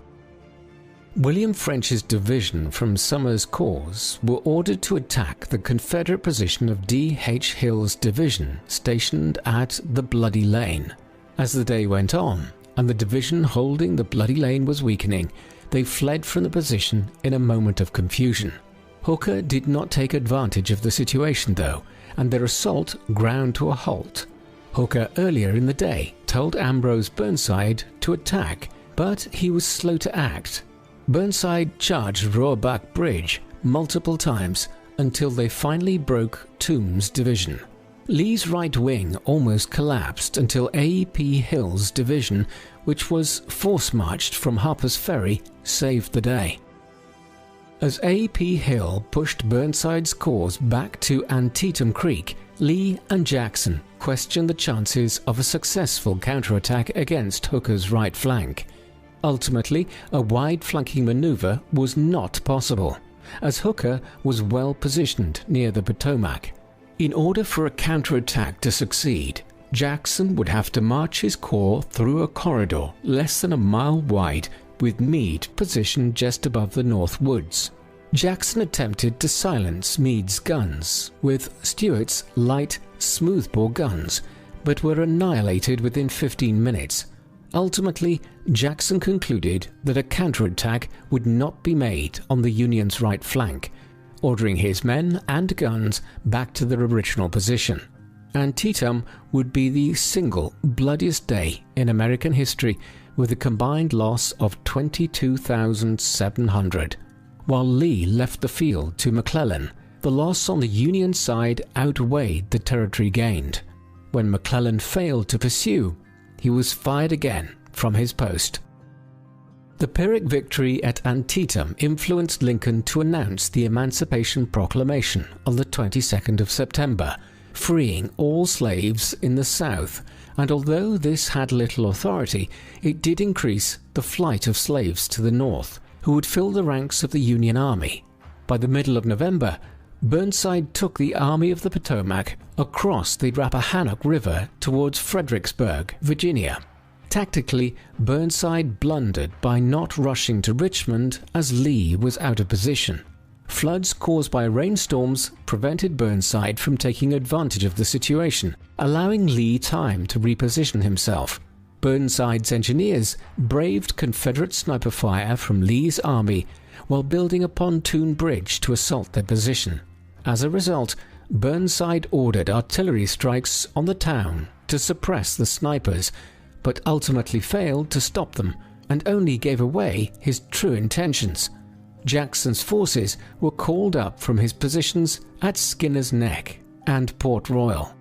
[SPEAKER 2] William French's division from Sumner's corps were ordered to attack the Confederate position of D. H. Hill's division stationed at the Bloody Lane. As the day went on, and the division holding the Bloody Lane was weakening, they fled from the position in a moment of confusion. Hooker did not take advantage of the situation though, and their assault ground to a halt. Hooker earlier in the day told Ambrose Burnside to attack, but he was slow to act. Burnside charged Roebuck Bridge multiple times until they finally broke Toombs' division. Lee's right wing almost collapsed until A. P. Hill's division, which was force-marched from Harper's Ferry, saved the day. As A. P. Hill pushed Burnside's corps back to Antietam Creek, Lee and Jackson questioned the chances of a successful counterattack against Hooker's right flank. Ultimately, a wide flanking maneuver was not possible, as Hooker was well positioned near the Potomac. In order for a counterattack to succeed, Jackson would have to march his corps through a corridor less than a mile wide, with Meade positioned just above the North Woods. Jackson attempted to silence Meade's guns with Stuart's light smoothbore guns, but were annihilated within 15 minutes. Ultimately, Jackson concluded that a counterattack would not be made on the Union's right flank, ordering his men and guns back to their original position. Antietam would be the single bloodiest day in American history, with a combined loss of 22,700. While Lee left the field to McClellan, the loss on the Union side outweighed the territory gained. When McClellan failed to pursue, he was fired again from his post. The Pyrrhic victory at Antietam influenced Lincoln to announce the Emancipation Proclamation on the 22nd of September, freeing all slaves in the South, and although this had little authority, it did increase the flight of slaves to the North, who would fill the ranks of the Union Army. By the middle of November, Burnside took the Army of the Potomac across the Rappahannock River towards Fredericksburg, Virginia. Tactically, Burnside blundered by not rushing to Richmond as Lee was out of position. Floods caused by rainstorms prevented Burnside from taking advantage of the situation, allowing Lee time to reposition himself. Burnside's engineers braved Confederate sniper fire from Lee's army while building a pontoon bridge to assault their position. As a result, Burnside ordered artillery strikes on the town to suppress the snipers, but ultimately failed to stop them and only gave away his true intentions. Jackson's forces were called up from his positions at Skinner's Neck and Port Royal.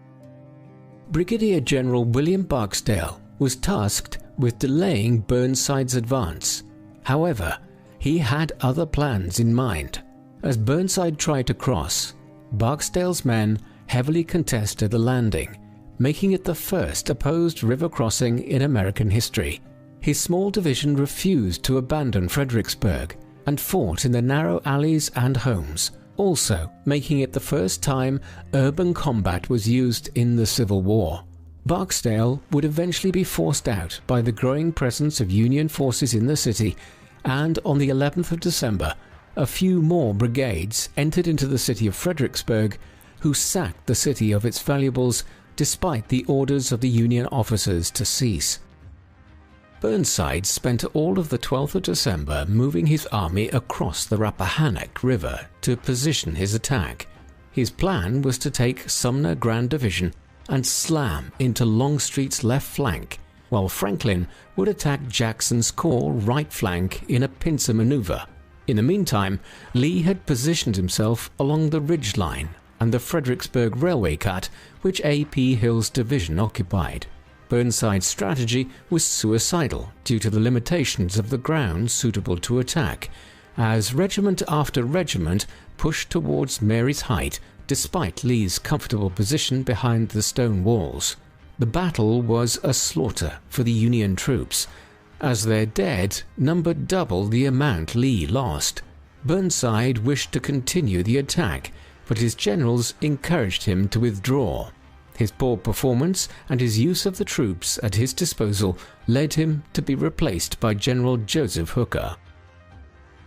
[SPEAKER 2] Brigadier General William Barksdale was tasked with delaying Burnside's advance. However, he had other plans in mind. As Burnside tried to cross, Barksdale's men heavily contested the landing, making it the first opposed river crossing in American history. His small division refused to abandon Fredericksburg and fought in the narrow alleys and homes, also making it the first time urban combat was used in the Civil War. Barksdale would eventually be forced out by the growing presence of Union forces in the city, and on the 11th of December, a few more brigades entered into the city of Fredericksburg, who sacked the city of its valuables despite the orders of the Union officers to cease. Burnside spent all of the 12th of December moving his army across the Rappahannock River to position his attack. His plan was to take Sumner Grand Division and slam into Longstreet's left flank, while Franklin would attack Jackson's corps right flank in a pincer maneuver. In the meantime, Lee had positioned himself along the ridge line and the Fredericksburg railway cut, which A.P. Hill's division occupied. Burnside's strategy was suicidal due to the limitations of the ground suitable to attack, as regiment after regiment pushed towards Mary's Height despite Lee's comfortable position behind the stone walls. The battle was a slaughter for the Union troops, as their dead numbered double the amount Lee lost. Burnside wished to continue the attack, but his generals encouraged him to withdraw. His poor performance and his use of the troops at his disposal led him to be replaced by General Joseph Hooker.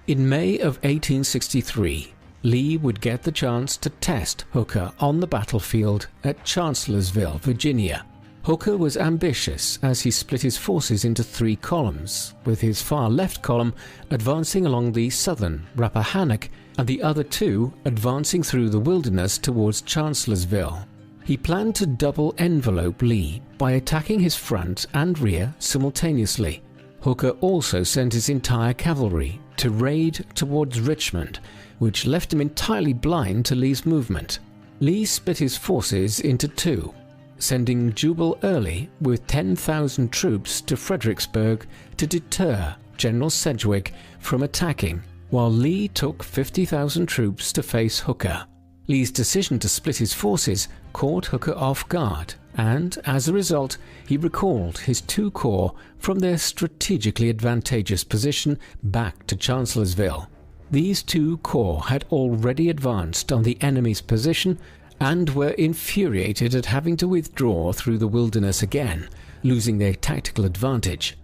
[SPEAKER 2] In May of 1863, Lee would get the chance to test Hooker on the battlefield at Chancellorsville, Virginia. Hooker was ambitious as he split his forces into 3 columns, with his far left column advancing along the southern Rappahannock and the other 2 advancing through the wilderness towards Chancellorsville. He planned to double envelope Lee by attacking his front and rear simultaneously. Hooker also sent his entire cavalry to raid towards Richmond, which left him entirely blind to Lee's movement. Lee split his forces into 2, sending Jubal Early with 10,000 troops to Fredericksburg to deter General Sedgwick from attacking, while Lee took 50,000 troops to face Hooker. Lee's decision to split his forces caught Hooker off guard, and as a result, he recalled his 2 corps from their strategically advantageous position back to Chancellorsville. These 2 corps had already advanced on the enemy's position and were infuriated at having to withdraw through the wilderness again, losing their tactical advantage.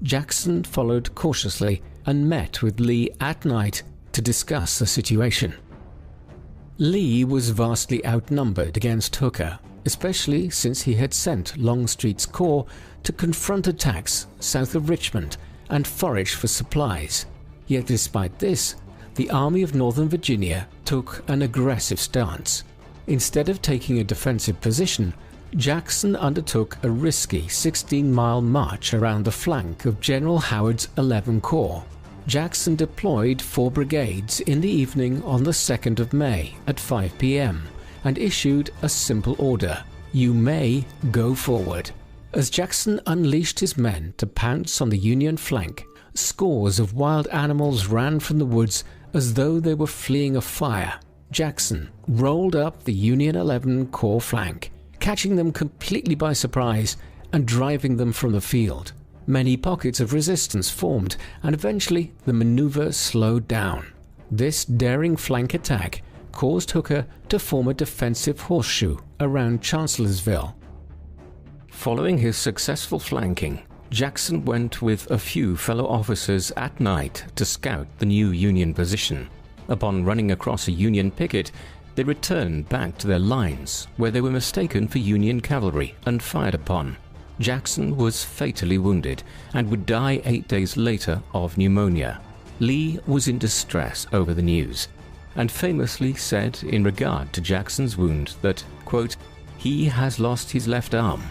[SPEAKER 2] Jackson followed cautiously and met with Lee at night to discuss the situation. Lee was vastly outnumbered against Hooker, especially since he had sent Longstreet's corps to confront attacks south of Richmond and forage for supplies. Yet despite this, the Army of Northern Virginia took an aggressive stance. Instead of taking a defensive position, Jackson undertook a risky 16-mile march around the flank of General Howard's 11th Corps. Jackson deployed 4 brigades in the evening on the 2nd of May at 5 p.m. and issued a simple order: "You may go forward." As Jackson unleashed his men to pounce on the Union flank, scores of wild animals ran from the woods as though they were fleeing a fire. Jackson rolled up the Union 11th Corps flank, catching them completely by surprise and driving them from the field. Many pockets of resistance formed, and eventually the maneuver slowed down. This daring flank attack caused Hooker to form a defensive horseshoe around Chancellorsville. Following his successful flanking, Jackson went with a few fellow officers at night to scout the new Union position. Upon running across a Union picket, they returned back to their lines, where they were mistaken for Union cavalry and fired upon. Jackson was fatally wounded and would die 8 days later of pneumonia. Lee was in distress over the news, and famously said in regard to Jackson's wound that, quote, "He has lost his left arm,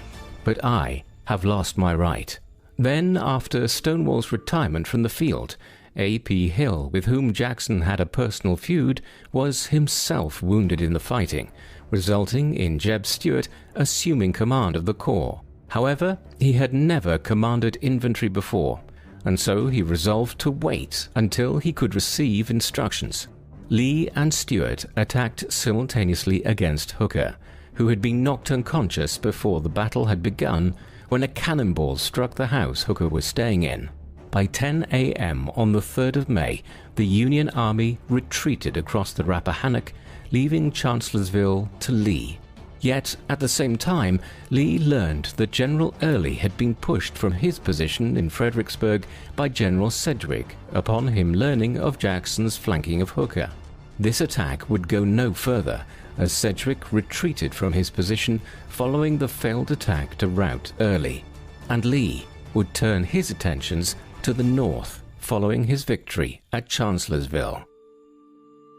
[SPEAKER 2] but I have lost my right." Then, after Stonewall's retirement from the field, A.P. Hill, with whom Jackson had a personal feud, was himself wounded in the fighting, resulting in Jeb Stuart assuming command of the corps. However, he had never commanded infantry before, and so he resolved to wait until he could receive instructions. Lee and Stuart attacked simultaneously against Hooker, who had been knocked unconscious before the battle had begun when a cannonball struck the house Hooker was staying in. By 10 a.m. on the 3rd of May, the Union Army retreated across the Rappahannock, leaving Chancellorsville to Lee. Yet, at the same time, Lee learned that General Early had been pushed from his position in Fredericksburg by General Sedgwick upon him learning of Jackson's flanking of Hooker. This attack would go no further, as Sedgwick retreated from his position following the failed attack to rout Early, and Lee would turn his attentions to the north following his victory at Chancellorsville.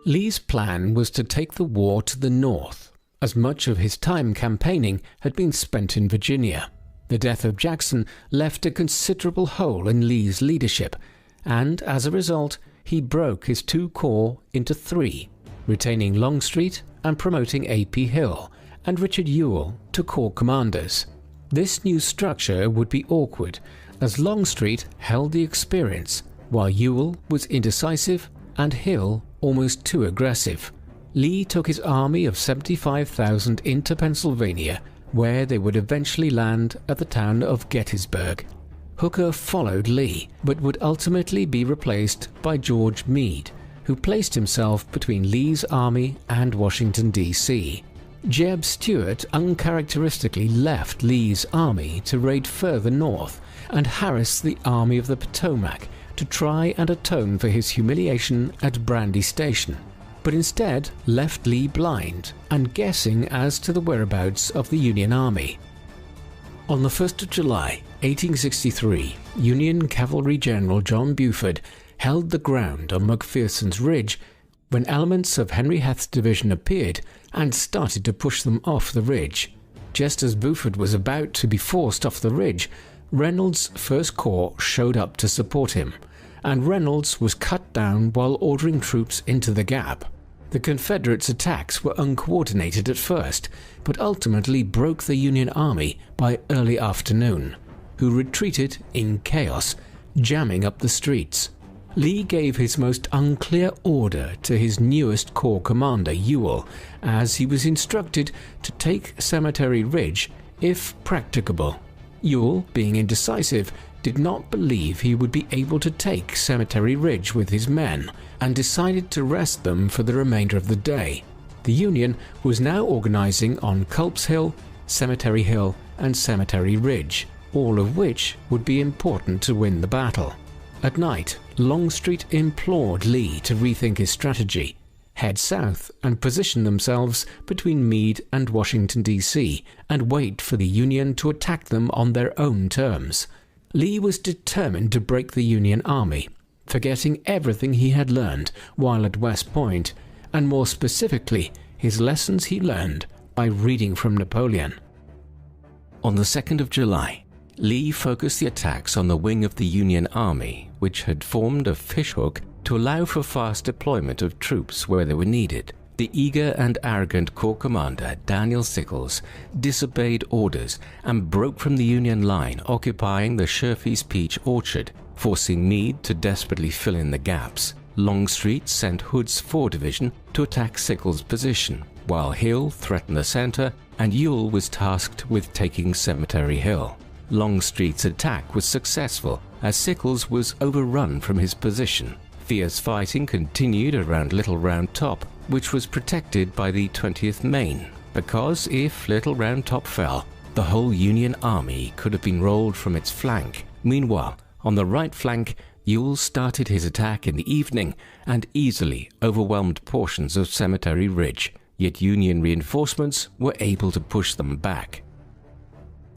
[SPEAKER 2] Lee's plan was to take the war to the north, as much of his time campaigning had been spent in Virginia. The death of Jackson left a considerable hole in Lee's leadership, and as a result, he broke his 2 corps into 3, retaining Longstreet and promoting A.P. Hill and Richard Ewell to corps commanders. This new structure would be awkward, as Longstreet held the experience, while Ewell was indecisive and Hill almost too aggressive. Lee took his army of 75,000 into Pennsylvania, where they would eventually land at the town of Gettysburg. Hooker followed Lee, but would ultimately be replaced by George Meade, who placed himself between Lee's army and Washington, D.C. Jeb Stuart uncharacteristically left Lee's army to raid further north and harass the Army of the Potomac to try and atone for his humiliation at Brandy Station, but instead left Lee blind and guessing as to the whereabouts of the Union Army. On the 1st of July, 1863, Union Cavalry General John Buford held the ground on McPherson's Ridge when elements of Henry Heth's division appeared and started to push them off the ridge. Just as Buford was about to be forced off the ridge, Reynolds' 1st Corps showed up to support him, and Reynolds was cut down while ordering troops into the gap. The Confederates' attacks were uncoordinated at first, but ultimately broke the Union Army by early afternoon, who retreated in chaos, jamming up the streets. Lee gave his most unclear order to his newest corps commander, Ewell, as he was instructed to take Cemetery Ridge if practicable. Ewell, being indecisive, did not believe he would be able to take Cemetery Ridge with his men, and decided to rest them for the remainder of the day. The Union was now organizing on Culp's Hill, Cemetery Hill, and Cemetery Ridge, all of which would be important to win the battle. At night, Longstreet implored Lee to rethink his strategy. head south and position themselves between Meade and Washington, D.C., and wait for the Union to attack them on their own terms. Lee was determined to break the Union Army, forgetting everything he had learned while at West Point, and more specifically, his lessons he learned by reading from Napoleon. On the 2nd of July, Lee focused the attacks on the wing of the Union Army, which had formed a fishhook to allow for fast deployment of troops where they were needed. The eager and arrogant Corps Commander Daniel Sickles disobeyed orders and broke from the Union line occupying the Sherfy's Peach Orchard, forcing Meade to desperately fill in the gaps. Longstreet sent Hood's 4th Division to attack Sickles' position, while Hill threatened the center and Ewell was tasked with taking Cemetery Hill. Longstreet's attack was successful as Sickles was overrun from his position. Fierce fighting continued around Little Round Top, which was protected by the 20th Maine, because if Little Round Top fell, the whole Union Army could have been rolled from its flank. Meanwhile, on the right flank, Ewell started his attack in the evening and easily overwhelmed portions of Cemetery Ridge, yet Union reinforcements were able to push them back.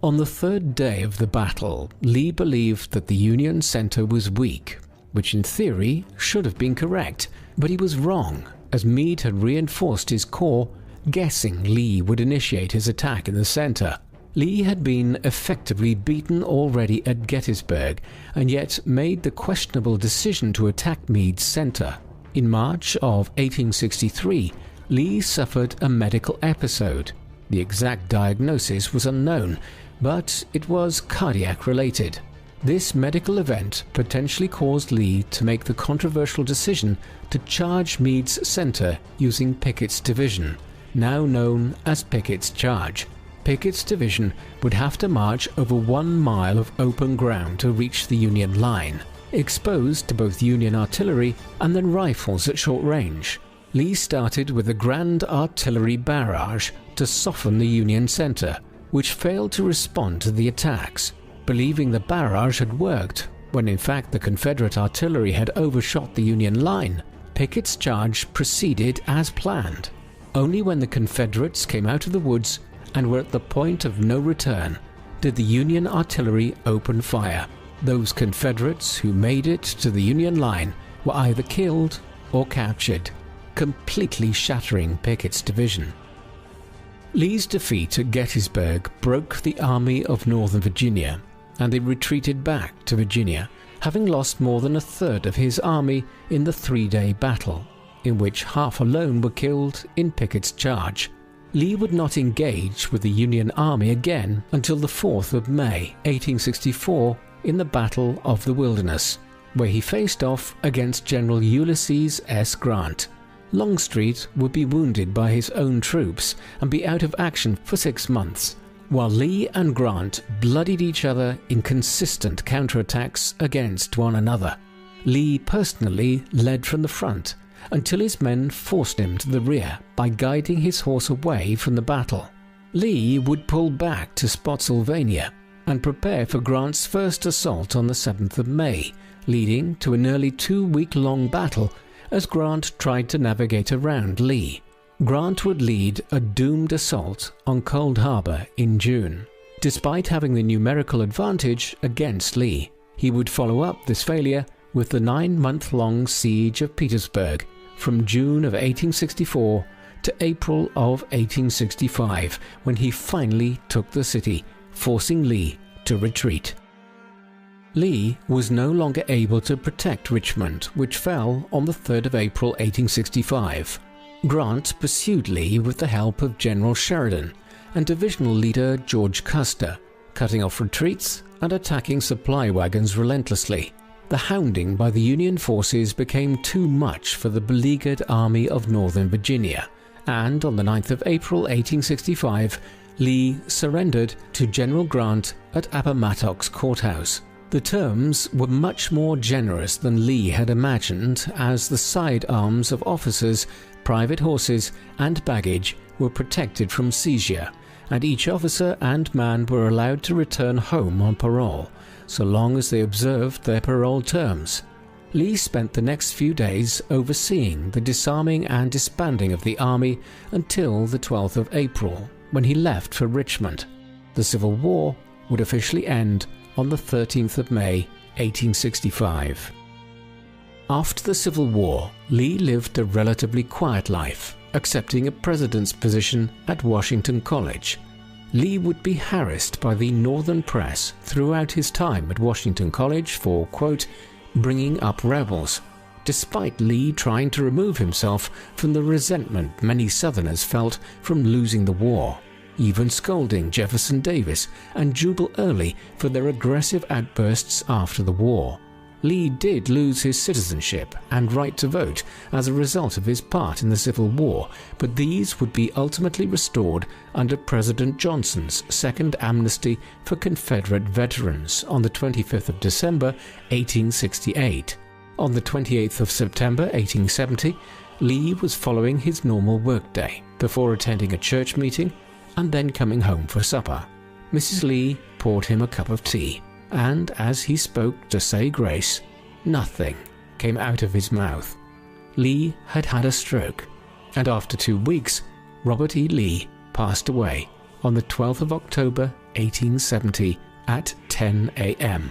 [SPEAKER 2] On the 3rd day of the battle, Lee believed that the Union center was weak, which in theory should have been correct, but he was wrong, as Meade had reinforced his corps, guessing Lee would initiate his attack in the center. Lee had been effectively beaten already at Gettysburg, and yet made the questionable decision to attack Meade's center. In March of 1863, Lee suffered a medical episode. The exact diagnosis was unknown, but it was cardiac-related. This medical event potentially caused Lee to make the controversial decision to charge Meade's center using Pickett's division, now known as Pickett's Charge. Pickett's division would have to march over 1 mile of open ground to reach the Union line, exposed to both Union artillery and then rifles at short range. Lee started with a grand artillery barrage to soften the Union center, which failed to respond to the attacks. Believing the barrage had worked, when in fact the Confederate artillery had overshot the Union line, Pickett's charge proceeded as planned. Only when the Confederates came out of the woods and were at the point of no return did the Union artillery open fire. Those Confederates who made it to the Union line were either killed or captured, completely shattering Pickett's division. Lee's defeat at Gettysburg broke the Army of Northern Virginia, and they retreated back to Virginia, having lost more than a third of his army in the 3-day battle, in which half alone were killed in Pickett's charge. Lee would not engage with the Union Army again until the 4th of May, 1864, in the Battle of the Wilderness, where he faced off against General Ulysses S. Grant. Longstreet would be wounded by his own troops and be out of action for 6 months, while Lee and Grant bloodied each other in consistent counterattacks against one another. Lee personally led from the front until his men forced him to the rear by guiding his horse away from the battle. Lee would pull back to Spotsylvania and prepare for Grant's first assault on the 7th of May, leading to a nearly 2-week-long battle as Grant tried to navigate around Lee. Grant would lead a doomed assault on Cold Harbor in June. Despite having the numerical advantage against Lee, he would follow up this failure with the 9-month-long siege of Petersburg from June of 1864 to April of 1865, when he finally took the city, forcing Lee to retreat. Lee was no longer able to protect Richmond, which fell on the 3rd of April 1865. Grant pursued Lee with the help of General Sheridan and divisional leader George Custer, cutting off retreats and attacking supply wagons relentlessly. The hounding by the Union forces became too much for the beleaguered Army of Northern Virginia, and on the 9th of April 1865, Lee surrendered to General Grant at Appomattox Courthouse. The terms were much more generous than Lee had imagined, as the sidearms of officers, private horses, and baggage were protected from seizure, and each officer and man were allowed to return home on parole, so long as they observed their parole terms. Lee spent the next few days overseeing the disarming and disbanding of the army until the 12th of April, when he left for Richmond. The Civil War would officially end on the 13th of May, 1865. After the Civil War, Lee lived a relatively quiet life, accepting a president's position at Washington College. Lee would be harassed by the Northern press throughout his time at Washington College for, quote, bringing up rebels, despite Lee trying to remove himself from the resentment many Southerners felt from losing the war, even scolding Jefferson Davis and Jubal Early for their aggressive outbursts after the war. Lee did lose his citizenship and right to vote as a result of his part in the Civil War, but these would be ultimately restored under President Johnson's second amnesty for Confederate veterans on the 25th of December, 1868. On the 28th of September, 1870, Lee was following his normal workday before attending a church meeting and then coming home for supper. Mrs. Lee poured him a cup of tea, and as he spoke to say grace, nothing came out of his mouth. Lee had had a stroke, and after 2 weeks, Robert E. Lee passed away on the 12th of October, 1870 at 10 a.m.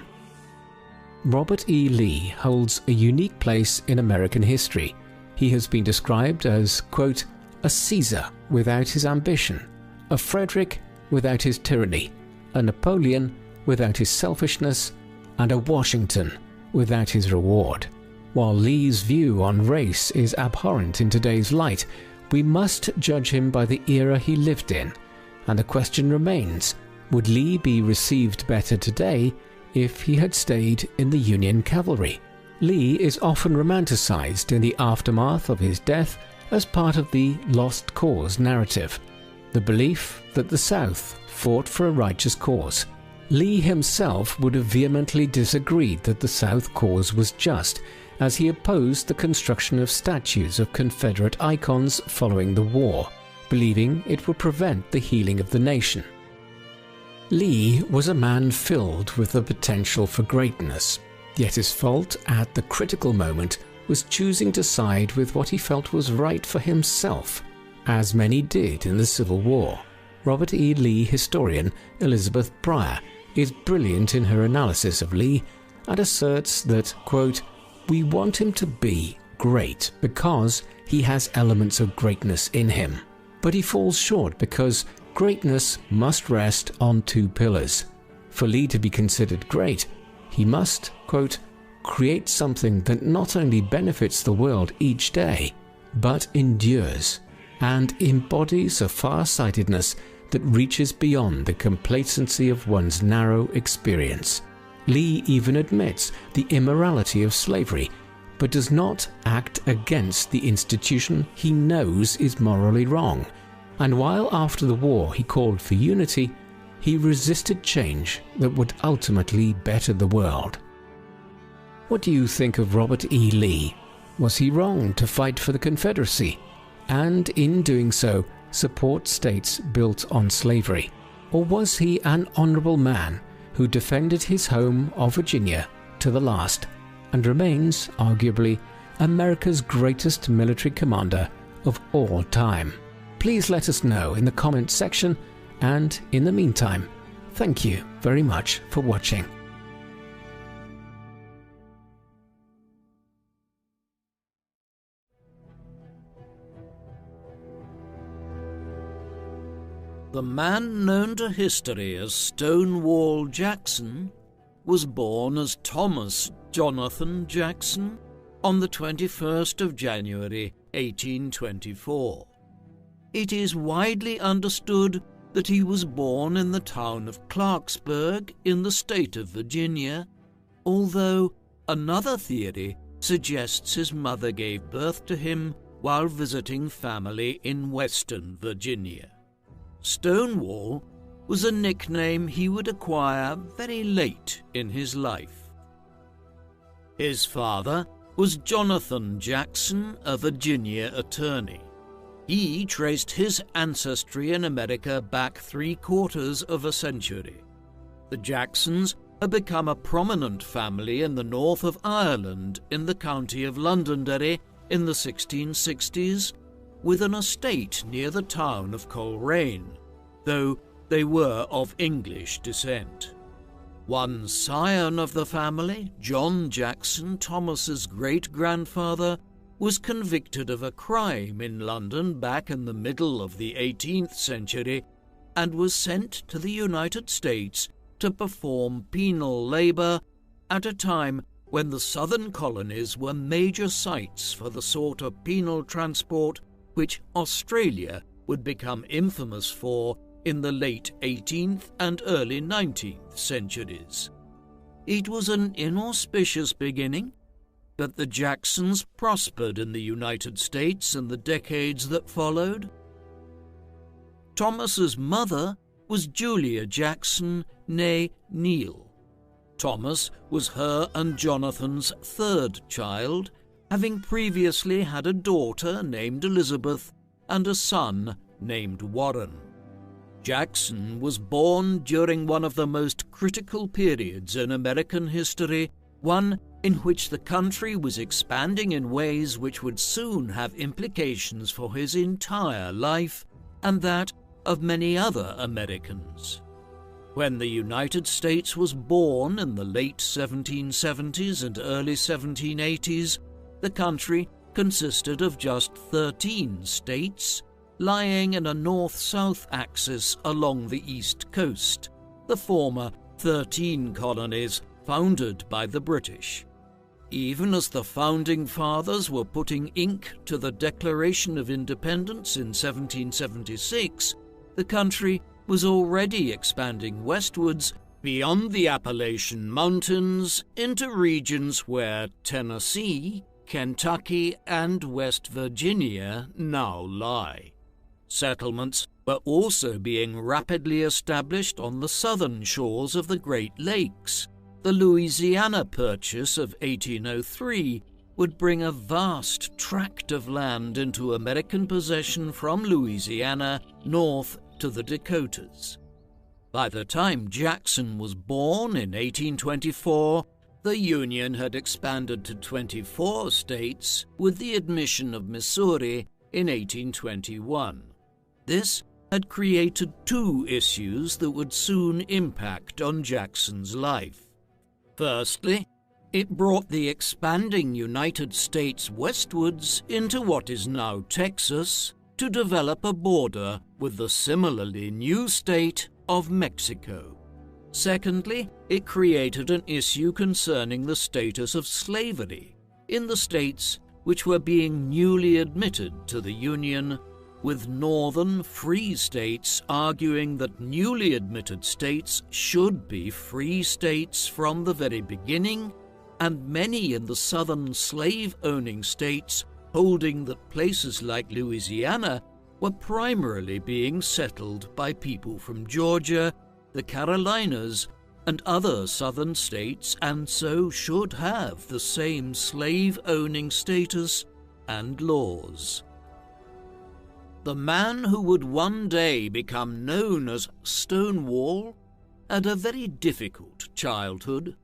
[SPEAKER 2] Robert E. Lee holds a unique place in American history. He has been described as, quote, a Caesar without his ambition, a Frederick without his tyranny, a Napoleon without his selfishness, and a Washington without his reward. While Lee's view on race is abhorrent in today's light, we must judge him by the era he lived in, and the question remains, would Lee be received better today if he had stayed in the Union cavalry? Lee is often romanticized in the aftermath of his death as part of the lost cause narrative, the belief that the South fought for a righteous cause. Lee himself would have vehemently disagreed that the South cause was just, as he opposed the construction of statues of Confederate icons following the war, believing it would prevent the healing of the nation. Lee was a man filled with the potential for greatness, yet his fault at the critical moment was choosing to side with what he felt was right for himself, as many did in the Civil War. Robert E. Lee historian Elizabeth Pryor is brilliant in her analysis of Lee and asserts that, quote, we want him to be great because he has elements of greatness in him, but he falls short because greatness must rest on two pillars. For Lee to be considered great, he must, quote, create something that not only benefits the world each day, but endures and embodies a far-sightedness that reaches beyond the complacency of one's narrow experience. Lee even admits the immorality of slavery, but does not act against the institution he knows is morally wrong. And while after the war he called for unity, he resisted change that would ultimately better the world. What do you think of Robert E. Lee? Was he wrong to fight for the Confederacy, and in doing so, support states built on slavery? Or was he an honorable man who defended his home of Virginia to the last and remains, arguably, America's greatest military commander of all time? Please let us know in the comments section, and in the meantime, thank you very much for watching.
[SPEAKER 1] The man known to history as Stonewall Jackson was born as Thomas Jonathan Jackson on the 21st of January 1824. It is widely understood that he was born in the town of Clarksburg in the state of Virginia, although another theory suggests his mother gave birth to him while visiting family in Western Virginia. Stonewall was a nickname he would acquire very late in his life. His father was Jonathan Jackson, a Virginia attorney. He traced his ancestry in America back 3/4 of a century. The Jacksons had become a prominent family in the north of Ireland in the county of Londonderry in the 1660s, with an estate near the town of Coleraine, though they were of English descent. One scion of the family, John Jackson, Thomas's great-grandfather, was convicted of a crime in London back in the middle of the 18th century and was sent to the United States to perform penal labor at a time when the southern colonies were major sites for the sort of penal transport which Australia would become infamous for in the late 18th and early 19th centuries. It was an inauspicious beginning, but the Jacksons prospered in the United States in the decades that followed. Thomas's mother was Julia Jackson, née Neal. Thomas was her and Jonathan's third child, having previously had a daughter named Elizabeth and a son named Warren. Jackson was born during one of the most critical periods in American history, one in which the country was expanding in ways which would soon have implications for his entire life and that of many other Americans. When the United States was born in the late 1770s and early 1780s, the country consisted of just 13 states, lying in a north-south axis along the east coast, the former 13 colonies founded by the British. Even as the Founding Fathers were putting ink to the Declaration of Independence in 1776, the country was already expanding westwards beyond the Appalachian Mountains into regions where Tennessee, Kentucky, and West Virginia now lie. Settlements were also being rapidly established on the southern shores of the Great Lakes. The Louisiana Purchase of 1803 would bring a vast tract of land into American possession from Louisiana north to the Dakotas. By the time Jackson was born in 1824, the Union had expanded to 24 states with the admission of Missouri in 1821. This had created two issues that would soon impact on Jackson's life. Firstly, it brought the expanding United States westwards into what is now Texas to develop a border with the similarly new state of Mexico. Secondly, it created an issue concerning the status of slavery in the states which were being newly admitted to the Union, with northern free states arguing that newly admitted states should be free states from the very beginning, and many in the southern slave-owning states holding that places like Louisiana were primarily being settled by people from Georgia, the Carolinas, and other southern states, and so should have the same slave-owning status and laws. The man who would one day become known as Stonewall had a very difficult childhood.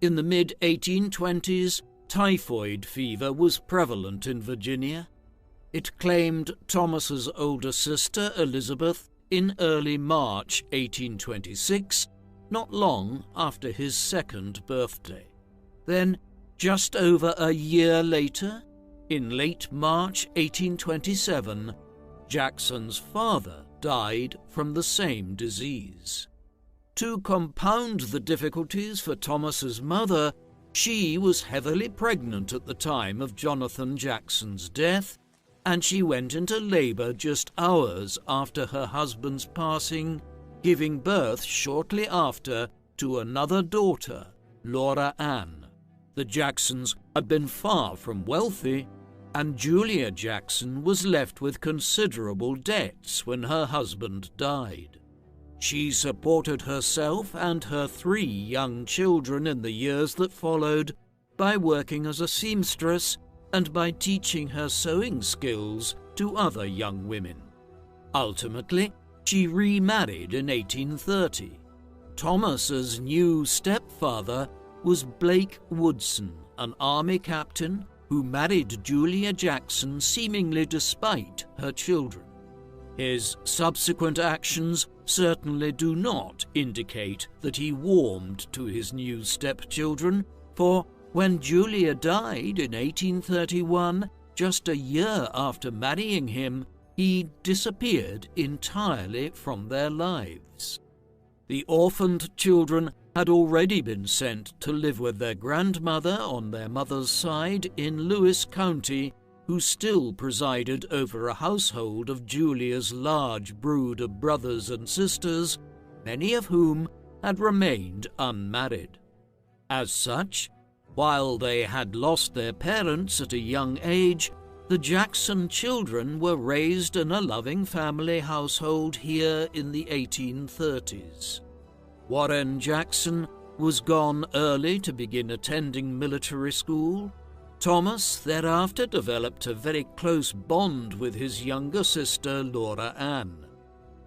[SPEAKER 1] In the mid-1820s, typhoid fever was prevalent in Virginia. It claimed Thomas's older sister, Elizabeth, in early March 1826, not long after his second birthday. Then, just over a year later, in late March 1827, Jackson's father died from the same disease. To compound the difficulties for Thomas's mother, she was heavily pregnant at the time of Jonathan Jackson's death, and she went into labor just hours after her husband's passing, giving birth shortly after to another daughter, Laura Ann. The Jacksons had been far from wealthy, and Julia Jackson was left with considerable debts when her husband died. She supported herself and her 3 young children in the years that followed by working as a seamstress and by teaching her sewing skills to other young women. Ultimately, she remarried in 1830. Thomas's new stepfather was Blake Woodson, an army captain who married Julia Jackson seemingly despite her children. His subsequent actions certainly do not indicate that he warmed to his new stepchildren, for when Julia died in 1831, just a year after marrying him, he disappeared entirely from their lives. The orphaned children had already been sent to live with their grandmother on their mother's side in Lewis County, who still presided over a household of Julia's large brood of brothers and sisters, many of whom had remained unmarried. As such, while they had lost their parents at a young age, the Jackson children were raised in a loving family household here in the 1830s. Warren Jackson was gone early to begin attending military school. Thomas thereafter developed a very close bond with his younger sister, Laura Ann.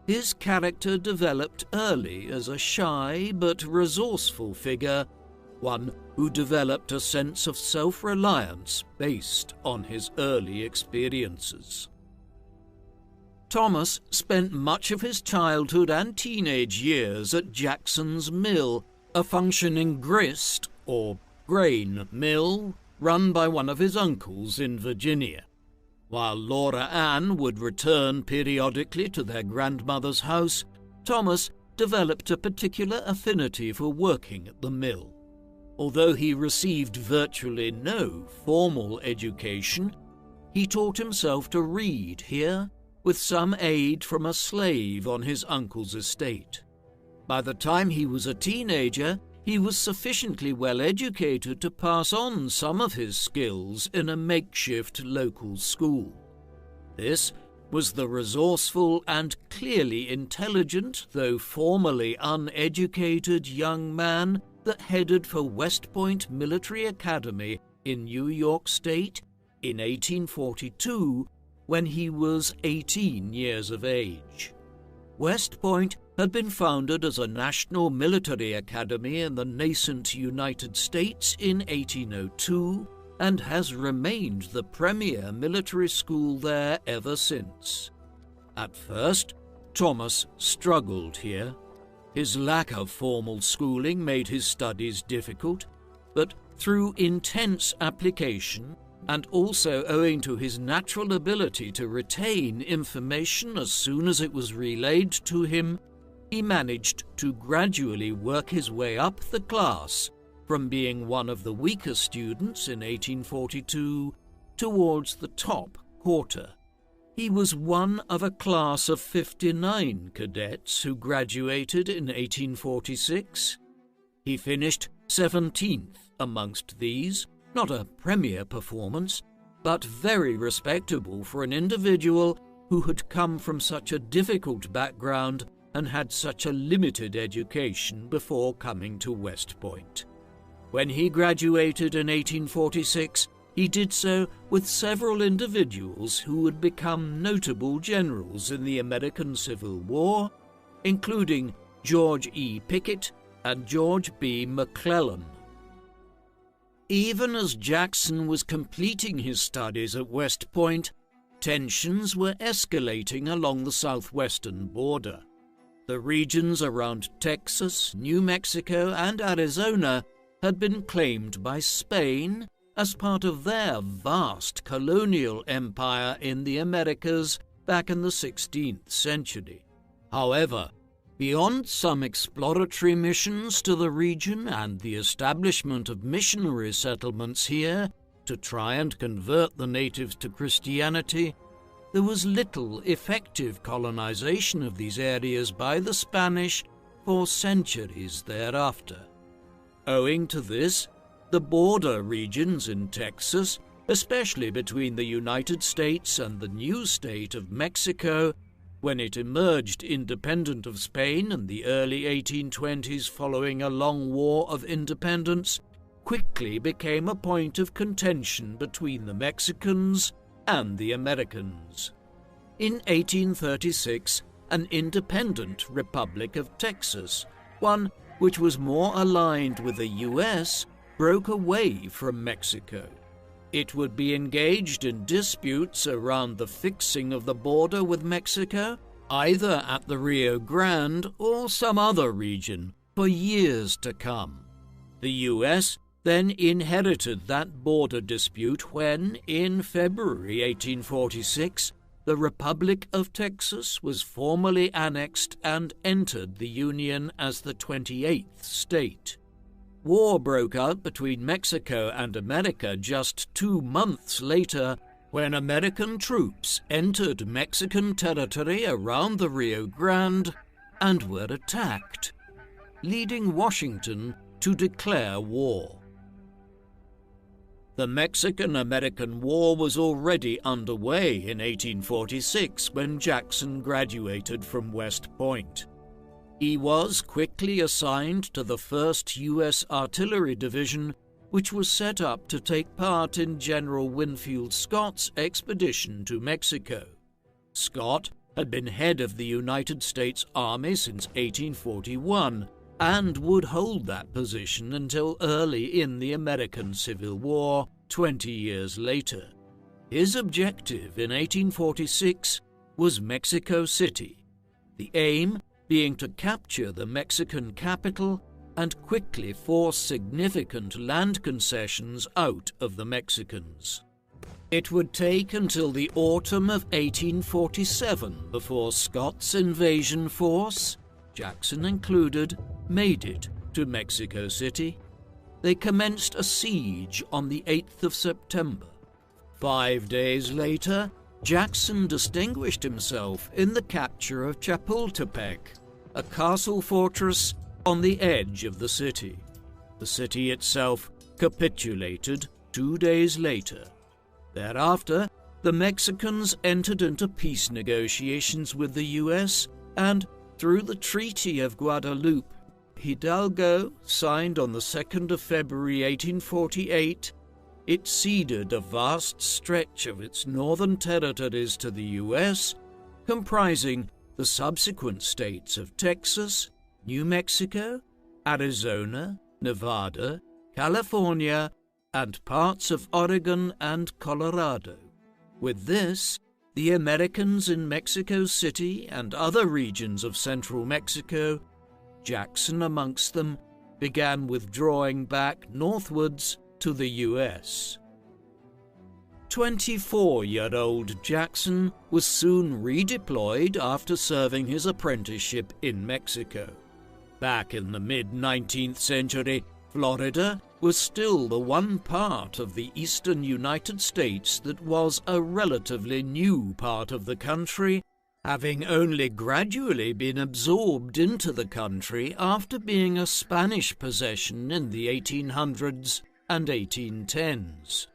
[SPEAKER 1] His character developed early as a shy but resourceful figure, one who developed a sense of self-reliance based on his early experiences. Thomas spent much of his childhood and teenage years at Jackson's Mill, a functioning grist or grain mill run by one of his uncles in Virginia. While Laura Ann would return periodically to their grandmother's house, Thomas developed a particular affinity for working at the mill. Although he received virtually no formal education, he taught himself to read here, with some aid from a slave on his uncle's estate. By the time he was a teenager, he was sufficiently well educated to pass on some of his skills in a makeshift local school. This was the resourceful and clearly intelligent, though formally uneducated young man that headed for West Point Military Academy in New York State in 1842 when he was 18 years of age. West Point had been founded as a national military academy in the nascent United States in 1802 and has remained the premier military school there ever since. At first, Thomas struggled here. His lack of formal schooling made his studies difficult, but through intense application, and also owing to his natural ability to retain information as soon as it was relayed to him, he managed to gradually work his way up the class from being one of the weaker students in 1842 towards the top quarter. He was one of a class of 59 cadets who graduated in 1846. He finished 17th amongst these, not a premier performance, but very respectable for an individual who had come from such a difficult background and had such a limited education before coming to West Point. When he graduated in 1846, he did so with several individuals who would become notable generals in the American Civil War, including George E. Pickett and George B. McClellan. Even as Jackson was completing his studies at West Point, tensions were escalating along the southwestern border. The regions around Texas, New Mexico, and Arizona had been claimed by Spain as part of their vast colonial empire in the Americas back in the 16th century. However, beyond some exploratory missions to the region and the establishment of missionary settlements here to try and convert the natives to Christianity, there was little effective colonization of these areas by the Spanish for centuries thereafter. Owing to this, the border regions in Texas, especially between the United States and the new state of Mexico, when it emerged independent of Spain in the early 1820s following a long war of independence, quickly became a point of contention between the Mexicans and the Americans. In 1836, an independent Republic of Texas, one which was more aligned with the US, broke away from Mexico. It would be engaged in disputes around the fixing of the border with Mexico, either at the Rio Grande or some other region, for years to come. The US then inherited that border dispute when, in February 1846, the Republic of Texas was formally annexed and entered the Union as the 28th state. War broke out between Mexico and America just 2 months later, when American troops entered Mexican territory around the Rio Grande and were attacked, leading Washington to declare war. The Mexican-American War was already underway in 1846 when Jackson graduated from West Point. He was quickly assigned to the 1st U.S. Artillery Division, which was set up to take part in General Winfield Scott's expedition to Mexico. Scott had been head of the United States Army since 1841, and would hold that position until early in the American Civil War 20 years later. His objective in 1846 was Mexico City, the aim being to capture the Mexican capital and quickly force significant land concessions out of the Mexicans. It would take until the autumn of 1847 before Scott's invasion force, Jackson included, made it to Mexico City. They commenced a siege on the 8th of September. 5 days later, Jackson distinguished himself in the capture of Chapultepec, a castle fortress on the edge of the city. The city itself capitulated 2 days later. Thereafter, the Mexicans entered into peace negotiations with the U.S. and, through the Treaty of Guadalupe, Hidalgo, signed on the 2nd of February 1848, it ceded a vast stretch of its northern territories to the U.S., comprising the subsequent states of Texas, New Mexico, Arizona, Nevada, California, and parts of Oregon and Colorado. With this, the Americans in Mexico City and other regions of central Mexico, Jackson amongst them, began withdrawing back northwards to the U.S. 24-year-old Jackson was soon redeployed after serving his apprenticeship in Mexico. Back in the mid-19th century, Florida was still the one part of the eastern United States that was a relatively new part of the country, having only gradually been absorbed into the country after being a Spanish possession in the 1800s and 1810s.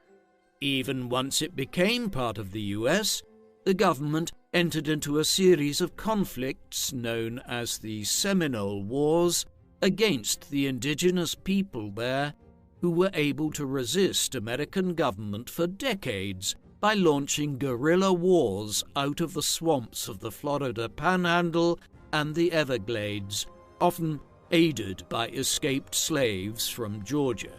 [SPEAKER 1] Even once it became part of the US, the government entered into a series of conflicts known as the Seminole Wars against the indigenous people there, who were able to resist American government for decades by launching guerrilla wars out of the swamps of the Florida Panhandle and the Everglades, often aided by escaped slaves from Georgia.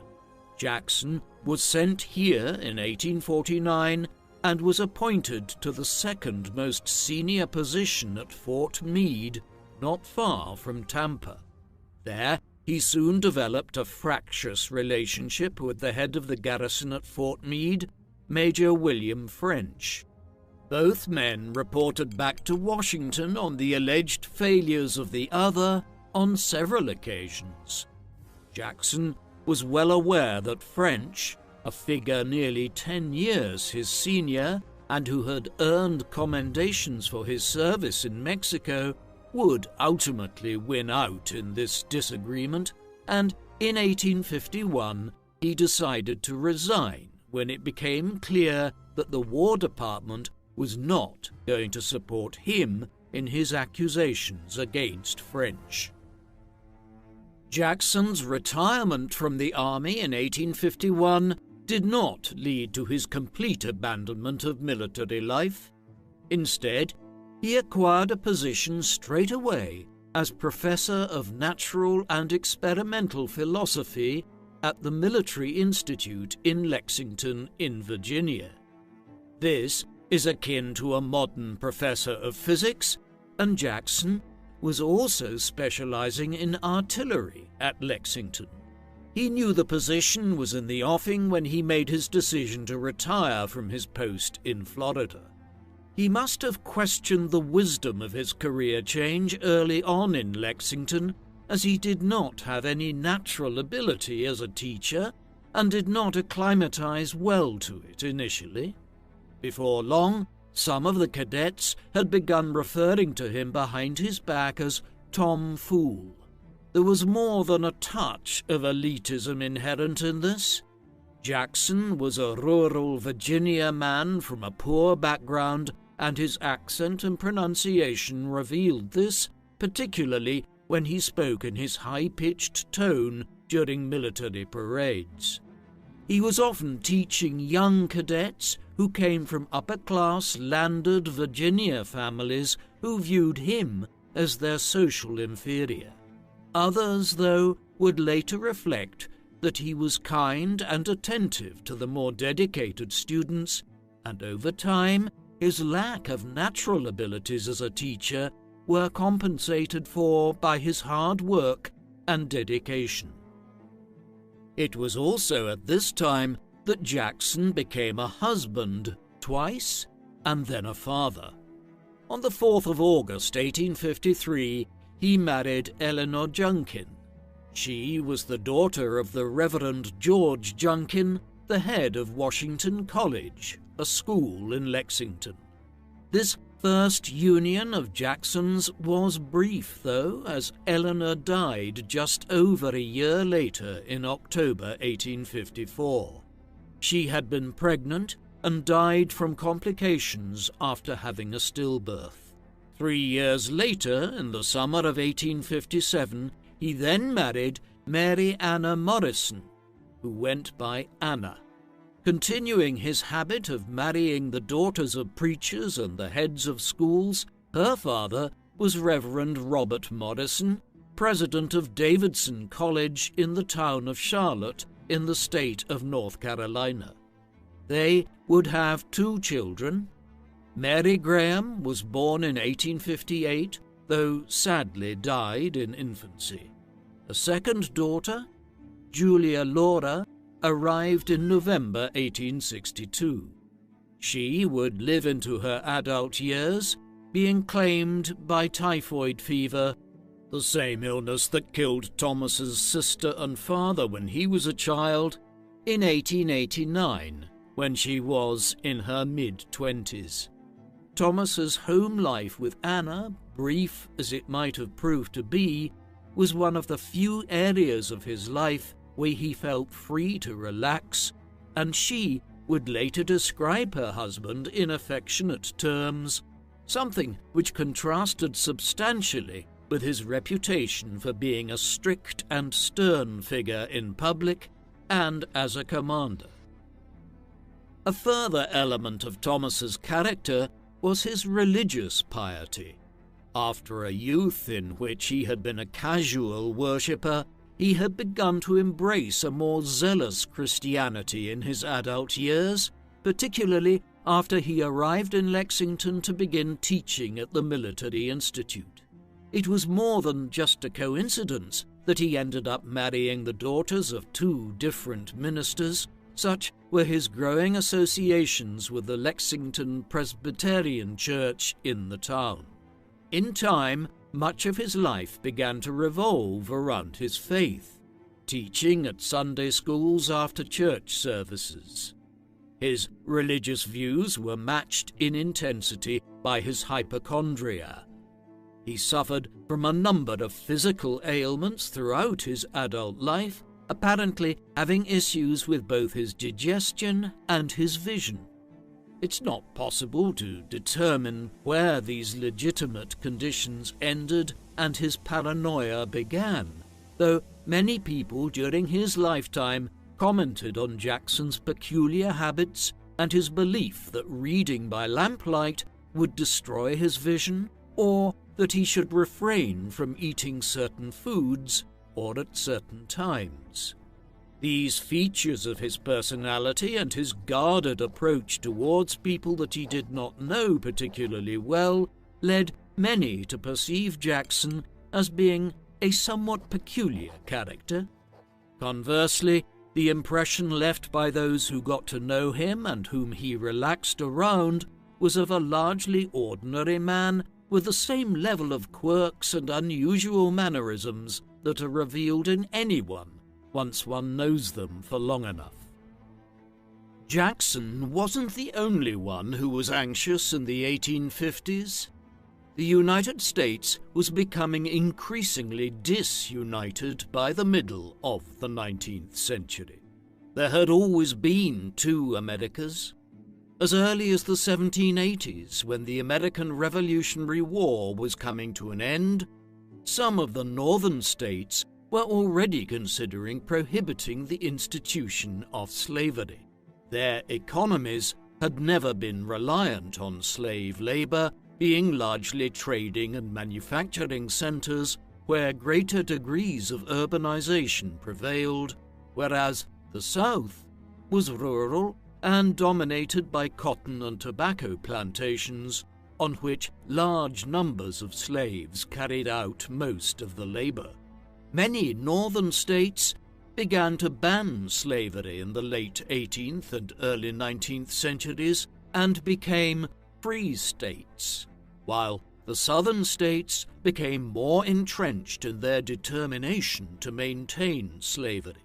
[SPEAKER 1] Jackson was sent here in 1849 and was appointed to the second most senior position at Fort Meade, not far from Tampa. There, he soon developed a fractious relationship with the head of the garrison at Fort Meade, Major William French. Both men reported back to Washington on the alleged failures of the other on several occasions. Jackson was well aware that French, a figure nearly 10 years his senior and who had earned commendations for his service in Mexico, would ultimately win out in this disagreement, and in 1851 he decided to resign when it became clear that the War Department was not going to support him in his accusations against French. Jackson's retirement from the army in 1851 did not lead to his complete abandonment of military life. Instead, he acquired a position straight away as Professor of Natural and Experimental Philosophy at the Military Institute in Lexington in Virginia. This is akin to a modern professor of physics, and Jackson was also specializing in artillery at Lexington. He knew the position was in the offing when he made his decision to retire from his post in Florida. He must have questioned the wisdom of his career change early on in Lexington, as he did not have any natural ability as a teacher and did not acclimatize well to it initially. Before long, some of the cadets had begun referring to him behind his back as Tom Fool. There was more than a touch of elitism inherent in this. Jackson was a rural Virginia man from a poor background, and his accent and pronunciation revealed this, particularly when he spoke in his high-pitched tone during military parades. He was often teaching young cadets who came from upper-class landed Virginia families who viewed him as their social inferior. Others, though, would later reflect that he was kind and attentive to the more dedicated students, and over time his lack of natural abilities as a teacher were compensated for by his hard work and dedication. It was also at this time that Jackson became a husband twice and then a father. On the 4th of August 1853, he married Eleanor Junkin. She was the daughter of the Reverend George Junkin, the head of Washington College, a school in Lexington. This first union of Jackson's was brief, though, as Eleanor died just over a year later in October 1854. She had been pregnant and died from complications after having a stillbirth. 3 years later, in the summer of 1857, he then married Mary Anna Morrison, who went by Anna. Continuing his habit of marrying the daughters of preachers and the heads of schools, her father was Reverend Robert Morrison, president of Davidson College in the town of Charlotte in the state of North Carolina. They would have 2 children. Mary Graham was born in 1858, though sadly died in infancy. A second daughter, Julia Laura, arrived in November 1862. She would live into her adult years, being claimed by typhoid fever, the same illness that killed Thomas's sister and father when he was a child, in 1889, when she was in her mid-20s. Thomas's home life with Anna, brief as it might have proved to be, was one of the few areas of his life where he felt free to relax, and she would later describe her husband in affectionate terms, something which contrasted substantially with his reputation for being a strict and stern figure in public and as a commander. A further element of Thomas's character was his religious piety. After a youth in which he had been a casual worshipper, he had begun to embrace a more zealous Christianity in his adult years, particularly after he arrived in Lexington to begin teaching at the Military Institute. It was more than just a coincidence that he ended up marrying the daughters of 2 different ministers. Such were his growing associations with the Lexington Presbyterian Church in the town. In time, much of his life began to revolve around his faith, teaching at Sunday schools after church services. His religious views were matched in intensity by his hypochondria. He suffered from a number of physical ailments throughout his adult life, apparently having issues with both his digestion and his vision. It's not possible to determine where these legitimate conditions ended and his paranoia began, though many people during his lifetime commented on Jackson's peculiar habits and his belief that reading by lamplight would destroy his vision, or that he should refrain from eating certain foods or at certain times. These features of his personality and his guarded approach towards people that he did not know particularly well led many to perceive Jackson as being a somewhat peculiar character. Conversely, the impression left by those who got to know him and whom he relaxed around was of a largely ordinary man with the same level of quirks and unusual mannerisms that are revealed in anyone once one knows them for long enough. Jackson wasn't the only one who was anxious in the 1850s. The United States was becoming increasingly disunited by the middle of the 19th century. There had always been two Americas. As early as the 1780s, when the American Revolutionary War was coming to an end, some of the northern states were already considering prohibiting the institution of slavery. Their economies had never been reliant on slave labor, being largely trading and manufacturing centers where greater degrees of urbanization prevailed, whereas the South was rural and dominated by cotton and tobacco plantations on which large numbers of slaves carried out most of the labor. Many northern states began to ban slavery in the late 18th and early 19th centuries and became free states, while the southern states became more entrenched in their determination to maintain slavery.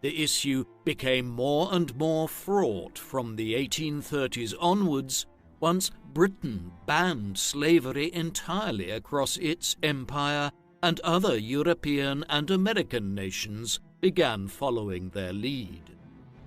[SPEAKER 1] The issue became more and more fraught from the 1830s onwards, once Britain banned slavery entirely across its empire and other European and American nations began following their lead.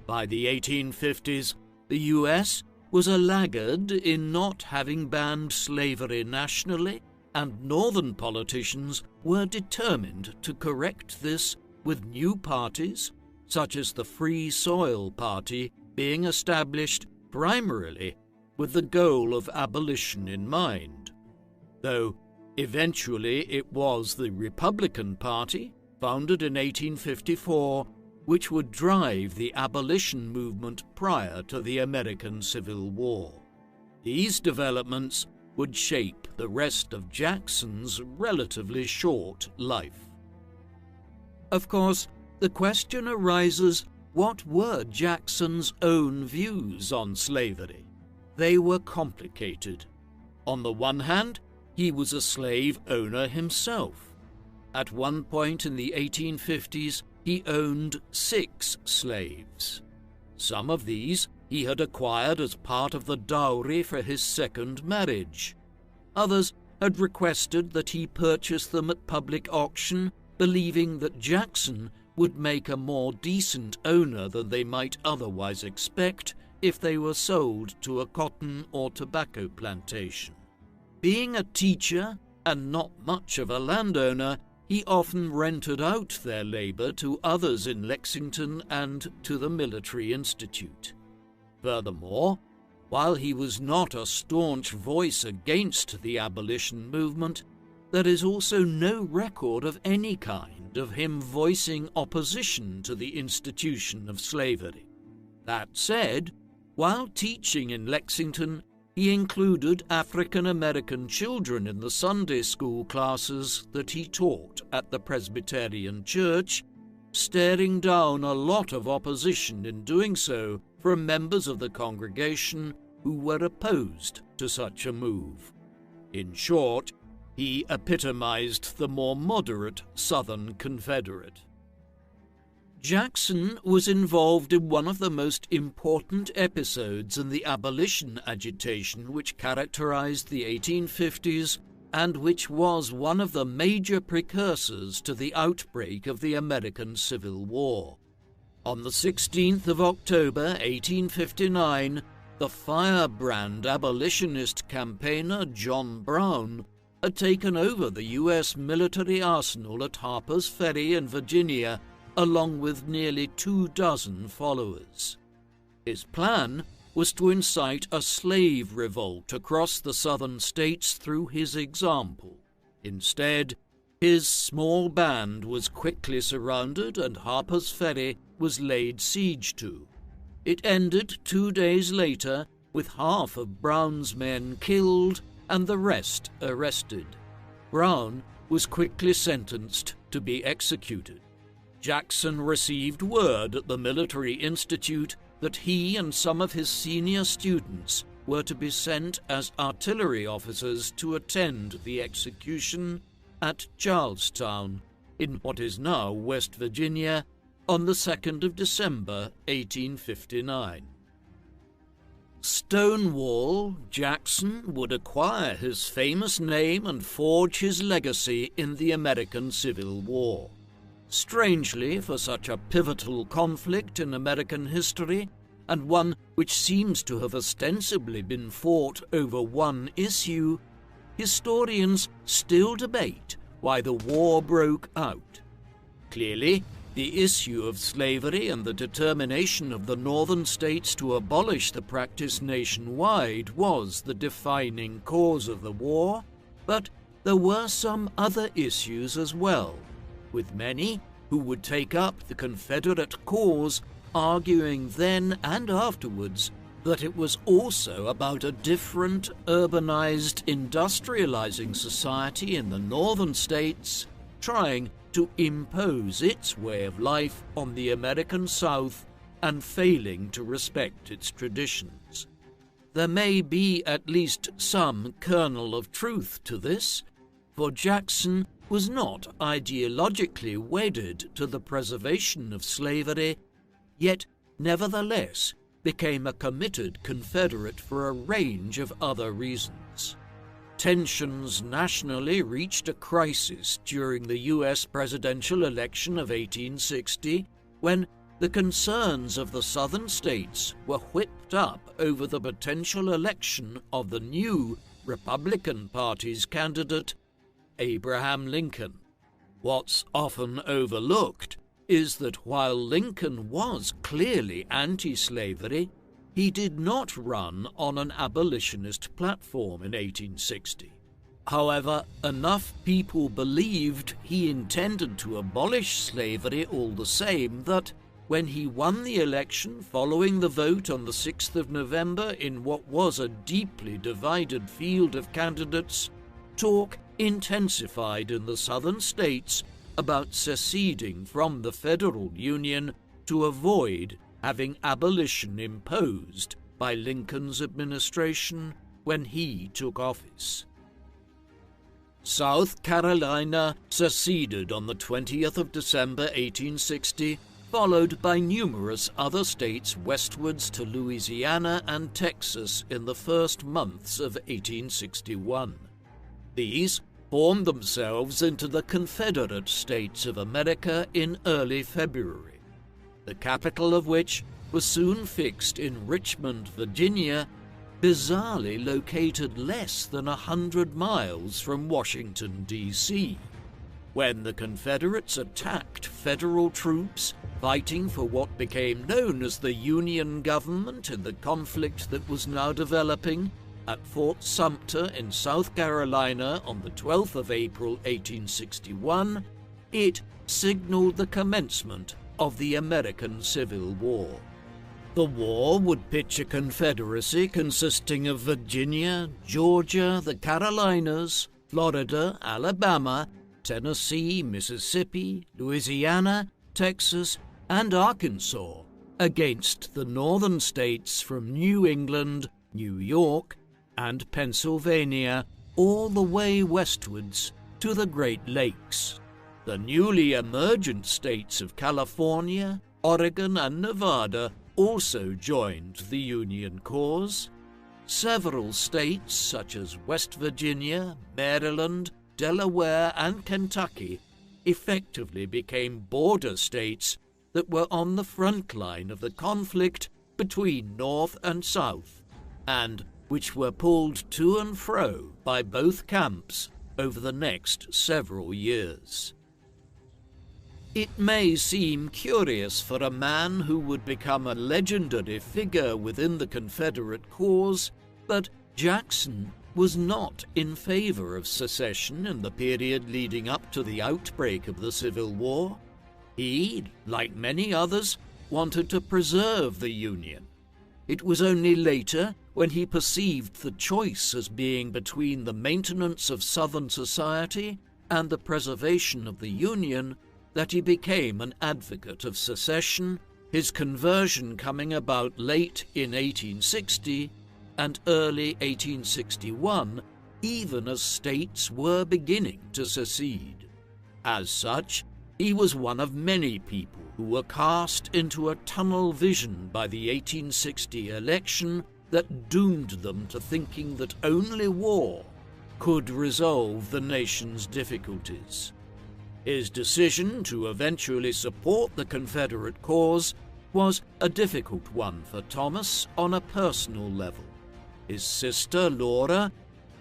[SPEAKER 1] By the 1850s, the US was a laggard in not having banned slavery nationally, and northern politicians were determined to correct this with new parties, such as the Free Soil Party, being established primarily with the goal of abolition in mind. Though eventually it was the Republican Party, founded in 1854, which would drive the abolition movement prior to the American Civil War. These developments would shape the rest of Jackson's relatively short life. Of course, the question arises, what were Jackson's own views on slavery? They were complicated. On the one hand, he was a slave owner himself. At one point in the 1850s, he owned 6 slaves. Some of these he had acquired as part of the dowry for his second marriage. Others had requested that he purchase them at public auction, believing that Jackson would make a more decent owner than they might otherwise expect if they were sold to a cotton or tobacco plantation. Being a teacher and not much of a landowner, he often rented out their labor to others in Lexington and to the Military Institute. Furthermore, while he was not a staunch voice against the abolition movement, there is also no record of any kind of him voicing opposition to the institution of slavery. That said, while teaching in Lexington, he included African American children in the Sunday school classes that he taught at the Presbyterian Church, staring down a lot of opposition in doing so from members of the congregation who were opposed to such a move. In short, he epitomized the more moderate Southern Confederate. Jackson was involved in one of the most important episodes in the abolition agitation which characterized the 1850s and which was one of the major precursors to the outbreak of the American Civil War. On the 16th of October, 1859, the firebrand abolitionist campaigner John Brown had taken over the U.S. military arsenal at Harper's Ferry in Virginia, along with nearly 24 followers. His plan was to incite a slave revolt across the southern states through his example. Instead, his small band was quickly surrounded and Harper's Ferry was laid siege to. It ended 2 days later with half of Brown's men killed and the rest arrested. Brown was quickly sentenced to be executed. Jackson received word at the Military Institute that he and some of his senior students were to be sent as artillery officers to attend the execution at Charlestown, in what is now West Virginia, on the 2nd of December, 1859. Stonewall Jackson would acquire his famous name and forge his legacy in the American Civil War. Strangely, for such a pivotal conflict in American history, and one which seems to have ostensibly been fought over one issue, historians still debate why the war broke out. Clearly, the issue of slavery and the determination of the northern states to abolish the practice nationwide was the defining cause of the war, but there were some other issues as well, with many who would take up the Confederate cause arguing then and afterwards that it was also about a different, urbanized, industrializing society in the northern states trying to impose its way of life on the American South and failing to respect its traditions. There may be at least some kernel of truth to this, for Jackson was not ideologically wedded to the preservation of slavery, yet nevertheless became a committed Confederate for a range of other reasons. Tensions nationally reached a crisis during the U.S. presidential election of 1860, when the concerns of the southern states were whipped up over the potential election of the new Republican Party's candidate, Abraham Lincoln. What's often overlooked is that while Lincoln was clearly anti-slavery, he did not run on an abolitionist platform in 1860. However, enough people believed he intended to abolish slavery all the same that, when he won the election following the vote on the 6th of November in what was a deeply divided field of candidates, talk intensified in the southern states about seceding from the federal union to avoid having abolition imposed by Lincoln's administration when he took office. South Carolina seceded on the 20th of December 1860, followed by numerous other states westwards to Louisiana and Texas in the first months of 1861. These formed themselves into the Confederate States of America in early February, the capital of which was soon fixed in Richmond, Virginia, bizarrely located less than 100 miles from Washington, D.C. When the Confederates attacked federal troops fighting for what became known as the Union government in the conflict that was now developing, at Fort Sumter in South Carolina on the 12th of April 1861, it signaled the commencement of the American Civil War. The war would pitch a confederacy consisting of Virginia, Georgia, the Carolinas, Florida, Alabama, Tennessee, Mississippi, Louisiana, Texas, and Arkansas against the northern states from New England, New York, and Pennsylvania all the way westwards to the Great Lakes. The newly emergent states of California, Oregon, and Nevada also joined the Union cause. Several states, such as West Virginia, Maryland, Delaware, and Kentucky, effectively became border states that were on the front line of the conflict between North and South, and which were pulled to and fro by both camps over the next several years. It may seem curious for a man who would become a legendary figure within the Confederate cause, but Jackson was not in favor of secession in the period leading up to the outbreak of the Civil War. He, like many others, wanted to preserve the Union. It was only later, when he perceived the choice as being between the maintenance of Southern society and the preservation of the Union, that he became an advocate of secession, his conversion coming about late in 1860 and early 1861, even as states were beginning to secede. As such, he was one of many people who were cast into a tunnel vision by the 1860 election that doomed them to thinking that only war could resolve the nation's difficulties. His decision to eventually support the Confederate cause was a difficult one for Thomas on a personal level. His sister Laura,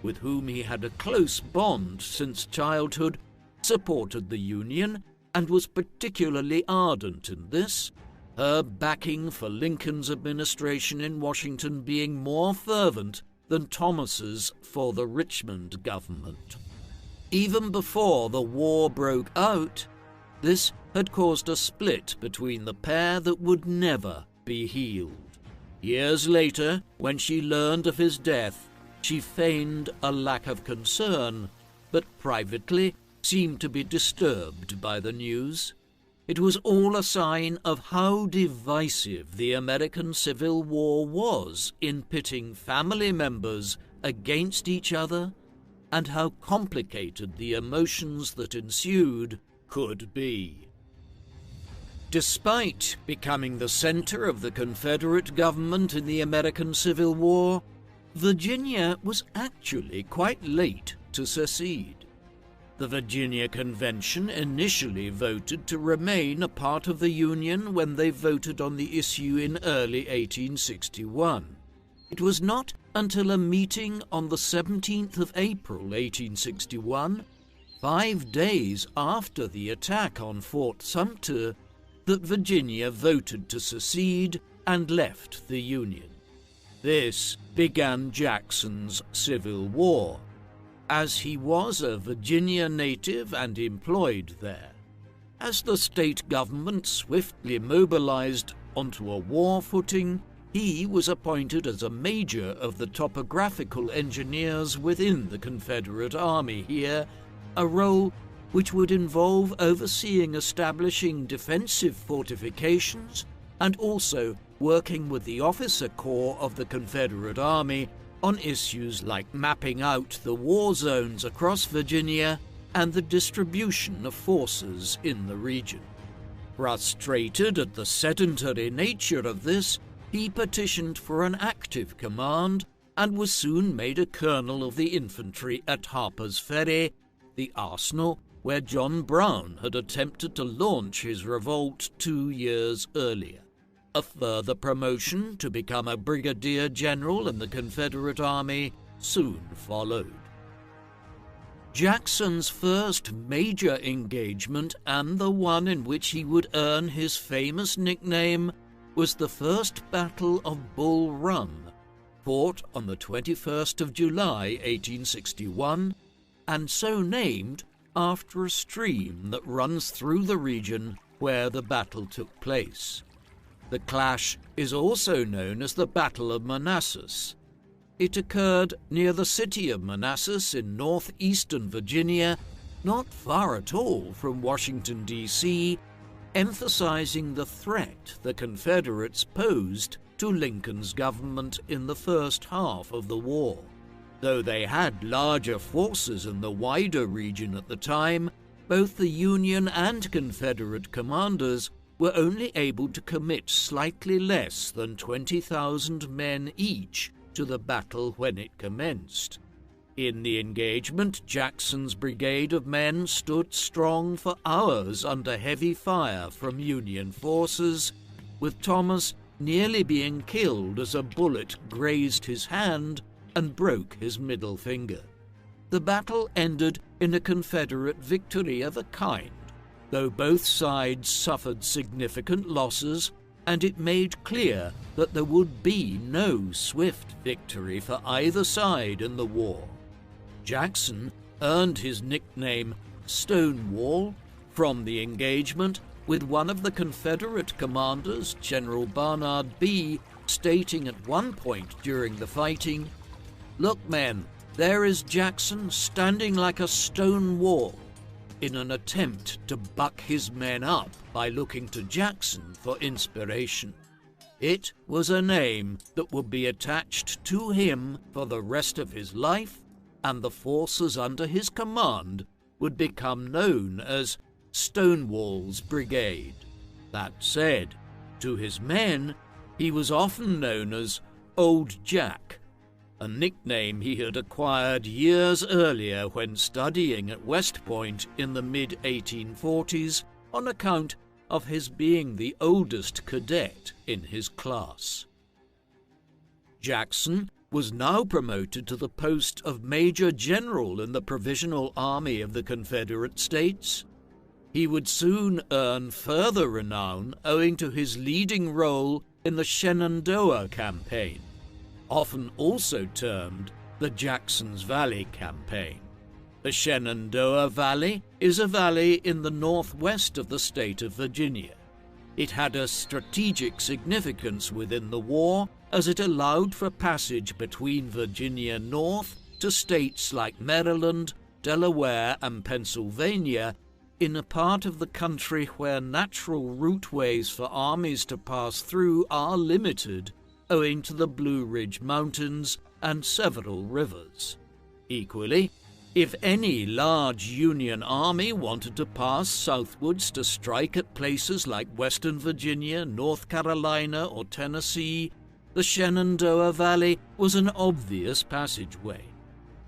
[SPEAKER 1] with whom he had a close bond since childhood, supported the Union and was particularly ardent in this, her backing for Lincoln's administration in Washington being more fervent than Thomas's for the Richmond government. Even before the war broke out, this had caused a split between the pair that would never be healed. Years later, when she learned of his death, she feigned a lack of concern, but privately seemed to be disturbed by the news. It was all a sign of how divisive the American Civil War was in pitting family members against each other, and how complicated the emotions that ensued could be. Despite becoming the center of the Confederate government in the American Civil War, Virginia was actually quite late to secede. The Virginia Convention initially voted to remain a part of the Union when they voted on the issue in early 1861. It was not until a meeting on the 17th of April 1861, 5 days after the attack on Fort Sumter, that Virginia voted to secede and left the Union. This began Jackson's Civil War, as he was a Virginia native and employed there. As the state government swiftly mobilized onto a war footing, he was appointed as a major of the topographical engineers within the Confederate Army here, a role which would involve overseeing establishing defensive fortifications and also working with the officer corps of the Confederate Army on issues like mapping out the war zones across Virginia and the distribution of forces in the region. Frustrated at the sedentary nature of this, he petitioned for an active command and was soon made a colonel of the infantry at Harper's Ferry, the arsenal where John Brown had attempted to launch his revolt 2 years earlier. A further promotion to become a brigadier general in the Confederate Army soon followed. Jackson's first major engagement, and the one in which he would earn his famous nickname, was the First Battle of Bull Run, fought on the 21st of July, 1861, and so named after a stream that runs through the region where the battle took place. The clash is also known as the Battle of Manassas. It occurred near the city of Manassas in northeastern Virginia, not far at all from Washington, D.C., emphasizing the threat the Confederates posed to Lincoln's government in the first half of the war. Though they had larger forces in the wider region at the time, both the Union and Confederate commanders were only able to commit slightly less than 20,000 men each to the battle when it commenced. In the engagement, Jackson's brigade of men stood strong for hours under heavy fire from Union forces, with Thomas nearly being killed as a bullet grazed his hand and broke his middle finger. The battle ended in a Confederate victory of a kind, though both sides suffered significant losses, and it made clear that there would be no swift victory for either side in the war. Jackson earned his nickname Stonewall from the engagement, with one of the Confederate commanders, General Barnard B., stating at one point during the fighting, "Look, men, there is Jackson standing like a stone wall," in an attempt to buck his men up by looking to Jackson for inspiration. It was a name that would be attached to him for the rest of his life, and the forces under his command would become known as Stonewall's Brigade. That said, to his men, he was often known as Old Jack, a nickname he had acquired years earlier when studying at West Point in the mid-1840s on account of his being the oldest cadet in his class. Jackson was now promoted to the post of Major General in the Provisional Army of the Confederate States. He would soon earn further renown owing to his leading role in the Shenandoah Campaign, often also termed the Jackson's Valley Campaign. The Shenandoah Valley is a valley in the northwest of the state of Virginia. It had a strategic significance within the war, as it allowed for passage between Virginia north to states like Maryland, Delaware, and Pennsylvania, in a part of the country where natural routeways for armies to pass through are limited, owing to the Blue Ridge Mountains and several rivers. Equally, if any large Union army wanted to pass southwards to strike at places like Western Virginia, North Carolina, or Tennessee, the Shenandoah Valley was an obvious passageway.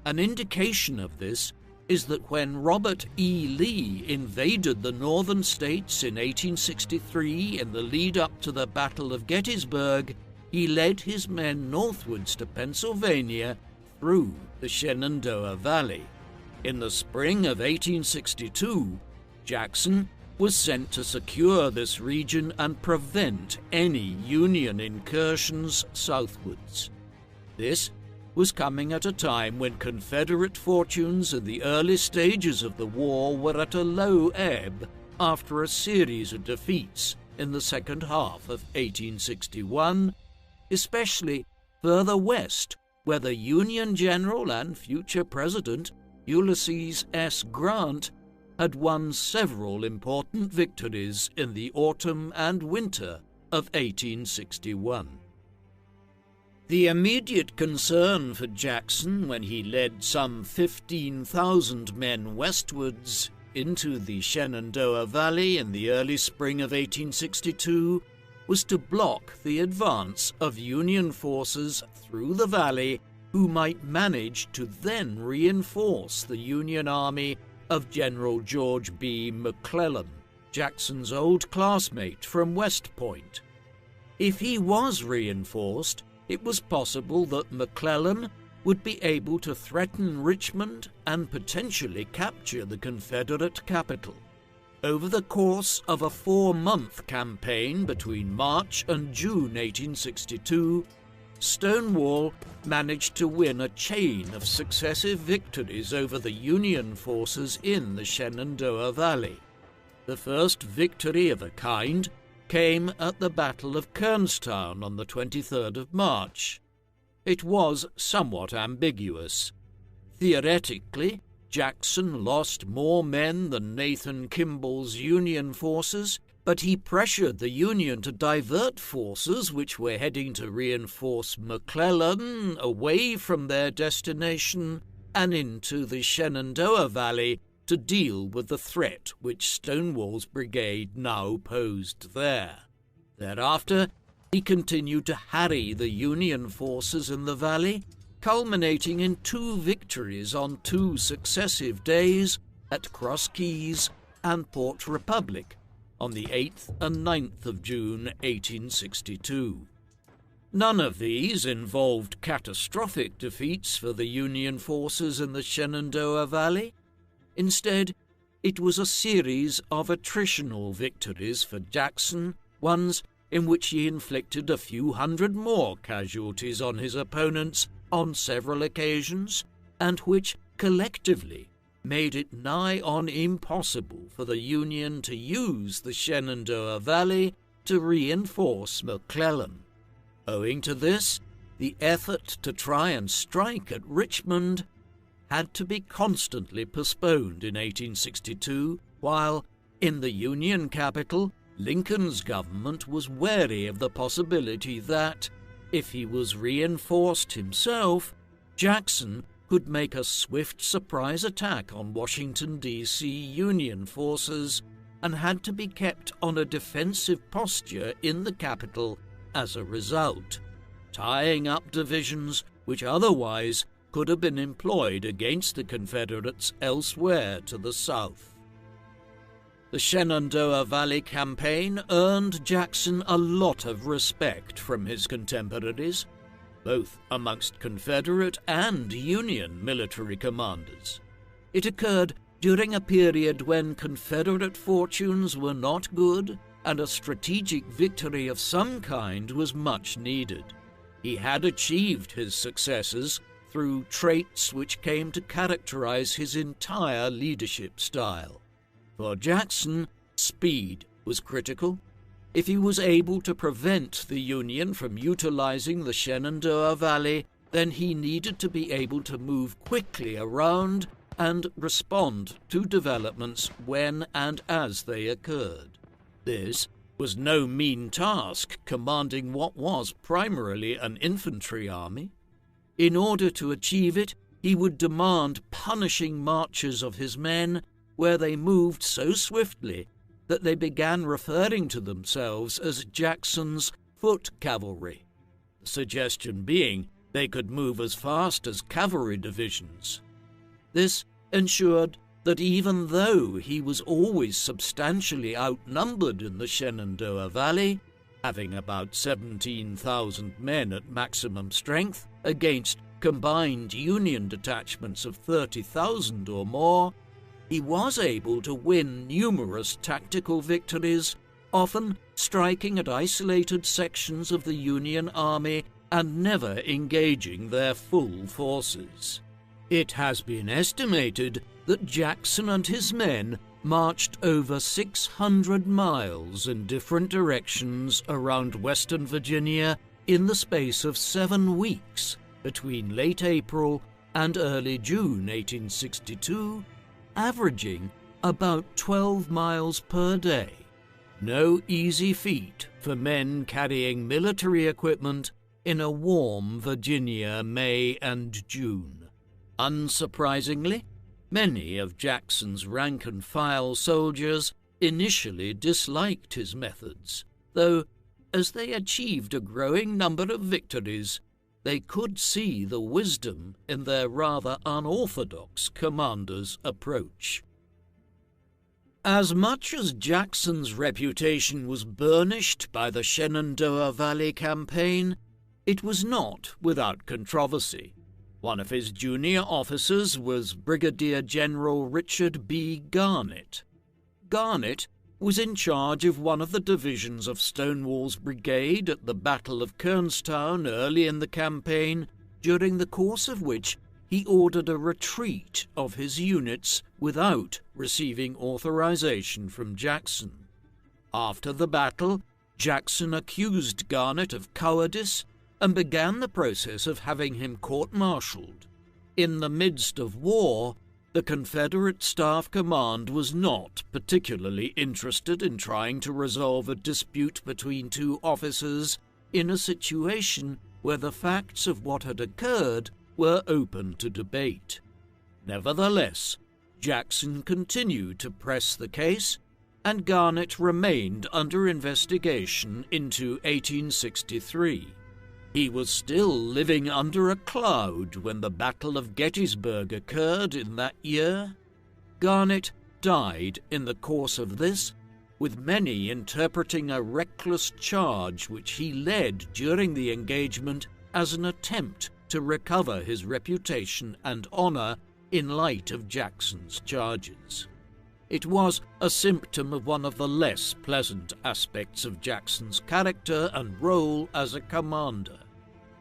[SPEAKER 1] An indication of this is that when Robert E. Lee invaded the northern states in 1863 in the lead-up to the Battle of Gettysburg, he led his men northwards to Pennsylvania through the Shenandoah Valley. In the spring of 1862, Jackson was sent to secure this region and prevent any Union incursions southwards. This was coming at a time when Confederate fortunes in the early stages of the war were at a low ebb after a series of defeats in the second half of 1861, especially further west, where the Union General and future President Ulysses S. Grant had won several important victories in the autumn and winter of 1861. The immediate concern for Jackson when he led some 15,000 men westwards into the Shenandoah Valley in the early spring of 1862 was to block the advance of Union forces through the valley who might manage to then reinforce the Union Army of General George B. McClellan, Jackson's old classmate from West Point. If he was reinforced, it was possible that McClellan would be able to threaten Richmond and potentially capture the Confederate capital. Over the course of a 4-month campaign between March and June 1862, Stonewall managed to win a chain of successive victories over the Union forces in the Shenandoah Valley. The first victory of a kind came at the Battle of Kernstown on the 23rd of March. It was somewhat ambiguous. Theoretically, Jackson lost more men than Nathan Kimball's Union forces, but he pressured the Union to divert forces which were heading to reinforce McClellan away from their destination and into the Shenandoah Valley to deal with the threat which Stonewall's brigade now posed there. Thereafter, he continued to harry the Union forces in the valley, culminating in 2 victories on 2 successive days at Cross Keys and Port Republic on the 8th and 9th of June 1862. None of these involved catastrophic defeats for the Union forces in the Shenandoah Valley. Instead, it was a series of attritional victories for Jackson, ones in which he inflicted a few hundred more casualties on his opponents on several occasions, and which collectively made it nigh on impossible for the Union to use the Shenandoah Valley to reinforce McClellan. Owing to this, the effort to try and strike at Richmond had to be constantly postponed in 1862, while in the Union capital, Lincoln's government was wary of the possibility that, if he was reinforced himself, Jackson could make a swift surprise attack on Washington, D.C. Union forces and had to be kept on a defensive posture in the capital as a result, tying up divisions which otherwise could have been employed against the Confederates elsewhere to the south. The Shenandoah Valley campaign earned Jackson a lot of respect from his contemporaries, both amongst Confederate and Union military commanders. It occurred during a period when Confederate fortunes were not good and a strategic victory of some kind was much needed. He had achieved his successes through traits which came to characterize his entire leadership style. For Jackson, speed was critical. If he was able to prevent the Union from utilizing the Shenandoah Valley, then he needed to be able to move quickly around and respond to developments when and as they occurred. This was no mean task, commanding what was primarily an infantry army. In order to achieve it, he would demand punishing marches of his men where they moved so swiftly that they began referring to themselves as Jackson's foot cavalry, the suggestion being they could move as fast as cavalry divisions. This ensured that even though he was always substantially outnumbered in the Shenandoah Valley, having about 17,000 men at maximum strength against combined Union detachments of 30,000 or more, he was able to win numerous tactical victories, often striking at isolated sections of the Union Army and never engaging their full forces. It has been estimated that Jackson and his men marched over 600 miles in different directions around Western Virginia in the space of 7 weeks between late April and early June 1862, averaging about 12 miles per day. No easy feat for men carrying military equipment in a warm Virginia May and June. Unsurprisingly, many of Jackson's rank-and-file soldiers initially disliked his methods, though as they achieved a growing number of victories, they could see the wisdom in their rather unorthodox commander's approach. As much as Jackson's reputation was burnished by the Shenandoah Valley campaign, it was not without controversy. One of his junior officers was Brigadier General Richard B. Garnett. Garnett was in charge of one of the divisions of Stonewall's brigade at the Battle of Kernstown early in the campaign, during the course of which he ordered a retreat of his units without receiving authorization from Jackson. After the battle, Jackson accused Garnett of cowardice and began the process of having him court-martialed. In the midst of war, the Confederate Staff Command was not particularly interested in trying to resolve a dispute between two officers in a situation where the facts of what had occurred were open to debate. Nevertheless, Jackson continued to press the case, and Garnett remained under investigation into 1863. He was still living under a cloud when the Battle of Gettysburg occurred in that year. Garnett died in the course of this, with many interpreting a reckless charge which he led during the engagement as an attempt to recover his reputation and honor in light of Jackson's charges. It was a symptom of one of the less pleasant aspects of Jackson's character and role as a commander.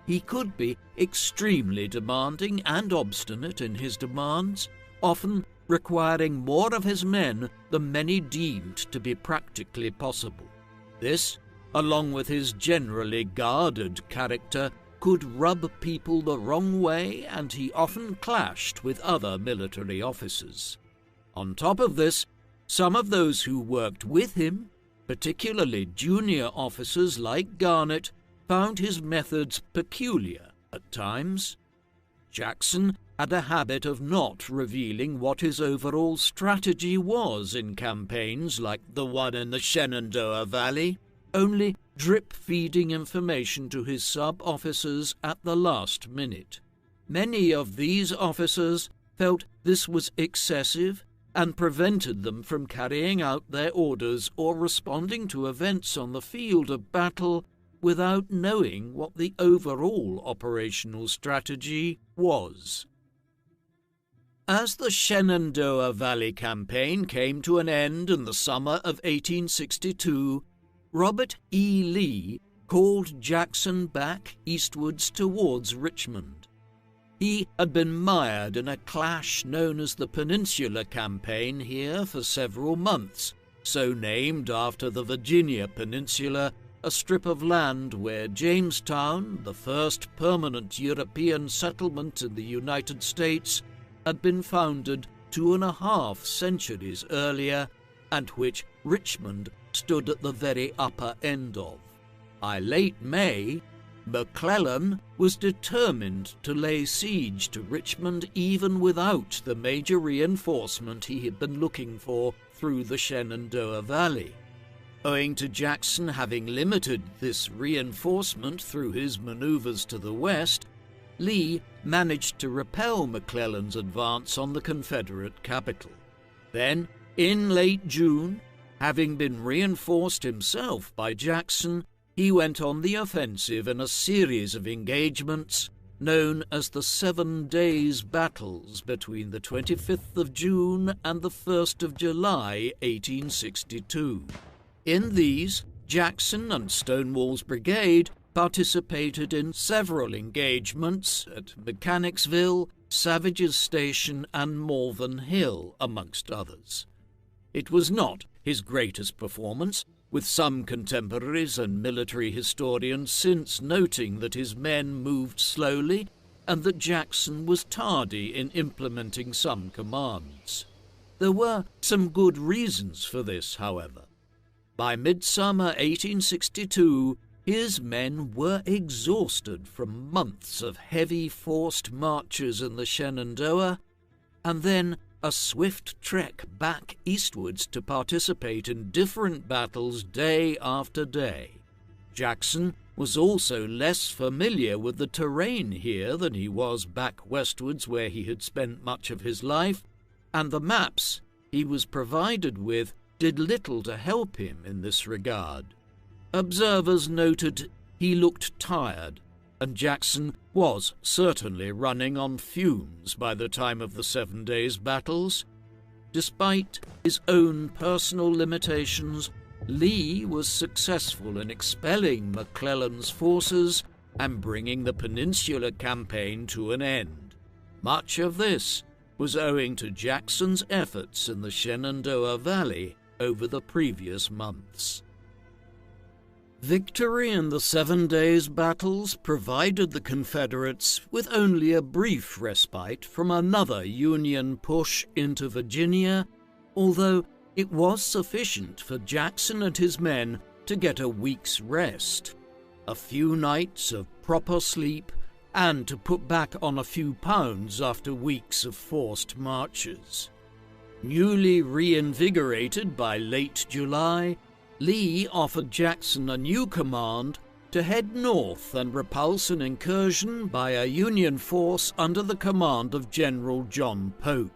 [SPEAKER 1] He could be extremely demanding and obstinate in his demands, often requiring more of his men than many deemed to be practically possible. This, along with his generally guarded character, could rub people the wrong way, and he often clashed with other military officers. On top of this, some of those who worked with him, particularly junior officers like Garnett, found his methods peculiar at times. Jackson had a habit of not revealing what his overall strategy was in campaigns like the one in the Shenandoah Valley, only drip-feeding information to his sub-officers at the last minute. Many of these officers felt this was excessive and prevented them from carrying out their orders or responding to events on the field of battle without knowing what the overall operational strategy was. As the Shenandoah Valley campaign came to an end in the summer of 1862, Robert E. Lee called Jackson back eastwards towards Richmond. He had been mired in a clash known as the Peninsula Campaign here for several months, so named after the Virginia Peninsula, a strip of land where Jamestown, the first permanent European settlement in the United States, had been founded 2.5 centuries earlier, and which Richmond stood at the very upper end of. By late May, McClellan was determined to lay siege to Richmond even without the major reinforcement he had been looking for through the Shenandoah Valley. Owing to Jackson having limited this reinforcement through his maneuvers to the west, Lee managed to repel McClellan's advance on the Confederate capital. Then, in late June, having been reinforced himself by Jackson, he went on the offensive in a series of engagements known as the 7 Days Battles between the 25th of June and the 1st of July, 1862. In these, Jackson and Stonewall's brigade participated in several engagements at Mechanicsville, Savage's Station, and Malvern Hill, amongst others. It was not his greatest performance, with some contemporaries and military historians since noting that his men moved slowly and that Jackson was tardy in implementing some commands. There were some good reasons for this, however. By midsummer 1862, his men were exhausted from months of heavy forced marches in the Shenandoah, and then a swift trek back eastwards to participate in different battles day after day. Jackson was also less familiar with the terrain here than he was back westwards where he had spent much of his life, and the maps he was provided with did little to help him in this regard. Observers noted he looked tired, and Jackson was certainly running on fumes by the time of the 7 Days battles. Despite his own personal limitations, Lee was successful in expelling McClellan's forces and bringing the Peninsula Campaign to an end. Much of this was owing to Jackson's efforts in the Shenandoah Valley over the previous months. Victory in the 7 Days battles provided the Confederates with only a brief respite from another Union push into Virginia, although it was sufficient for Jackson and his men to get a week's rest, a few nights of proper sleep, and to put back on a few pounds after weeks of forced marches. Newly reinvigorated by late July, Lee offered Jackson a new command to head north and repulse an incursion by a Union force under the command of General John Pope.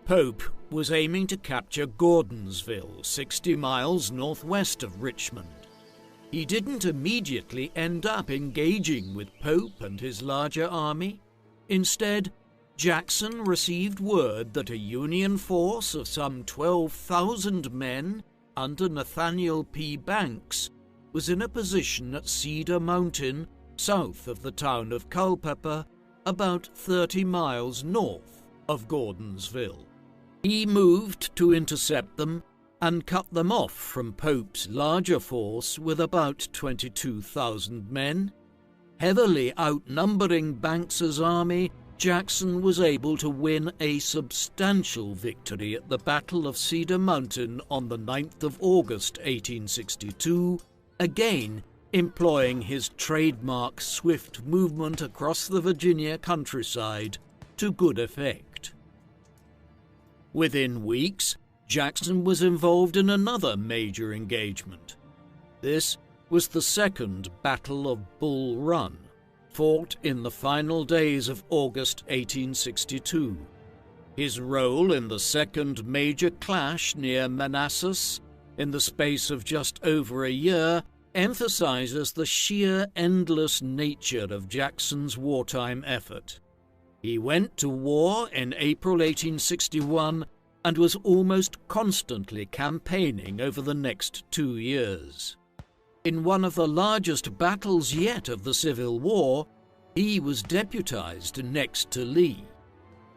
[SPEAKER 1] Pope was aiming to capture Gordonsville, 60 miles northwest of Richmond. He didn't immediately end up engaging with Pope and his larger army. Instead, Jackson received word that a Union force of some 12,000 men under Nathaniel P. Banks was in a position at Cedar Mountain, south of the town of Culpeper, about 30 miles north of Gordonsville. He moved to intercept them and cut them off from Pope's larger force with about 22,000 men. Heavily outnumbering Banks's army, Jackson was able to win a substantial victory at the Battle of Cedar Mountain on the 9th of August 1862, again employing his trademark swift movement across the Virginia countryside to good effect. Within weeks, Jackson was involved in another major engagement. This was the Second Battle of Bull Run, fought in the final days of August 1862. His role in the second major clash near Manassas, in the space of just over a year, emphasizes the sheer endless nature of Jackson's wartime effort. He went to war in April 1861 and was almost constantly campaigning over the next 2 years. In one of the largest battles yet of the Civil War, he was deputized next to Lee.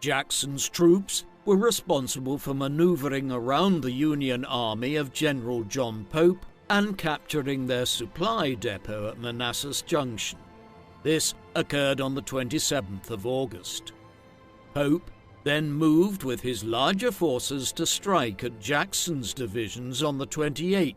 [SPEAKER 1] Jackson's troops were responsible for maneuvering around the Union army of General John Pope and capturing their supply depot at Manassas Junction. This occurred on the 27th of August. Pope then moved with his larger forces to strike at Jackson's divisions on the 28th.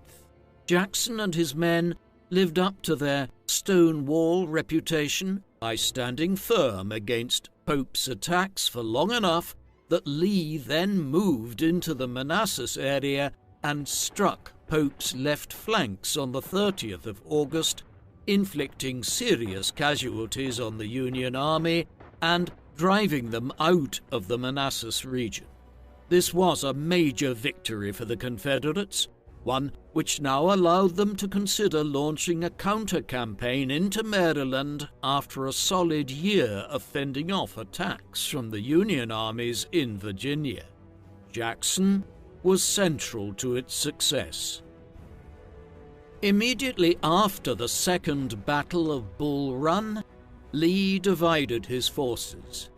[SPEAKER 1] Jackson and his men lived up to their Stonewall reputation by standing firm against Pope's attacks for long enough that Lee then moved into the Manassas area and struck Pope's left flanks on the 30th of August, inflicting serious casualties on the Union Army and driving them out of the Manassas region. This was a major victory for the Confederates, one which now allowed them to consider launching a counter-campaign into Maryland after a solid year of fending off attacks from the Union armies in Virginia. Jackson was central to its success. Immediately after the Second Battle of Bull Run, Lee divided his forces.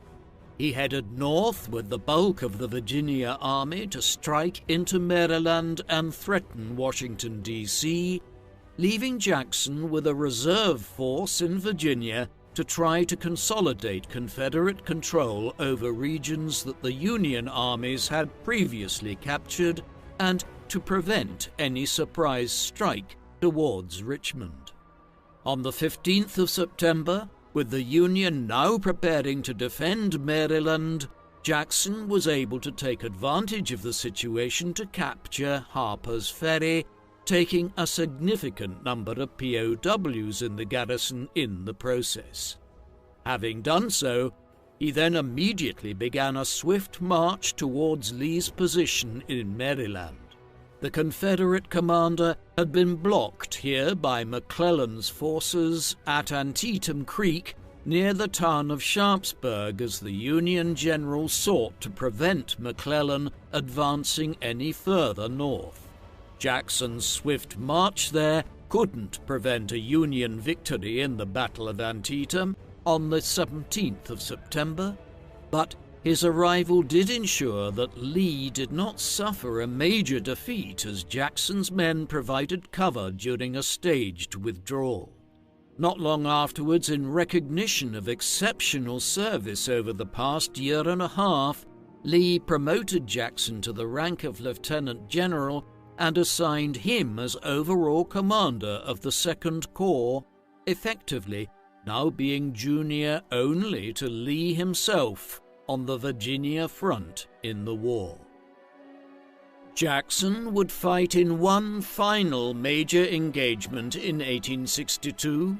[SPEAKER 1] He headed north with the bulk of the Virginia army to strike into Maryland and threaten Washington, D.C., leaving Jackson with a reserve force in Virginia to try to consolidate Confederate control over regions that the Union armies had previously captured and to prevent any surprise strike towards Richmond. On the 15th of September, with the Union now preparing to defend Maryland, Jackson was able to take advantage of the situation to capture Harper's Ferry, taking a significant number of POWs in the garrison in the process. Having done so, he then immediately began a swift march towards Lee's position in Maryland. The Confederate commander had been blocked here by McClellan's forces at Antietam Creek near the town of Sharpsburg as the Union general sought to prevent McClellan advancing any further north. Jackson's swift march there couldn't prevent a Union victory in the Battle of Antietam on the 17th of September, but his arrival did ensure that Lee did not suffer a major defeat as Jackson's men provided cover during a staged withdrawal. Not long afterwards, in recognition of exceptional service over the past year and a half, Lee promoted Jackson to the rank of lieutenant general and assigned him as overall commander of the Second Corps, effectively now being junior only to Lee himself on the Virginia front in the war. Jackson would fight in one final major engagement in 1862.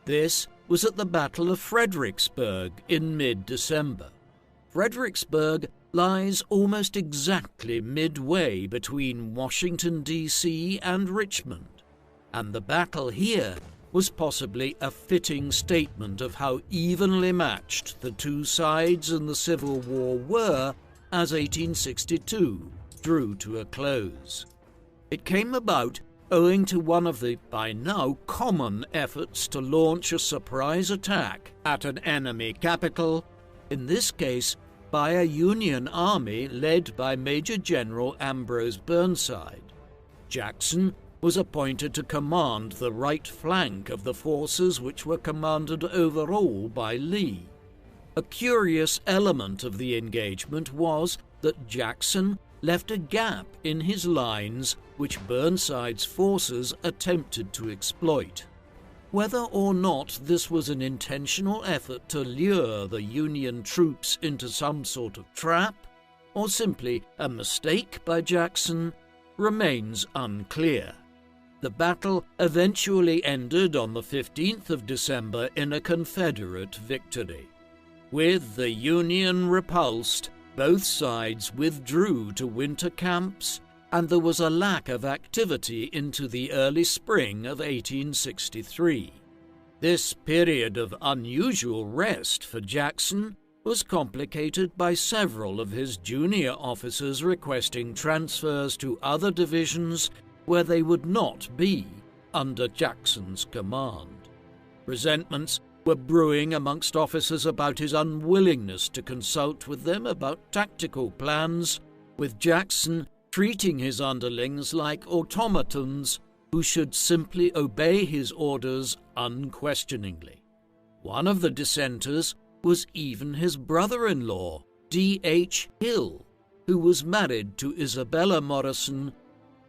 [SPEAKER 1] This was at the Battle of Fredericksburg in mid-December. Fredericksburg lies almost exactly midway between Washington, D.C. and Richmond, and the battle here was possibly a fitting statement of how evenly matched the two sides in the Civil War were as 1862 drew to a close. It came about owing to one of the, by now, common efforts to launch a surprise attack at an enemy capital, in this case by a Union army led by Major General Ambrose Burnside. Jackson was appointed to command the right flank of the forces which were commanded overall by Lee. A curious element of the engagement was that Jackson left a gap in his lines which Burnside's forces attempted to exploit. Whether or not this was an intentional effort to lure the Union troops into some sort of trap, or simply a mistake by Jackson, remains unclear. The battle eventually ended on the 15th of December in a Confederate victory. With the Union repulsed, both sides withdrew to winter camps, and there was a lack of activity into the early spring of 1863. This period of unusual rest for Jackson was complicated by several of his junior officers requesting transfers to other divisions where they would not be under Jackson's command. Resentments were brewing amongst officers about his unwillingness to consult with them about tactical plans, with Jackson treating his underlings like automatons who should simply obey his orders unquestioningly. One of the dissenters was even his brother-in-law, D.H. Hill, who was married to Isabella Morrison,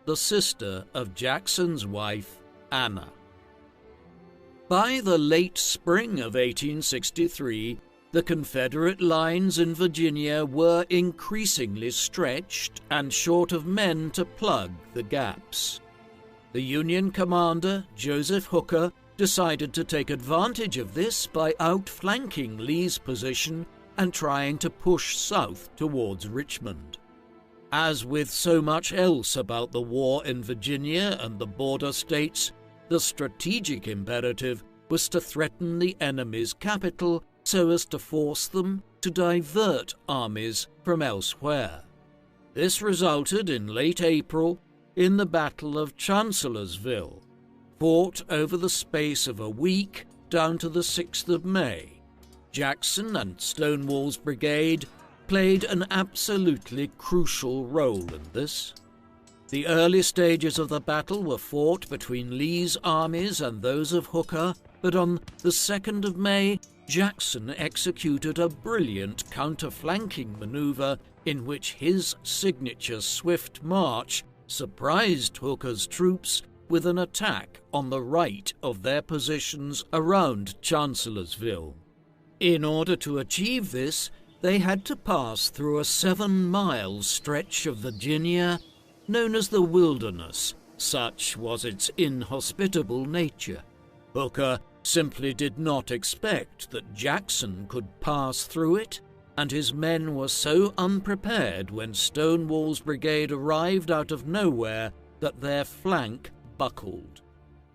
[SPEAKER 1] the sister of Jackson's wife, Anna. By the late spring of 1863, the Confederate lines in Virginia were increasingly stretched and short of men to plug the gaps. The Union commander, Joseph Hooker, decided to take advantage of this by outflanking Lee's position and trying to push south towards Richmond. As with so much else about the war in Virginia and the border states, the strategic imperative was to threaten the enemy's capital so as to force them to divert armies from elsewhere. This resulted in late April in the Battle of Chancellorsville, fought over the space of a week down to the 6th of May. Jackson and Stonewall's brigade played an absolutely crucial role in this. The early stages of the battle were fought between Lee's armies and those of Hooker, but on the 2nd of May, Jackson executed a brilliant counter-flanking maneuver in which his signature swift march surprised Hooker's troops with an attack on the right of their positions around Chancellorsville. In order to achieve this, they had to pass through a 7-mile stretch of Virginia known as the Wilderness. Such was its inhospitable nature. Hooker simply did not expect that Jackson could pass through it, and his men were so unprepared when Stonewall's brigade arrived out of nowhere that their flank buckled.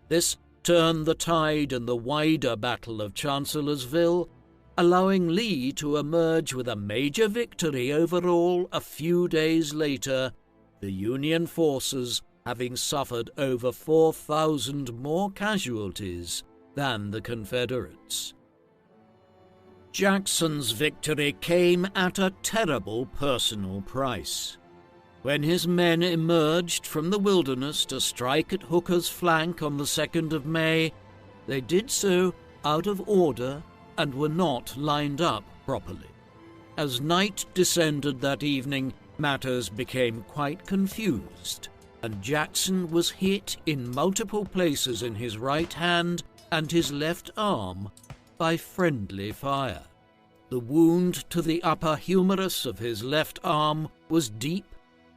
[SPEAKER 1] This turned the tide in the wider Battle of Chancellorsville, allowing Lee to emerge with a major victory overall a few days later, the Union forces having suffered over 4,000 more casualties than the Confederates. Jackson's victory came at a terrible personal price. When his men emerged from the Wilderness to strike at Hooker's flank on the 2nd of May, they did so out of order and were not lined up properly. As night descended that evening, matters became quite confused, and Jackson was hit in multiple places in his right hand and his left arm by friendly fire. The wound to the upper humerus of his left arm was deep,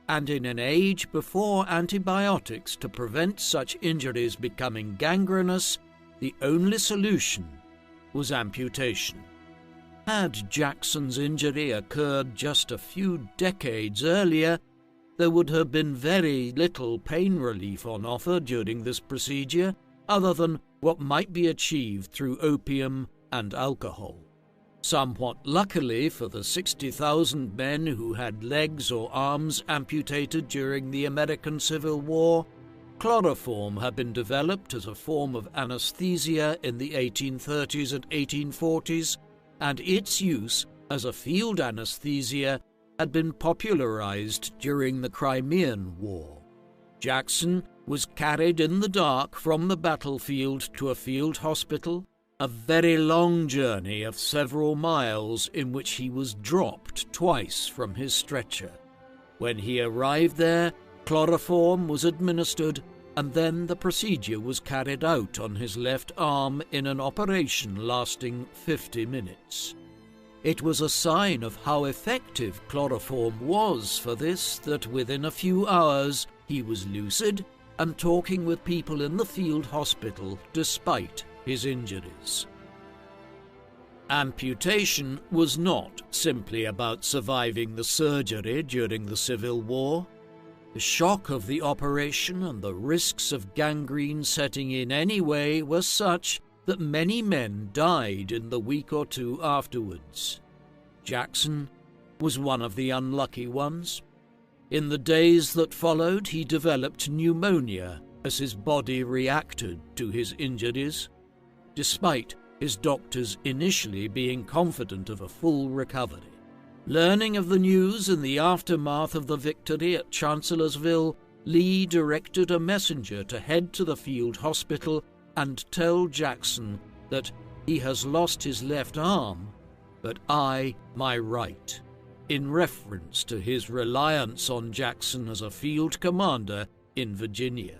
[SPEAKER 1] and in an age before antibiotics to prevent such injuries becoming gangrenous, the only solution was amputation. Had Jackson's injury occurred just a few decades earlier, there would have been very little pain relief on offer during this procedure, other than what might be achieved through opium and alcohol. Somewhat luckily for the 60,000 men who had legs or arms amputated during the American Civil War, chloroform had been developed as a form of anesthesia in the 1830s and 1840s, and its use as a field anesthesia had been popularized during the Crimean War. Jackson was carried in the dark from the battlefield to a field hospital, a very long journey of several miles in which he was dropped twice from his stretcher. When he arrived there, chloroform was administered, and then the procedure was carried out on his left arm in an operation lasting 50 minutes. It was a sign of how effective chloroform was for this that within a few hours he was lucid and talking with people in the field hospital despite his injuries. Amputation was not simply about surviving the surgery during the Civil War. The shock of the operation and the risks of gangrene setting in anyway were such that many men died in the week or two afterwards. Jackson was one of the unlucky ones. In the days that followed, he developed pneumonia as his body reacted to his injuries, despite his doctors initially being confident of a full recovery. Learning of the news in the aftermath of the victory at Chancellorsville, Lee directed a messenger to head to the field hospital and tell Jackson that he has lost his left arm, but I my right, in reference to his reliance on Jackson as a field commander in Virginia.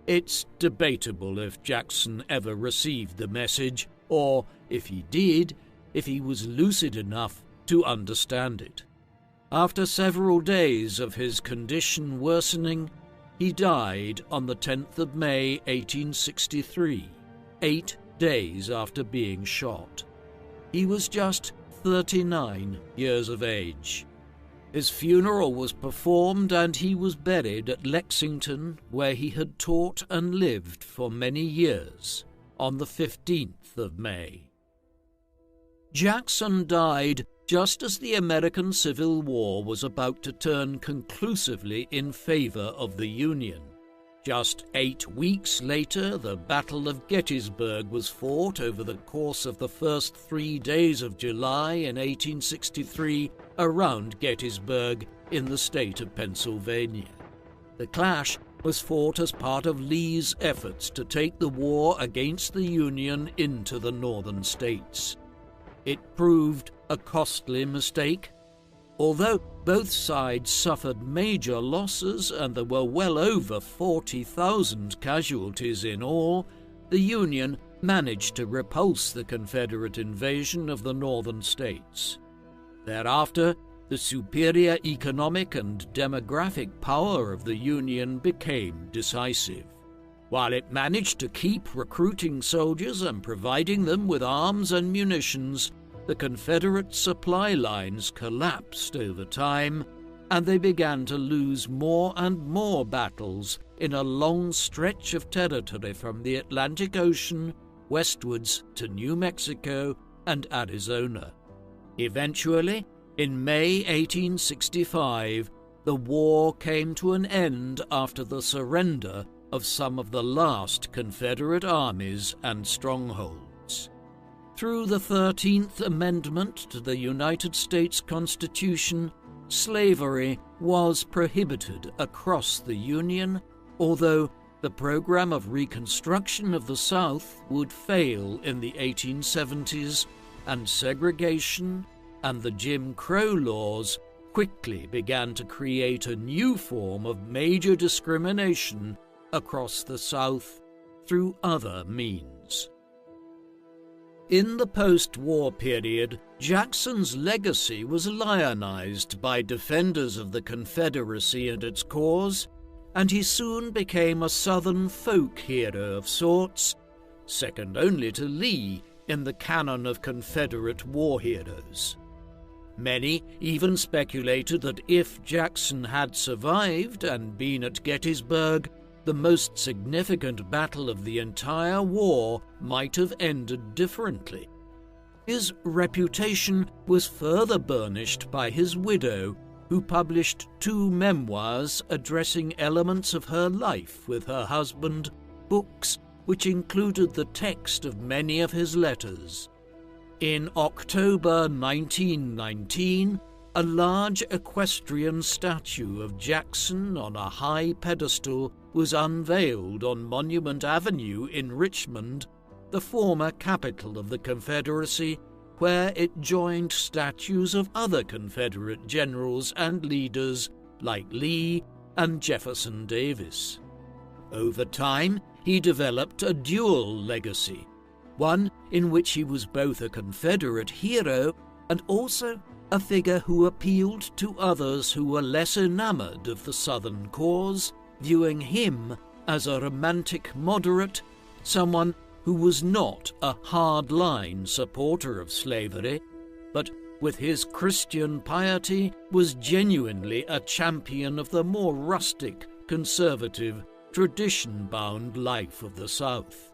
[SPEAKER 1] It's debatable if Jackson ever received the message, or, if he did, if he was lucid enough to understand it. After several days of his condition worsening, he died on the 10th of May, 1863, 8 days after being shot. He was just 39 years of age. His funeral was performed and he was buried at Lexington, where he had taught and lived for many years, on the 15th of May. Jackson died just as the American Civil War was about to turn conclusively in favor of the Union. Just 8 weeks later, the Battle of Gettysburg was fought over the course of the first 3 days of July in 1863 around Gettysburg in the state of Pennsylvania. The clash was fought as part of Lee's efforts to take the war against the Union into the northern states. It proved a costly mistake. Although both sides suffered major losses and there were well over 40,000 casualties in all, the Union managed to repulse the Confederate invasion of the northern states. Thereafter, the superior economic and demographic power of the Union became decisive. While it managed to keep recruiting soldiers and providing them with arms and munitions, the Confederate supply lines collapsed over time, and they began to lose more and more battles in a long stretch of territory from the Atlantic Ocean westwards to New Mexico and Arizona. Eventually, in May 1865, the war came to an end after the surrender of some of the last Confederate armies and strongholds. Through the 13th Amendment to the United States Constitution, slavery was prohibited across the Union, although the program of Reconstruction of the South would fail in the 1870s, and segregation and the Jim Crow laws quickly began to create a new form of major discrimination across the South through other means. In the post-war period, Jackson's legacy was lionized by defenders of the Confederacy and its cause, and he soon became a Southern folk hero of sorts, second only to Lee in the canon of Confederate war heroes. Many even speculated that if Jackson had survived and been at Gettysburg, the most significant battle of the entire war might have ended differently. His reputation was further burnished by his widow, who published 2 memoirs addressing elements of her life with her husband, books which included the text of many of his letters. In October 1919, a large equestrian statue of Jackson on a high pedestal was unveiled on Monument Avenue in Richmond, the former capital of the Confederacy, where it joined statues of other Confederate generals and leaders like Lee and Jefferson Davis. Over time, he developed a dual legacy, one in which he was both a Confederate hero and also a figure who appealed to others who were less enamored of the Southern cause, viewing him as a romantic moderate, someone who was not a hard-line supporter of slavery, but with his Christian piety was genuinely a champion of the more rustic, conservative, tradition-bound life of the South.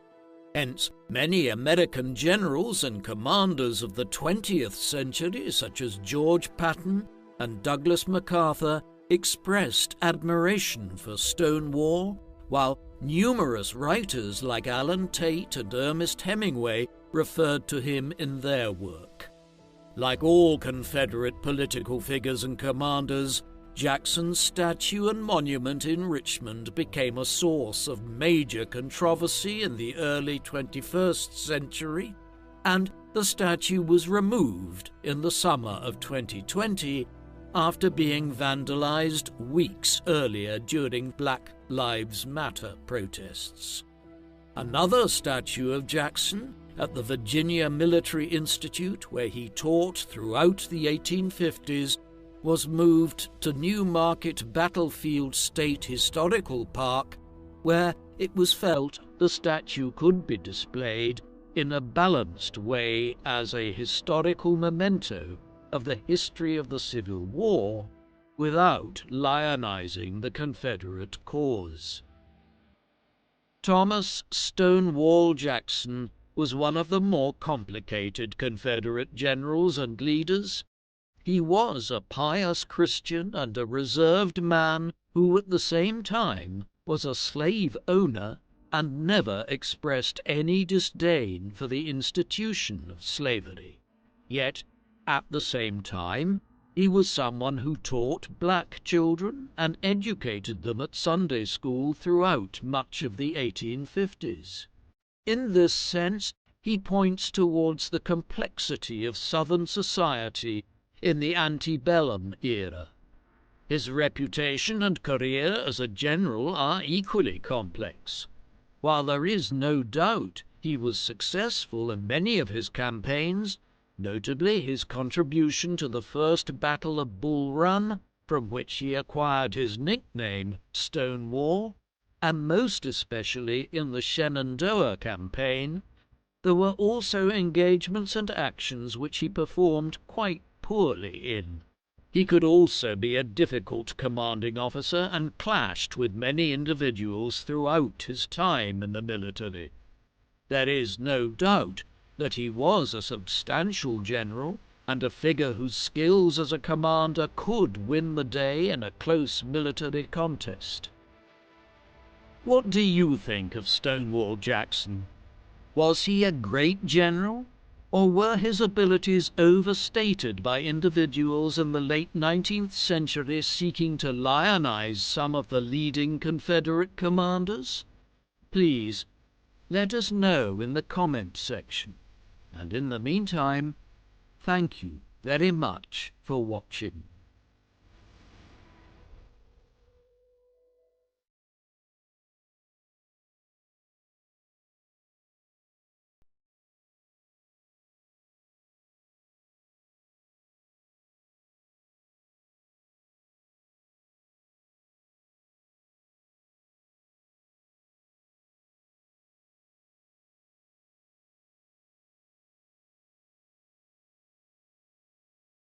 [SPEAKER 1] Hence, many American generals and commanders of the 20th century, such as George Patton and Douglas MacArthur, expressed admiration for Stonewall, while numerous writers like Alan Tate and Ernest Hemingway referred to him in their work. Like all Confederate political figures and commanders, Jackson's statue and monument in Richmond became a source of major controversy in the early 21st century, and the statue was removed in the summer of 2020 after being vandalized weeks earlier during Black Lives Matter protests. Another statue of Jackson at the Virginia Military Institute, where he taught throughout the 1850s, was moved to Newmarket Battlefield State Historical Park, where it was felt the statue could be displayed in a balanced way as a historical memento of the history of the Civil War without lionizing the Confederate cause. Thomas Stonewall Jackson was one of the more complicated Confederate generals and leaders. He was a pious Christian and a reserved man who at the same time was a slave owner and never expressed any disdain for the institution of slavery. Yet, at the same time, he was someone who taught black children and educated them at Sunday school throughout much of the 1850s. In this sense, he points towards the complexity of Southern society in the antebellum era. His reputation and career as a general are equally complex. While there is no doubt he was successful in many of his campaigns, notably his contribution to the First Battle of Bull Run, from which he acquired his nickname Stonewall, and most especially in the Shenandoah campaign, there were also engagements and actions which he performed quite poorly in. He could also be a difficult commanding officer and clashed with many individuals throughout his time in the military. There is no doubt that he was a substantial general and a figure whose skills as a commander could win the day in a close military contest. What do you think of Stonewall Jackson? Was he a great general, or were his abilities overstated by individuals in the late 19th century seeking to lionize some of the leading Confederate commanders? Please, let us know in the comment section. And in the meantime, thank you very much for watching.